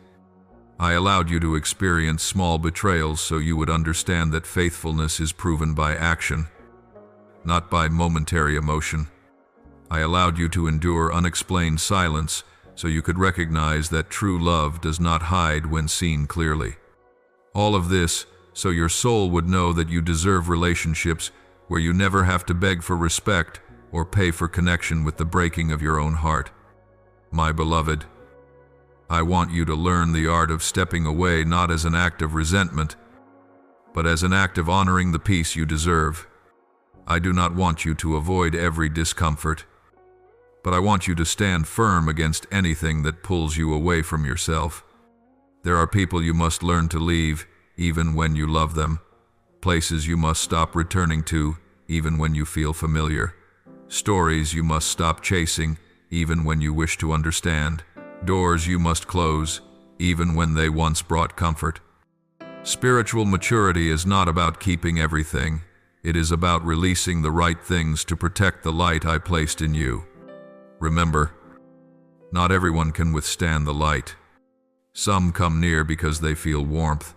I allowed you to experience small betrayals so you would understand that faithfulness is proven by action, not by momentary emotion. I allowed you to endure unexplained silence so you could recognize that true love does not hide when seen clearly. All of this so your soul would know that you deserve relationships where you never have to beg for respect or pay for connection with the breaking of your own heart. My beloved, I want you to learn the art of stepping away not as an act of resentment, but as an act of honoring the peace you deserve. I do not want you to avoid every discomfort, but I want you to stand firm against anything that pulls you away from yourself. There are people you must learn to leave, even when you love them. places you must stop returning to, even when you feel familiar, stories you must stop chasing, even when you wish to understand, doors you must close, even when they once brought comfort. Spiritual maturity is not about keeping everything. It is about releasing the right things to protect the light I placed in you. Remember, not everyone can withstand the light. Some come near because they feel warmth.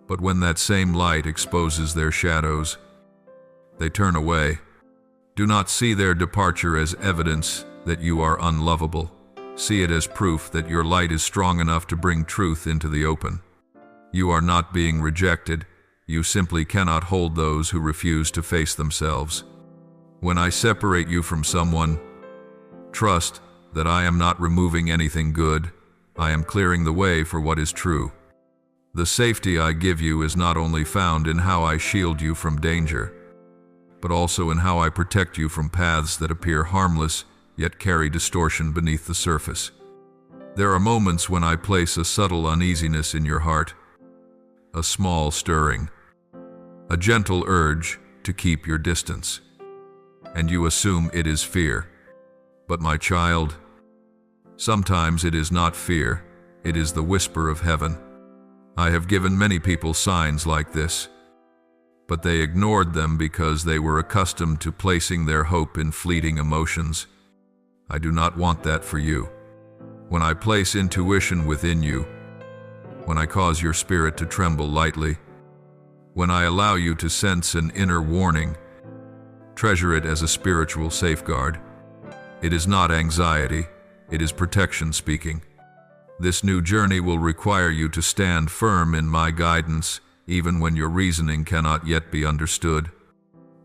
But when that same light exposes their shadows, they turn away. Do not see their departure as evidence that you are unlovable. See it as proof that your light is strong enough to bring truth into the open. You are not being rejected. You simply cannot hold those who refuse to face themselves. When I separate you from someone, trust that I am not removing anything good. I am clearing the way for what is true. The safety I give you is not only found in how I shield you from danger, but also in how I protect you from paths that appear harmless yet carry distortion beneath the surface. There are moments when I place a subtle uneasiness in your heart, a small stirring, a gentle urge to keep your distance, and you assume it is fear. But my child, sometimes it is not fear, it is the whisper of heaven. I have given many people signs like this, but they ignored them because they were accustomed to placing their hope in fleeting emotions. I do not want that for you. When I place intuition within you, when I cause your spirit to tremble lightly, when I allow you to sense an inner warning, treasure it as a spiritual safeguard. It is not anxiety, it is protection speaking. This new journey will require you to stand firm in my guidance, even when your reasoning cannot yet be understood.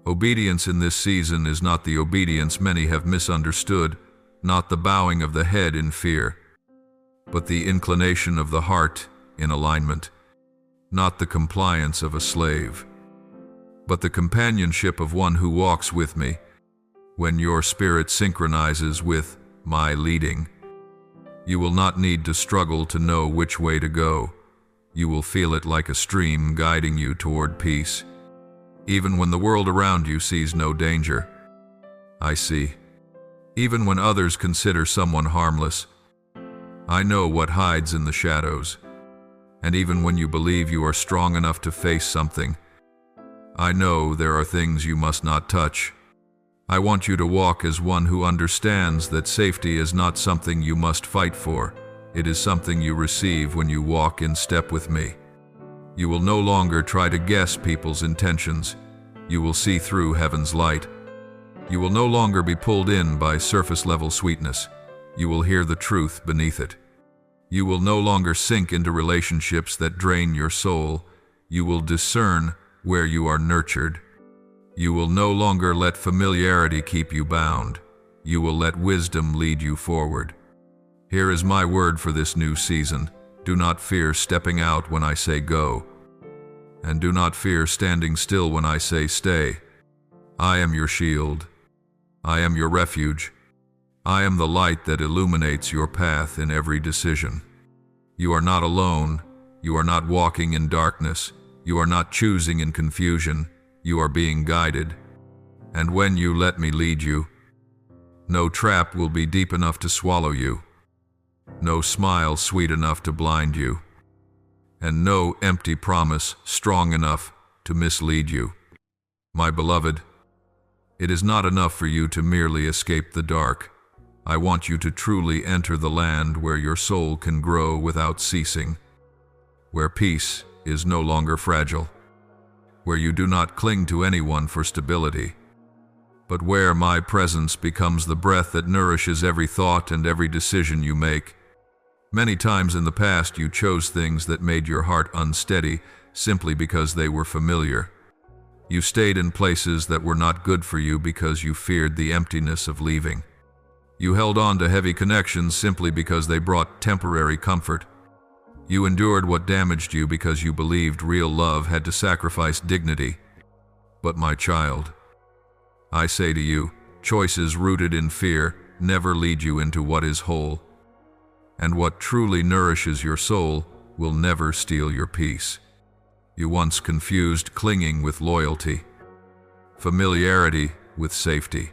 Obedience in this season is not the obedience many have misunderstood, not the bowing of the head in fear, but the inclination of the heart in alignment, not the compliance of a slave, but the companionship of one who walks with me. When your spirit synchronizes with my leading, you will not need to struggle to know which way to go. You will feel it like a stream guiding you toward peace. Even when the world around you sees no danger, I see. Even when others consider someone harmless, I know what hides in the shadows. And even when you believe you are strong enough to face something, I know there are things you must not touch. I want you to walk as one who understands that safety is not something you must fight for. It is something you receive when you walk in step with me. You will no longer try to guess people's intentions. You will see through heaven's light. You will no longer be pulled in by surface-level sweetness. You will hear the truth beneath it. You will no longer sink into relationships that drain your soul. You will discern where you are nurtured. You will no longer let familiarity keep you bound. You will let wisdom lead you forward. Here is my word for this new season. Do not fear stepping out when I say go. And do not fear standing still when I say stay. I am your shield. I am your refuge. I am the light that illuminates your path in every decision. You are not alone. You are not walking in darkness. You are not choosing in confusion. You are being guided. And when you let me lead you, no trap will be deep enough to swallow you. No smile sweet enough to blind you. And no empty promise strong enough to mislead you. My beloved, it is not enough for you to merely escape the dark. I want you to truly enter the land where your soul can grow without ceasing, where peace is no longer fragile, where you do not cling to anyone for stability, but where my presence becomes the breath that nourishes every thought and every decision you make. Many times in the past you chose things that made your heart unsteady simply because they were familiar. You stayed in places that were not good for you because you feared the emptiness of leaving. You held on to heavy connections simply because they brought temporary comfort. You endured what damaged you because you believed real love had to sacrifice dignity. But my child, I say to you, choices rooted in fear never lead you into what is whole. And what truly nourishes your soul will never steal your peace. You once confused clinging with loyalty, familiarity with safety,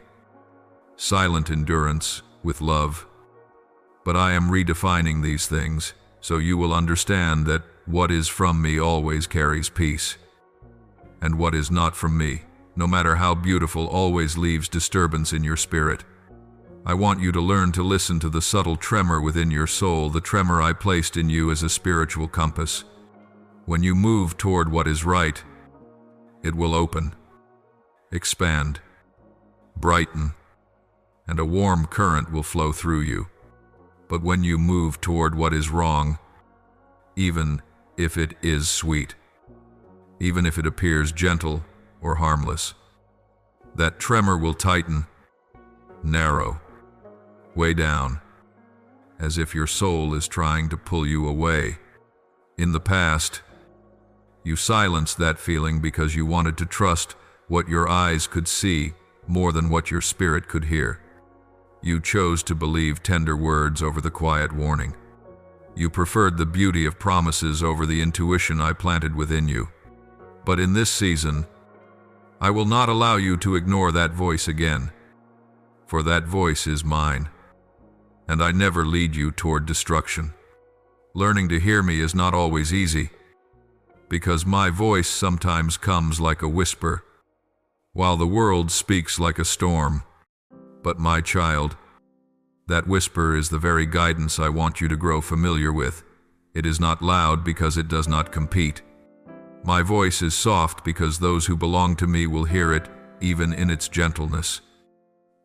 silent endurance with love. But I am redefining these things, so you will understand that what is from me always carries peace, and what is not from me, no matter how beautiful, always leaves disturbance in your spirit. I want you to learn to listen to the subtle tremor within your soul, the tremor I placed in you as a spiritual compass. When you move toward what is right, it will open, expand, brighten, and a warm current will flow through you. But when you move toward what is wrong, even if it is sweet, even if it appears gentle or harmless, that tremor will tighten, narrow, way down, as if your soul is trying to pull you away. In the past, you silenced that feeling because you wanted to trust what your eyes could see more than what your spirit could hear. You chose to believe tender words over the quiet warning. You preferred the beauty of promises over the intuition I planted within you. But in this season, I will not allow you to ignore that voice again, for that voice is mine, and I never lead you toward destruction. Learning to hear me is not always easy, because my voice sometimes comes like a whisper, while the world speaks like a storm. But my child, that whisper is the very guidance I want you to grow familiar with. It is not loud because it does not compete. My voice is soft because those who belong to me will hear it, even in its gentleness.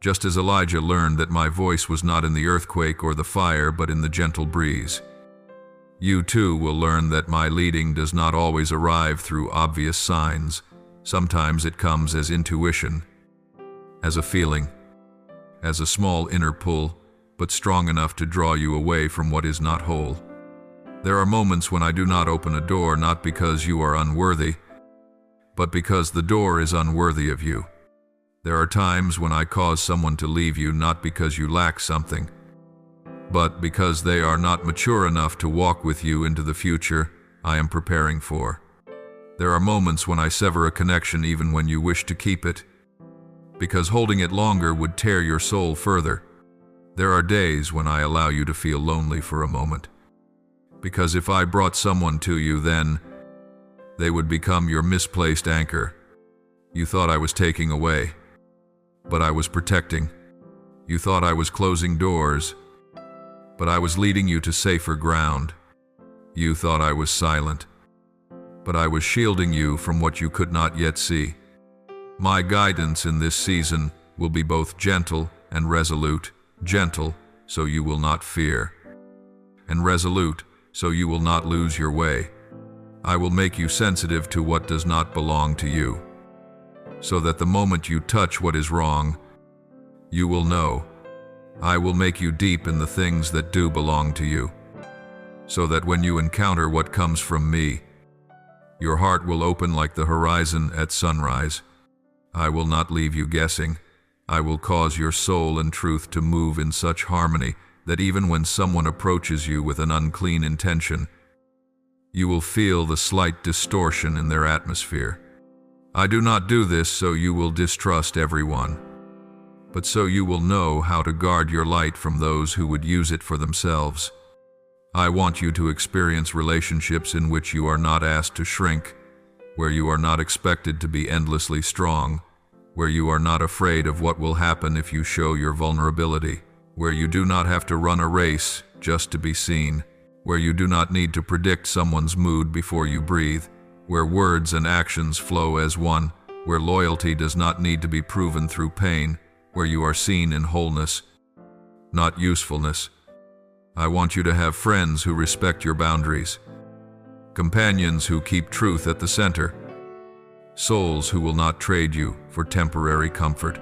Just as Elijah learned that my voice was not in the earthquake or the fire, but in the gentle breeze. You too will learn that my leading does not always arrive through obvious signs. Sometimes it comes as intuition, as a feeling, as a small inner pull, but strong enough to draw you away from what is not whole. There are moments when I do not open a door, not because you are unworthy, but because the door is unworthy of you. There are times when I cause someone to leave you, not because you lack something, but because they are not mature enough to walk with you into the future I am preparing for. There are moments when I sever a connection even when you wish to keep it, because holding it longer would tear your soul further. There are days when I allow you to feel lonely for a moment, because if I brought someone to you, then they would become your misplaced anchor. You thought I was taking away, but I was protecting. You thought I was closing doors, but I was leading you to safer ground. You thought I was silent, but I was shielding you from what you could not yet see. My guidance in this season will be both gentle and resolute. Gentle, so you will not fear, and resolute, so you will not lose your way. I will make you sensitive to what does not belong to you, so that the moment you touch what is wrong, you will know. I will make you deep in the things that do belong to you, so that when you encounter what comes from me, your heart will open like the horizon at sunrise. I will not leave you guessing. I will cause your soul and truth to move in such harmony that even when someone approaches you with an unclean intention, you will feel the slight distortion in their atmosphere. I do not do this so you will distrust everyone, but so you will know how to guard your light from those who would use it for themselves. I want you to experience relationships in which you are not asked to shrink, where you are not expected to be endlessly strong, where you are not afraid of what will happen if you show your vulnerability, where you do not have to run a race just to be seen, where you do not need to predict someone's mood before you breathe, where words and actions flow as one, where loyalty does not need to be proven through pain, where you are seen in wholeness, not usefulness. I want you to have friends who respect your boundaries, companions who keep truth at the center, souls who will not trade you for temporary comfort.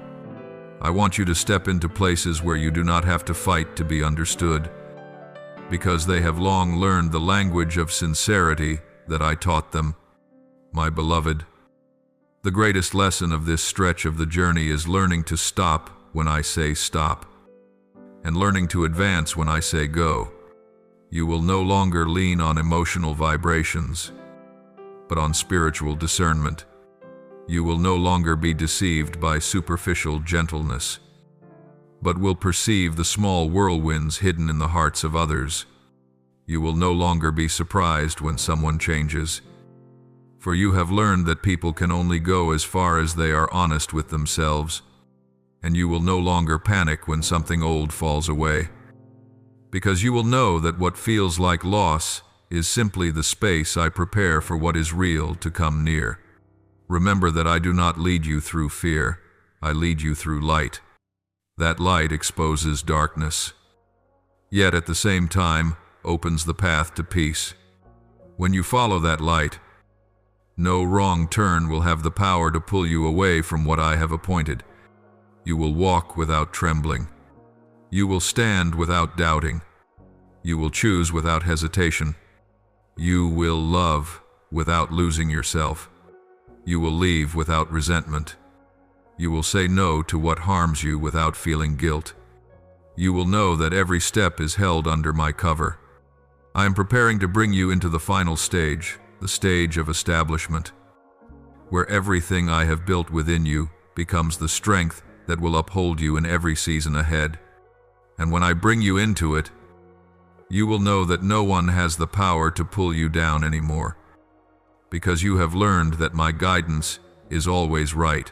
I want you to step into places where you do not have to fight to be understood, because they have long learned the language of sincerity that I taught them. My beloved, the greatest lesson of this stretch of the journey is learning to stop when I say stop, and learning to advance when I say go. You will no longer lean on emotional vibrations, but on spiritual discernment. You will no longer be deceived by superficial gentleness, but will perceive the small whirlwinds hidden in the hearts of others. You will no longer be surprised when someone changes, for you have learned that people can only go as far as they are honest with themselves, and you will no longer panic when something old falls away, because you will know that what feels like loss is simply the space I prepare for what is real to come near. Remember that I do not lead you through fear, I lead you through light. That light exposes darkness, yet at the same time opens the path to peace. When you follow that light, no wrong turn will have the power to pull you away from what I have appointed. You will walk without trembling. You will stand without doubting. You will choose without hesitation. You will love without losing yourself. You will leave without resentment. You will say no to what harms you without feeling guilt. You will know that every step is held under my cover. I am preparing to bring you into the final stage, the stage of establishment, where everything I have built within you becomes the strength that will uphold you in every season ahead. And when I bring you into it, you will know that no one has the power to pull you down anymore, because you have learned that my guidance is always right,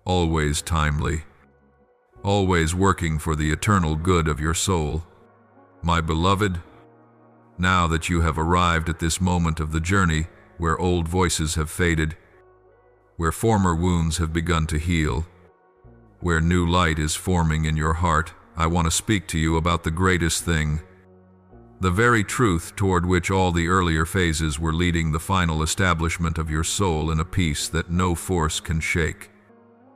always timely, always working for the eternal good of your soul. My beloved, now that you have arrived at this moment of the journey where old voices have faded, where former wounds have begun to heal, where new light is forming in your heart, I want to speak to you about the greatest thing, the very truth toward which all the earlier phases were leading, the final establishment of your soul in a peace that no force can shake.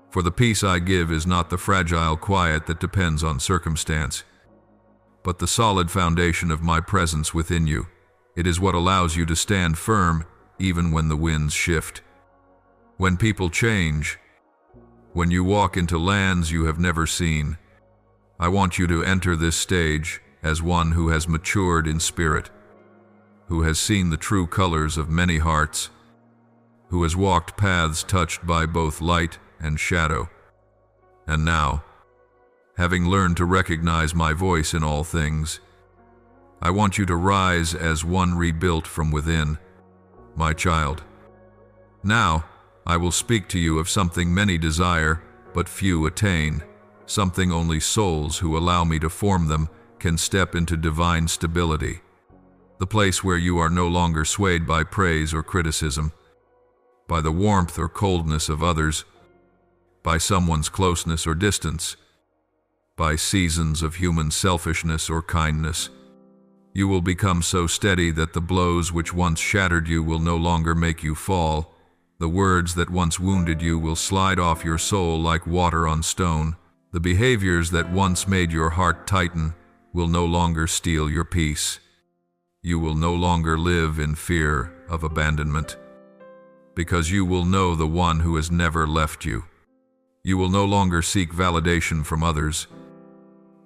For the peace I give is not the fragile quiet that depends on circumstance, but the solid foundation of my presence within you. It is what allows you to stand firm even when the winds shift, when people change, when you walk into lands you have never seen. I want you to enter this stage as one who has matured in spirit, who has seen the true colors of many hearts, who has walked paths touched by both light and shadow. And now, having learned to recognize my voice in all things, I want you to rise as one rebuilt from within, my child. Now, I will speak to you of something many desire, but few attain, something only souls who allow me to form them can step into divine stability, the place where you are no longer swayed by praise or criticism, by the warmth or coldness of others, by someone's closeness or distance, by seasons of human selfishness or kindness. You will become so steady that the blows which once shattered you will no longer make you fall. The words that once wounded you will slide off your soul like water on stone. The behaviors that once made your heart tighten will no longer steal your peace. You will no longer live in fear of abandonment, because you will know the one who has never left you. You will no longer seek validation from others,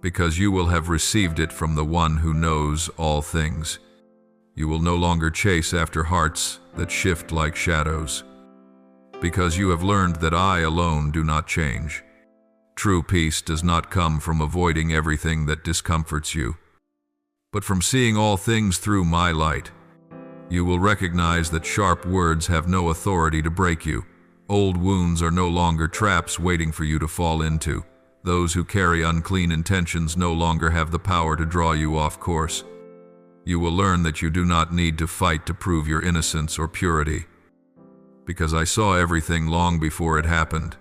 because you will have received it from the one who knows all things. You will no longer chase after hearts that shift like shadows, because you have learned that I alone do not change. True peace does not come from avoiding everything that discomforts you, but from seeing all things through my light. You will recognize that sharp words have no authority to break you. Old wounds are no longer traps waiting for you to fall into. Those who carry unclean intentions no longer have the power to draw you off course. You will learn that you do not need to fight to prove your innocence or purity, because I saw everything long before it happened.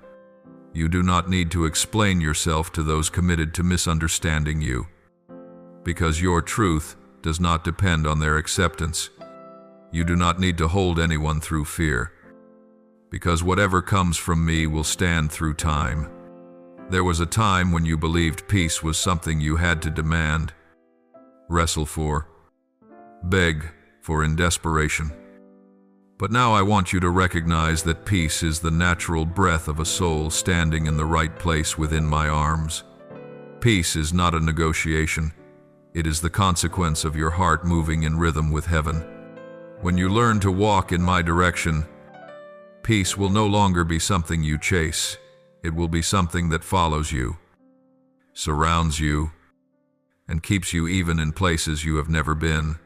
You do not need to explain yourself to those committed to misunderstanding you, because your truth does not depend on their acceptance. You do not need to hold anyone through fear, because whatever comes from me will stand through time. There was a time when you believed peace was something you had to demand, wrestle for, beg for in desperation. But now I want you to recognize that peace is the natural breath of a soul standing in the right place within my arms. Peace is not a negotiation. It is the consequence of your heart moving in rhythm with heaven. When you learn to walk in my direction, peace will no longer be something you chase. It will be something that follows you, surrounds you, and keeps you even in places you have never been.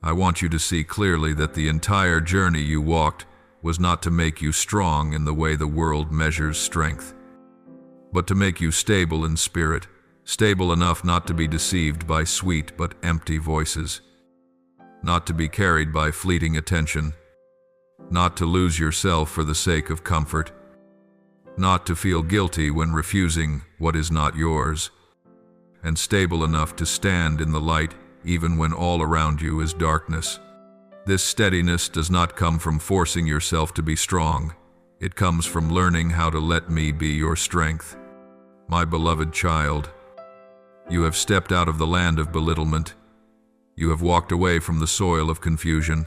I want you to see clearly that the entire journey you walked was not to make you strong in the way the world measures strength, but to make you stable in spirit, stable enough not to be deceived by sweet but empty voices, not to be carried by fleeting attention, not to lose yourself for the sake of comfort, not to feel guilty when refusing what is not yours, and stable enough to stand in the light even when all around you is darkness. This steadiness does not come from forcing yourself to be strong. It comes from learning how to let me be your strength. My beloved child, you have stepped out of the land of belittlement. You have walked away from the soil of confusion.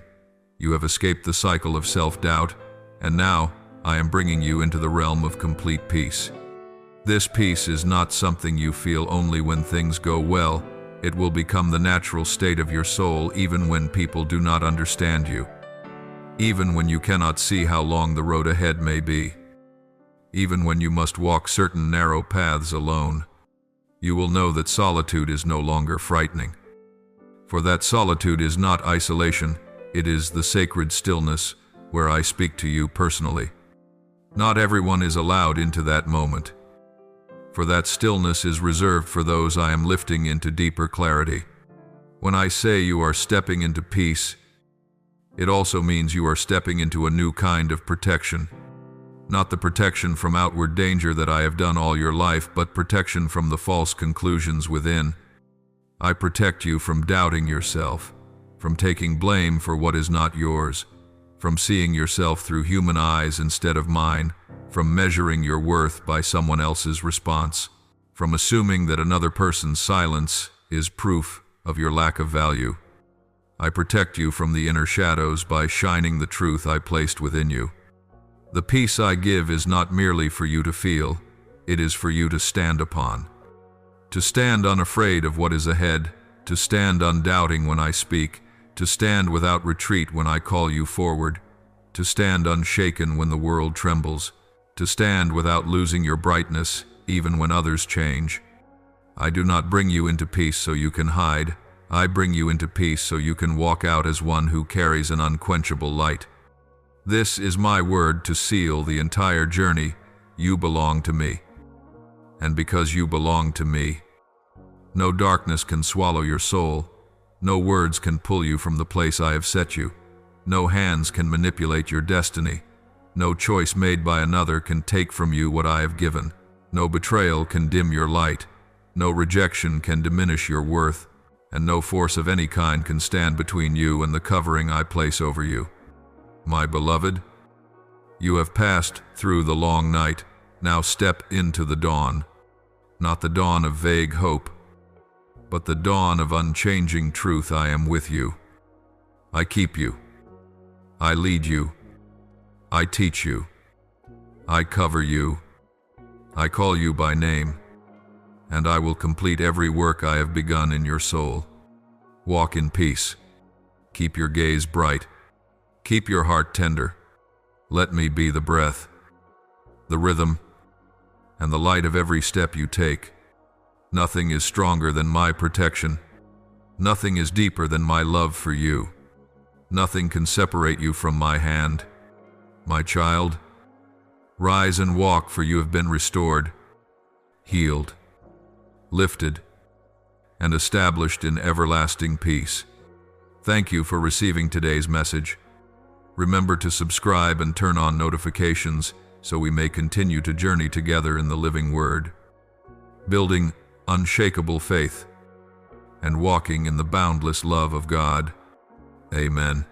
You have escaped the cycle of self-doubt, and now I am bringing you into the realm of complete peace. This peace is not something you feel only when things go well. It will become the natural state of your soul even when people do not understand you, even when you cannot see how long the road ahead may be, even when you must walk certain narrow paths alone. You will know that solitude is no longer frightening. For that solitude is not isolation, it is the sacred stillness where I speak to you personally. Not everyone is allowed into that moment, for that stillness is reserved for those I am lifting into deeper clarity. When I say you are stepping into peace, it also means you are stepping into a new kind of protection. Not the protection from outward danger that I have done all your life, but protection from the false conclusions within. I protect you from doubting yourself, from taking blame for what is not yours, from seeing yourself through human eyes instead of mine, from measuring your worth by someone else's response, from assuming that another person's silence is proof of your lack of value. I protect you from the inner shadows by shining the truth I placed within you. The peace I give is not merely for you to feel, it is for you to stand upon. To stand unafraid of what is ahead, to stand undoubting when I speak, to stand without retreat when I call you forward, to stand unshaken when the world trembles, to stand without losing your brightness even when others change. I do not bring you into peace so you can hide. I bring you into peace so you can walk out as one who carries an unquenchable light. This is my word to seal the entire journey. You belong to me. And because you belong to me, no darkness can swallow your soul. No words can pull you from the place I have set you. No hands can manipulate your destiny. No choice made by another can take from you what I have given. No betrayal can dim your light. No rejection can diminish your worth. And no force of any kind can stand between you and the covering I place over you. My beloved, you have passed through the long night. Now step into the dawn. Not the dawn of vague hope, but the dawn of unchanging truth. I am with you. I keep you. I lead you. I teach you. I cover you. I call you by name, and I will complete every work I have begun in your soul. Walk in peace. Keep your gaze bright. Keep your heart tender. Let me be the breath, the rhythm, and the light of every step you take. Nothing is stronger than my protection. Nothing is deeper than my love for you. Nothing can separate you from my hand. My child, rise and walk, for you have been restored, healed, lifted, and established in everlasting peace. Thank you for receiving today's message. Remember to subscribe and turn on notifications so we may continue to journey together in the living Word, building unshakable faith and walking in the boundless love of God. Amen.